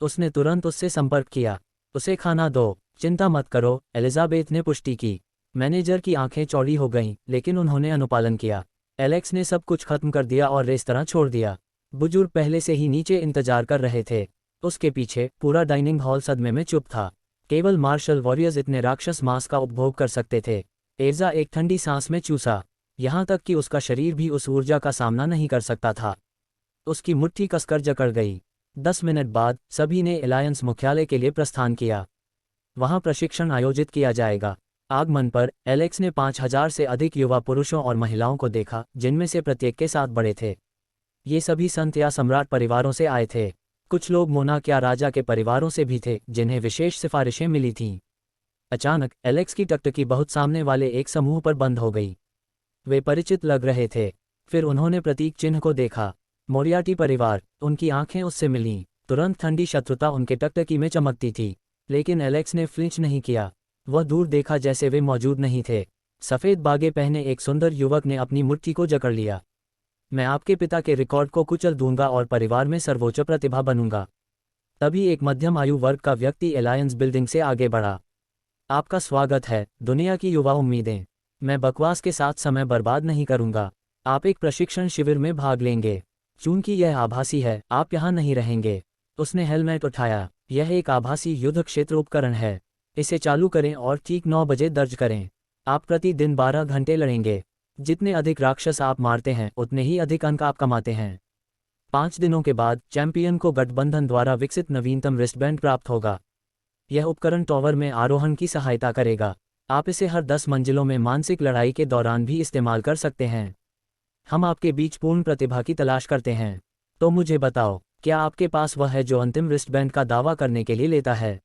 [SPEAKER 1] उसने तुरंत उससे संपर्क किया। उसे खाना दो। चिंता मत करो, एलिजाबेथ ने पुष्टि की। मैनेजर की आंखें चौड़ी हो गईं, लेकिन उन्होंने अनुपालन किया। एलेक्स ने सब कुछ खत्म कर दिया और रेस्तरां छोड़ दिया। बुजुर्ग पहले से ही नीचे इंतजार कर रहे थे। उसके पीछे पूरा डाइनिंग हॉल सदमे में चुप था। केवल मार्शल वॉरियर्स इतने राक्षस मांस का उपभोग कर सकते थे। एर्जा एक ठंडी सांस में चूसा, यहाँ तक कि उसका शरीर भी उस ऊर्जा का सामना नहीं कर सकता था। उसकी मुट्ठी कसकर जकड़ गई। 10 मिनट बाद सभी ने एलायंस मुख्यालय के लिए प्रस्थान किया। वहां प्रशिक्षण आयोजित किया जाएगा। आगमन पर एलेक्स ने 5000 से अधिक युवा पुरुषों और महिलाओं को देखा, जिनमें से प्रत्येक के साथ बड़े थे। ये सभी संत या सम्राट परिवारों से आए थे। कुछ लोग मोनाक या राजा के परिवारों से भी थे, जिन्हें विशेष सिफारिशें मिली थीं। अचानक एलेक्स की टकटकी बहुत सामने वाले एक समूह पर बंद हो गई। वे परिचित लग रहे थे। फिर उन्होंने प्रतीक चिन्ह को देखा। मोरियार्टी परिवार। उनकी आंखें उससे मिलीं। तुरंत ठंडी शत्रुता उनके टकटकी में चमकती थी, लेकिन एलेक्स ने फ्लिंच नहीं किया। वह दूर देखा जैसे वे मौजूद नहीं थे। सफ़ेद बागे पहने एक सुंदर युवक ने अपनी मुट्ठी को जकड़ लिया। मैं आपके पिता के रिकॉर्ड को कुचल दूंगा और परिवार में सर्वोच्च प्रतिभा बनूंगा। तभी एक मध्यम आयु वर्ग का व्यक्ति एलायंस बिल्डिंग से आगे बढ़ा। आपका स्वागत है, दुनिया की युवा उम्मीदें। मैं बकवास के साथ समय बर्बाद नहीं करूंगा। आप एक प्रशिक्षण शिविर में भाग लेंगे। चूंकि यह आभासी है, आप यहाँ नहीं रहेंगे। उसने हेलमेट उठाया। यह एक आभासी युद्ध क्षेत्र उपकरण है। इसे चालू करें और ठीक 9 बजे दर्ज करें। आप प्रतिदिन 12 घंटे लड़ेंगे। जितने अधिक राक्षस आप मारते हैं, उतने ही अधिक अंक आप कमाते हैं। 5 दिनों के बाद चैंपियन को गठबंधन द्वारा विकसित नवीनतम रिस्टबैंड प्राप्त होगा। यह उपकरण टॉवर में आरोहण की सहायता करेगा। आप इसे हर 10 मंजिलों में मानसिक लड़ाई के दौरान भी इस्तेमाल कर सकते हैं। हम आपके बीच पूर्ण प्रतिभा की तलाश करते हैं। तो मुझे बताओ, क्या आपके पास वह है जो अंतिम रिस्टबैंड का दावा करने के लिए लेता है?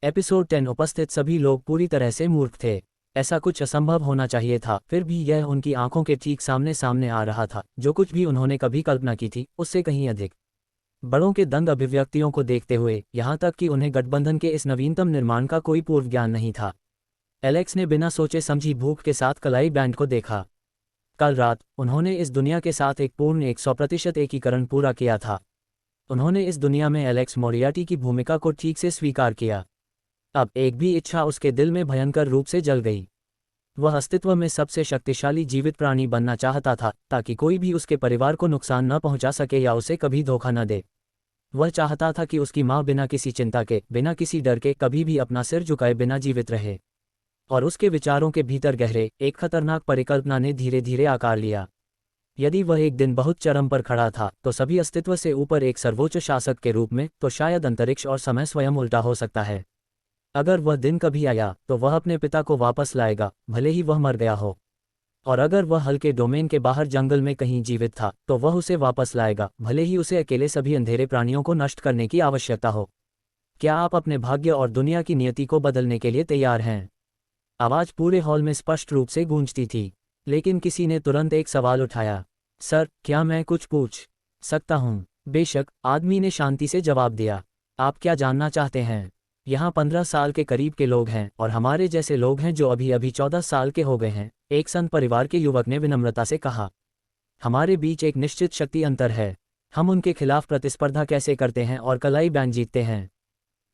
[SPEAKER 1] एपिसोड 10 उपस्थित सभी लोग पूरी तरह से मूर्ख थे। ऐसा कुछ असंभव होना चाहिए था, फिर भी यह उनकी आंखों के ठीक सामने सामने आ रहा था। जो कुछ भी उन्होंने कभी कल्पना की थी उससे कहीं अधिक। बड़ों के दंग अभिव्यक्तियों को देखते हुए, यहाँ तक कि उन्हें गठबंधन के इस नवीनतम निर्माण का कोई पूर्व ज्ञान नहीं था। एलेक्स ने बिना सोचे समझी भूख के साथ कलाई बैंड को देखा। कल रात उन्होंने इस दुनिया के साथ एक पूर्ण 100% एकीकरण पूरा किया था। उन्होंने इस दुनिया में एलेक्स मोरियार्टी की भूमिका को ठीक से स्वीकार किया। अब एक भी इच्छा उसके दिल में भयंकर रूप से जल गई। वह अस्तित्व में सबसे शक्तिशाली जीवित प्राणी बनना चाहता था, ताकि कोई भी उसके परिवार को नुकसान न पहुंचा सके या उसे कभी धोखा न दे। वह चाहता था कि उसकी माँ बिना किसी चिंता के, बिना किसी डर के, कभी भी अपना सिर झुकाए बिना जीवित रहे। और उसके विचारों के भीतर गहरे एक खतरनाक परिकल्पना ने धीरे धीरे आकार लिया। यदि वह एक दिन बहुत चरम पर खड़ा था, तो सभी अस्तित्व से ऊपर एक सर्वोच्च शासक के रूप में, तो शायद अंतरिक्ष और समय स्वयं उल्टा हो सकता है। अगर वह दिन कभी आया, तो वह अपने पिता को वापस लाएगा, भले ही वह मर गया हो। और अगर वह हल्के डोमेन के बाहर जंगल में कहीं जीवित था, तो वह उसे वापस लाएगा, भले ही उसे अकेले सभी अंधेरे प्राणियों को नष्ट करने की आवश्यकता हो। क्या आप अपने भाग्य और दुनिया की नियति को बदलने के लिए तैयार हैं? आवाज पूरे हॉल में स्पष्ट रूप से गूंजती थी। लेकिन किसी ने तुरंत एक सवाल उठाया। सर, क्या मैं कुछ पूछ सकता हूँ? बेशक, आदमी ने शांति से जवाब दिया। आप क्या जानना चाहते हैं? यहाँ 15 साल के करीब के लोग हैं, और हमारे जैसे लोग हैं जो अभी अभी 14 साल के हो गए हैं, एक संत परिवार के युवक ने विनम्रता से कहा। हमारे बीच एक निश्चित शक्ति अंतर है। हम उनके खिलाफ प्रतिस्पर्धा कैसे करते हैं और कलाई बैंड जीतते हैं?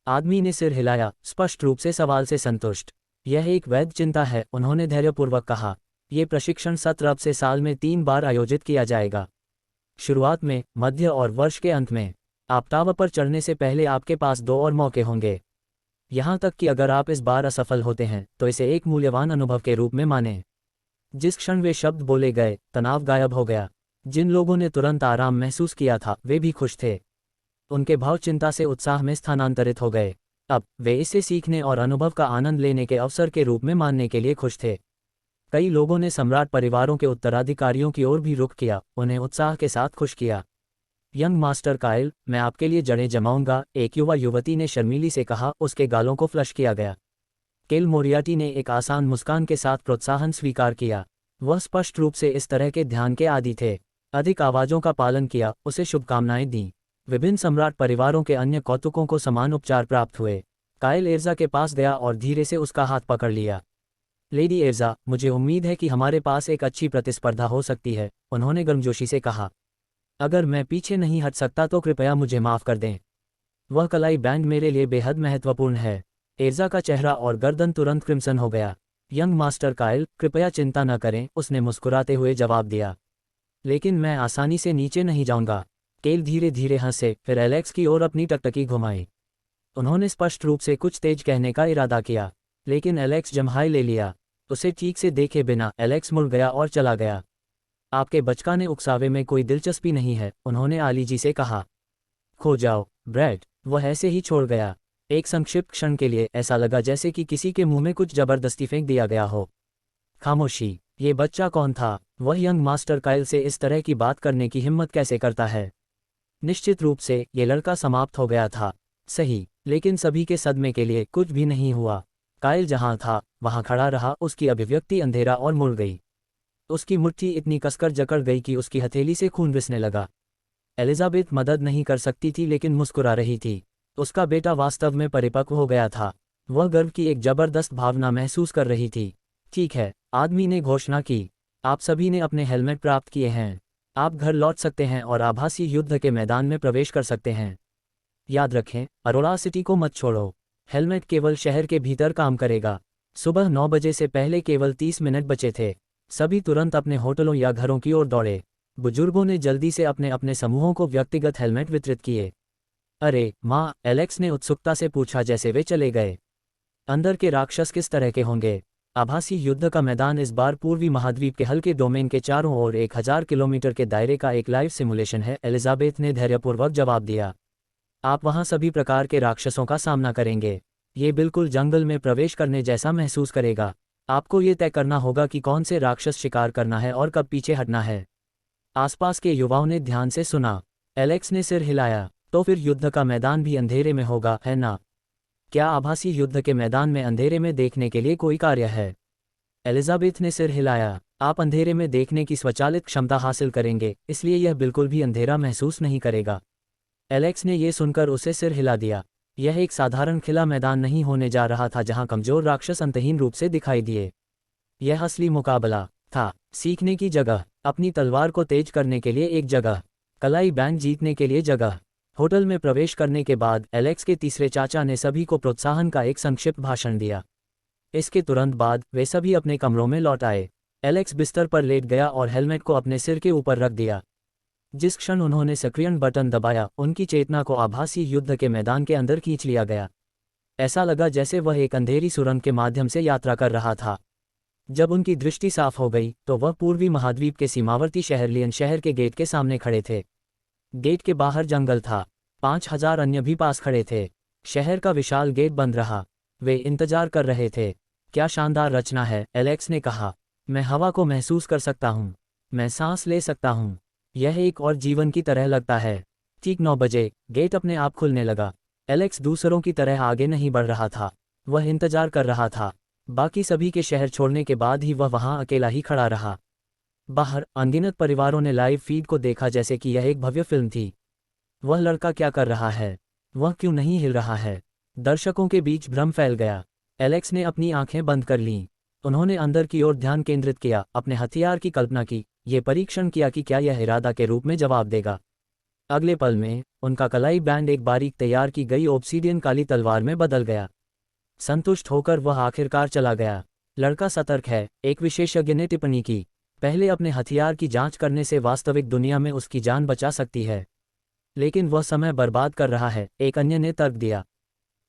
[SPEAKER 1] आदमी ने सिर हिलाया, स्पष्ट रूप से सवाल से संतुष्ट। यह एक वैध चिंता है, उन्होंने धैर्यपूर्वक कहा। ये प्रशिक्षण सत्र अब से साल में 3 बार आयोजित किया जाएगा। शुरुआत में, मध्य और वर्ष के अंत में। आप टावर पर चढ़ने से पहले आपके पास 2 और मौके होंगे। यहाँ तक कि अगर आप इस बार असफल होते हैं, तो इसे एक मूल्यवान अनुभव के रूप में मानें। जिस क्षण वे शब्द बोले गए, तनाव गायब हो गया। जिन लोगों ने तुरंत आराम महसूस किया था, वे भी खुश थे। उनके भाव चिंता से उत्साह में स्थानांतरित हो गए। अब वे इसे सीखने और अनुभव का आनंद लेने के अवसर के रूप में मानने के लिए खुश थे। कई लोगों ने सम्राट परिवारों के उत्तराधिकारियों की ओर भी रुख किया, उन्हें उत्साह के साथ खुश किया। यंग मास्टर काइल, मैं आपके लिए जड़ें जमाऊंगा, एक युवा युवती ने शर्मीली से कहा। उसके गालों को फ्लश किया गया। केल मोरियार्टी ने एक आसान मुस्कान के साथ प्रोत्साहन स्वीकार किया। वह स्पष्ट रूप से इस तरह के ध्यान के आदी थे। अधिक आवाज़ों का पालन किया, उसे शुभकामनाएं दी। विभिन्न सम्राट परिवारों के अन्य कौतुकों को समान उपचार प्राप्त हुए। काइल एर्जा के पास गया और धीरे से उसका हाथ पकड़ लिया। लेडी एर्जा, मुझे उम्मीद है कि हमारे पास एक अच्छी प्रतिस्पर्धा हो सकती है, उन्होंने गर्मजोशी से कहा। अगर मैं पीछे नहीं हट सकता तो कृपया मुझे माफ़ कर दें। वह कलाई बैंड मेरे लिए बेहद महत्वपूर्ण है। एर्जा का चेहरा और गर्दन तुरंत क्रिम्सन हो गया। यंग मास्टर काइल, कृपया चिंता न करें, उसने मुस्कुराते हुए जवाब दिया। लेकिन मैं आसानी से नीचे नहीं जाऊंगा। केल धीरे धीरे हंसे, फिर एलेक्स की ओर अपनी टकटकी घुमाई। उन्होंने स्पष्ट रूप से कुछ तेज कहने का इरादा किया, लेकिन एलेक्स जम्हाई ले लिया। उसे ठीक से देखे बिना एलेक्स मुड़ गया और चला गया। आपके बचकाने उकसावे में कोई दिलचस्पी नहीं है, उन्होंने आली जी से कहा। खो जाओ, ब्रैड। वह ऐसे ही छोड़ गया। एक संक्षिप्त क्षण के लिए ऐसा लगा जैसे कि किसी के मुंह में कुछ जबरदस्ती फेंक दिया गया हो। खामोशी। ये बच्चा कौन था? वह यंग मास्टर काइल से इस तरह की बात करने की हिम्मत कैसे करता है? निश्चित रूप से ये लड़का समाप्त हो गया था। सही, लेकिन सभी के सदमे के लिए कुछ भी नहीं हुआ। काइल जहां था वहां खड़ा रहा, उसकी अभिव्यक्ति अंधेरा और मुड़ गई। उसकी मुट्ठी इतनी कसकर जकड़ गई कि उसकी हथेली से खून रिसने लगा। एलिजाबेथ मदद नहीं कर सकती थी, लेकिन मुस्कुरा रही थी। उसका बेटा वास्तव में परिपक्व हो गया था। वह गर्व की एक जबरदस्त भावना महसूस कर रही थी। ठीक है, आदमी ने घोषणा की। आप सभी ने अपने हेलमेट प्राप्त किए हैं। आप घर लौट सकते हैं और आभासी युद्ध के मैदान में प्रवेश कर सकते हैं। याद रखें, अरोरा सिटी को मत छोड़ो। हेलमेट केवल शहर के भीतर काम करेगा। सुबह 9 बजे से पहले केवल 30 मिनट बचे थे। सभी तुरंत अपने होटलों या घरों की ओर दौड़े। बुजुर्गों ने जल्दी से अपने अपने समूहों को व्यक्तिगत हेलमेट वितरित किए। अरे माँ, एलेक्स ने उत्सुकता से पूछा जैसे वे चले गए। अंदर के राक्षस किस तरह के होंगे? आभासी युद्ध का मैदान इस बार पूर्वी महाद्वीप के हल्के डोमेन के चारों ओर 1000 किलोमीटर के दायरे का एक लाइव सिमुलेशन है, एलिजाबेथ ने धैर्यपूर्वक जवाब दिया। आप वहां सभी प्रकार के राक्षसों का सामना करेंगे। ये बिल्कुल जंगल में प्रवेश करने जैसा महसूस करेगा। आपको ये तय करना होगा कि कौन से राक्षस शिकार करना है और कब पीछे हटना है। आसपास के युवाओं ने ध्यान से सुना। एलेक्स ने सिर हिलाया। तो फिर युद्ध का मैदान भी अंधेरे में होगा, है ना? क्या आभासी युद्ध के मैदान में अंधेरे में देखने के लिए कोई कार्य है? एलिजाबेथ ने सिर हिलाया। आप अंधेरे में देखने की स्वचालित क्षमता हासिल करेंगे, इसलिए यह बिल्कुल भी अंधेरा महसूस नहीं करेगा। एलेक्स ने यह सुनकर उसे सिर हिला दिया। यह एक साधारण खिला मैदान नहीं होने जा रहा था जहां कमजोर राक्षस अंतहीन रूप से दिखाई दिए। यह असली मुकाबला था। सीखने की जगह, अपनी तलवार को तेज करने के लिए एक जगह, कलाई बैंड जीतने के लिए जगह। होटल में प्रवेश करने के बाद एलेक्स के तीसरे चाचा ने सभी को प्रोत्साहन का एक संक्षिप्त भाषण दिया। इसके तुरंत बाद वे सभी अपने कमरों में लौट आए। एलेक्स बिस्तर पर लेट गया और हेलमेट को अपने सिर के ऊपर रख दिया। जिस क्षण उन्होंने सक्रियण बटन दबाया, उनकी चेतना को आभासी युद्ध के मैदान के अंदर खींच लिया गया। ऐसा लगा जैसे वह एक अंधेरी सुरंग के माध्यम से यात्रा कर रहा था। जब उनकी दृष्टि साफ हो गई तो वह पूर्वी महाद्वीप के सीमावर्ती शहर लियन शहर के गेट के सामने खड़े थे। गेट के बाहर जंगल था। 5000 अन्य भी पास खड़े थे। शहर का विशाल गेट बंद रहा। वे इंतजार कर रहे थे। क्या शानदार रचना है, एलेक्स ने कहा। मैं हवा को महसूस कर सकता हूँ। मैं सांस ले सकता हूँ। यह एक और जीवन की तरह लगता है। ठीक 9 बजे गेट अपने आप खुलने लगा। एलेक्स दूसरों की तरह आगे नहीं बढ़ रहा था। वह इंतजार कर रहा था। बाकी सभी के शहर छोड़ने के बाद ही वह वहां अकेला ही खड़ा रहा। बाहर अनगिनत परिवारों ने लाइव फीड को देखा जैसे कि यह एक भव्य फिल्म थी। वह लड़का क्या कर रहा है? वह क्यों नहीं हिल रहा है? दर्शकों के बीच भ्रम फैल गया। एलेक्स ने अपनी आंखें बंद कर लीं। उन्होंने अंदर की ओर ध्यान केंद्रित किया, अपने हथियार की कल्पना की, ये परीक्षण किया कि क्या यह इरादा के रूप में जवाब देगा। अगले पल में उनका कलाई बैंड एक बारीक तैयार की गई ऑब्सीडियन काली तलवार में बदल गया। संतुष्ट होकर वह आखिरकार चला गया। लड़का सतर्क है, एक विशेषज्ञ ने टिप्पणी की। पहले अपने हथियार की जांच करने से वास्तविक दुनिया में उसकी जान बचा सकती है, लेकिन वह समय बर्बाद कर रहा है, एक अन्य ने तर्क दिया।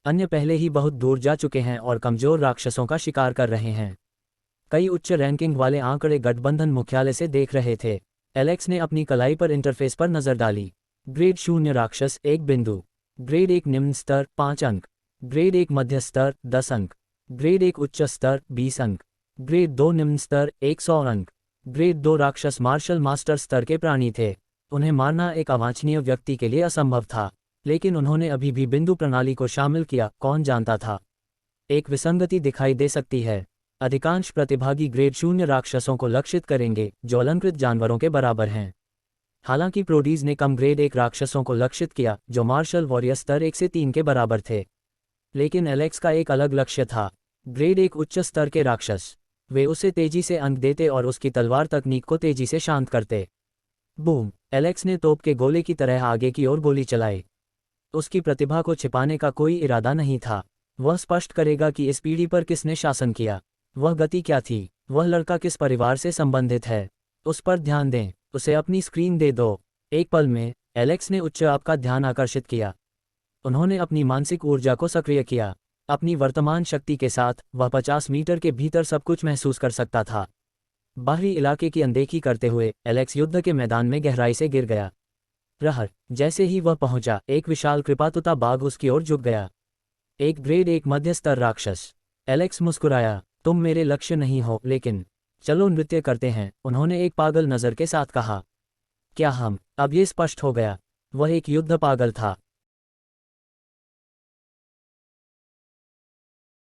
[SPEAKER 1] अन्य पहले ही बहुत दूर जा चुके हैं और कमजोर राक्षसों का शिकार कर रहे हैं। कई उच्च रैंकिंग वाले आंकड़े गठबंधन मुख्यालय से देख रहे थे। एलेक्स ने अपनी कलाई पर इंटरफेस पर नजर डाली। ग्रेड 0 राक्षस 1 बिंदु, ग्रेड 1 निम्न स्तर 5 अंक, ग्रेड 1 मध्य स्तर 10 अंक, ग्रेड 1 उच्च स्तर 20 अंक, ग्रेड 2 निम्न स्तर 100 अंक। ग्रेड 2 राक्षस मार्शल मास्टर स्तर के प्राणी थे। उन्हें मारना एक अवांछनीय व्यक्ति के लिए असंभव था, लेकिन उन्होंने अभी भी बिंदु प्रणाली को शामिल किया। कौन जानता था? एक विसंगति दिखाई दे सकती है। अधिकांश प्रतिभागी ग्रेड 0 राक्षसों को लक्षित करेंगे जो अलंकृत जानवरों के बराबर हैं। हालांकि प्रोडीज ने कम ग्रेड 1 राक्षसों को लक्षित किया जो मार्शल वॉरियर स्तर 1 से 3 के बराबर थे। लेकिन एलेक्स का एक अलग लक्ष्य था, ग्रेड 1 उच्च स्तर के राक्षस। वे उसे तेजी से अंक देते और उसकी तलवार तकनीक को तेजी से शांत करते। बूम! एलेक्स ने तोप के गोले की तरह आगे की ओर गोली चलाई। उसकी प्रतिभा को छिपाने का कोई इरादा नहीं था। वह स्पष्ट करेगा कि इस पीढ़ी पर किसने शासन किया। वह गति क्या थी? वह लड़का किस परिवार से संबंधित है? उस पर ध्यान दें। उसे अपनी स्क्रीन दे दो। एक पल में एलेक्स ने उच्च आप का ध्यान आकर्षित किया। उन्होंने अपनी मानसिक ऊर्जा को सक्रिय किया। अपनी वर्तमान शक्ति के साथ वह 50 मीटर के भीतर सब कुछ महसूस कर सकता था। बाहरी इलाके की अनदेखी करते हुए एलेक्स युद्ध के मैदान में गहराई से गिर गया। रहर जैसे ही वह पहुंचा, एक विशाल कृपातुता बाघ उसकी ओर झुक गया। एक ग्रेड 1 मध्य स्तर राक्षस। एलेक्स मुस्कुराया। तुम मेरे लक्ष्य नहीं हो, लेकिन चलो नृत्य करते हैं, उन्होंने एक पागल नज़र के साथ कहा। क्या हम? अब ये स्पष्ट हो गया। वह एक युद्ध पागल था।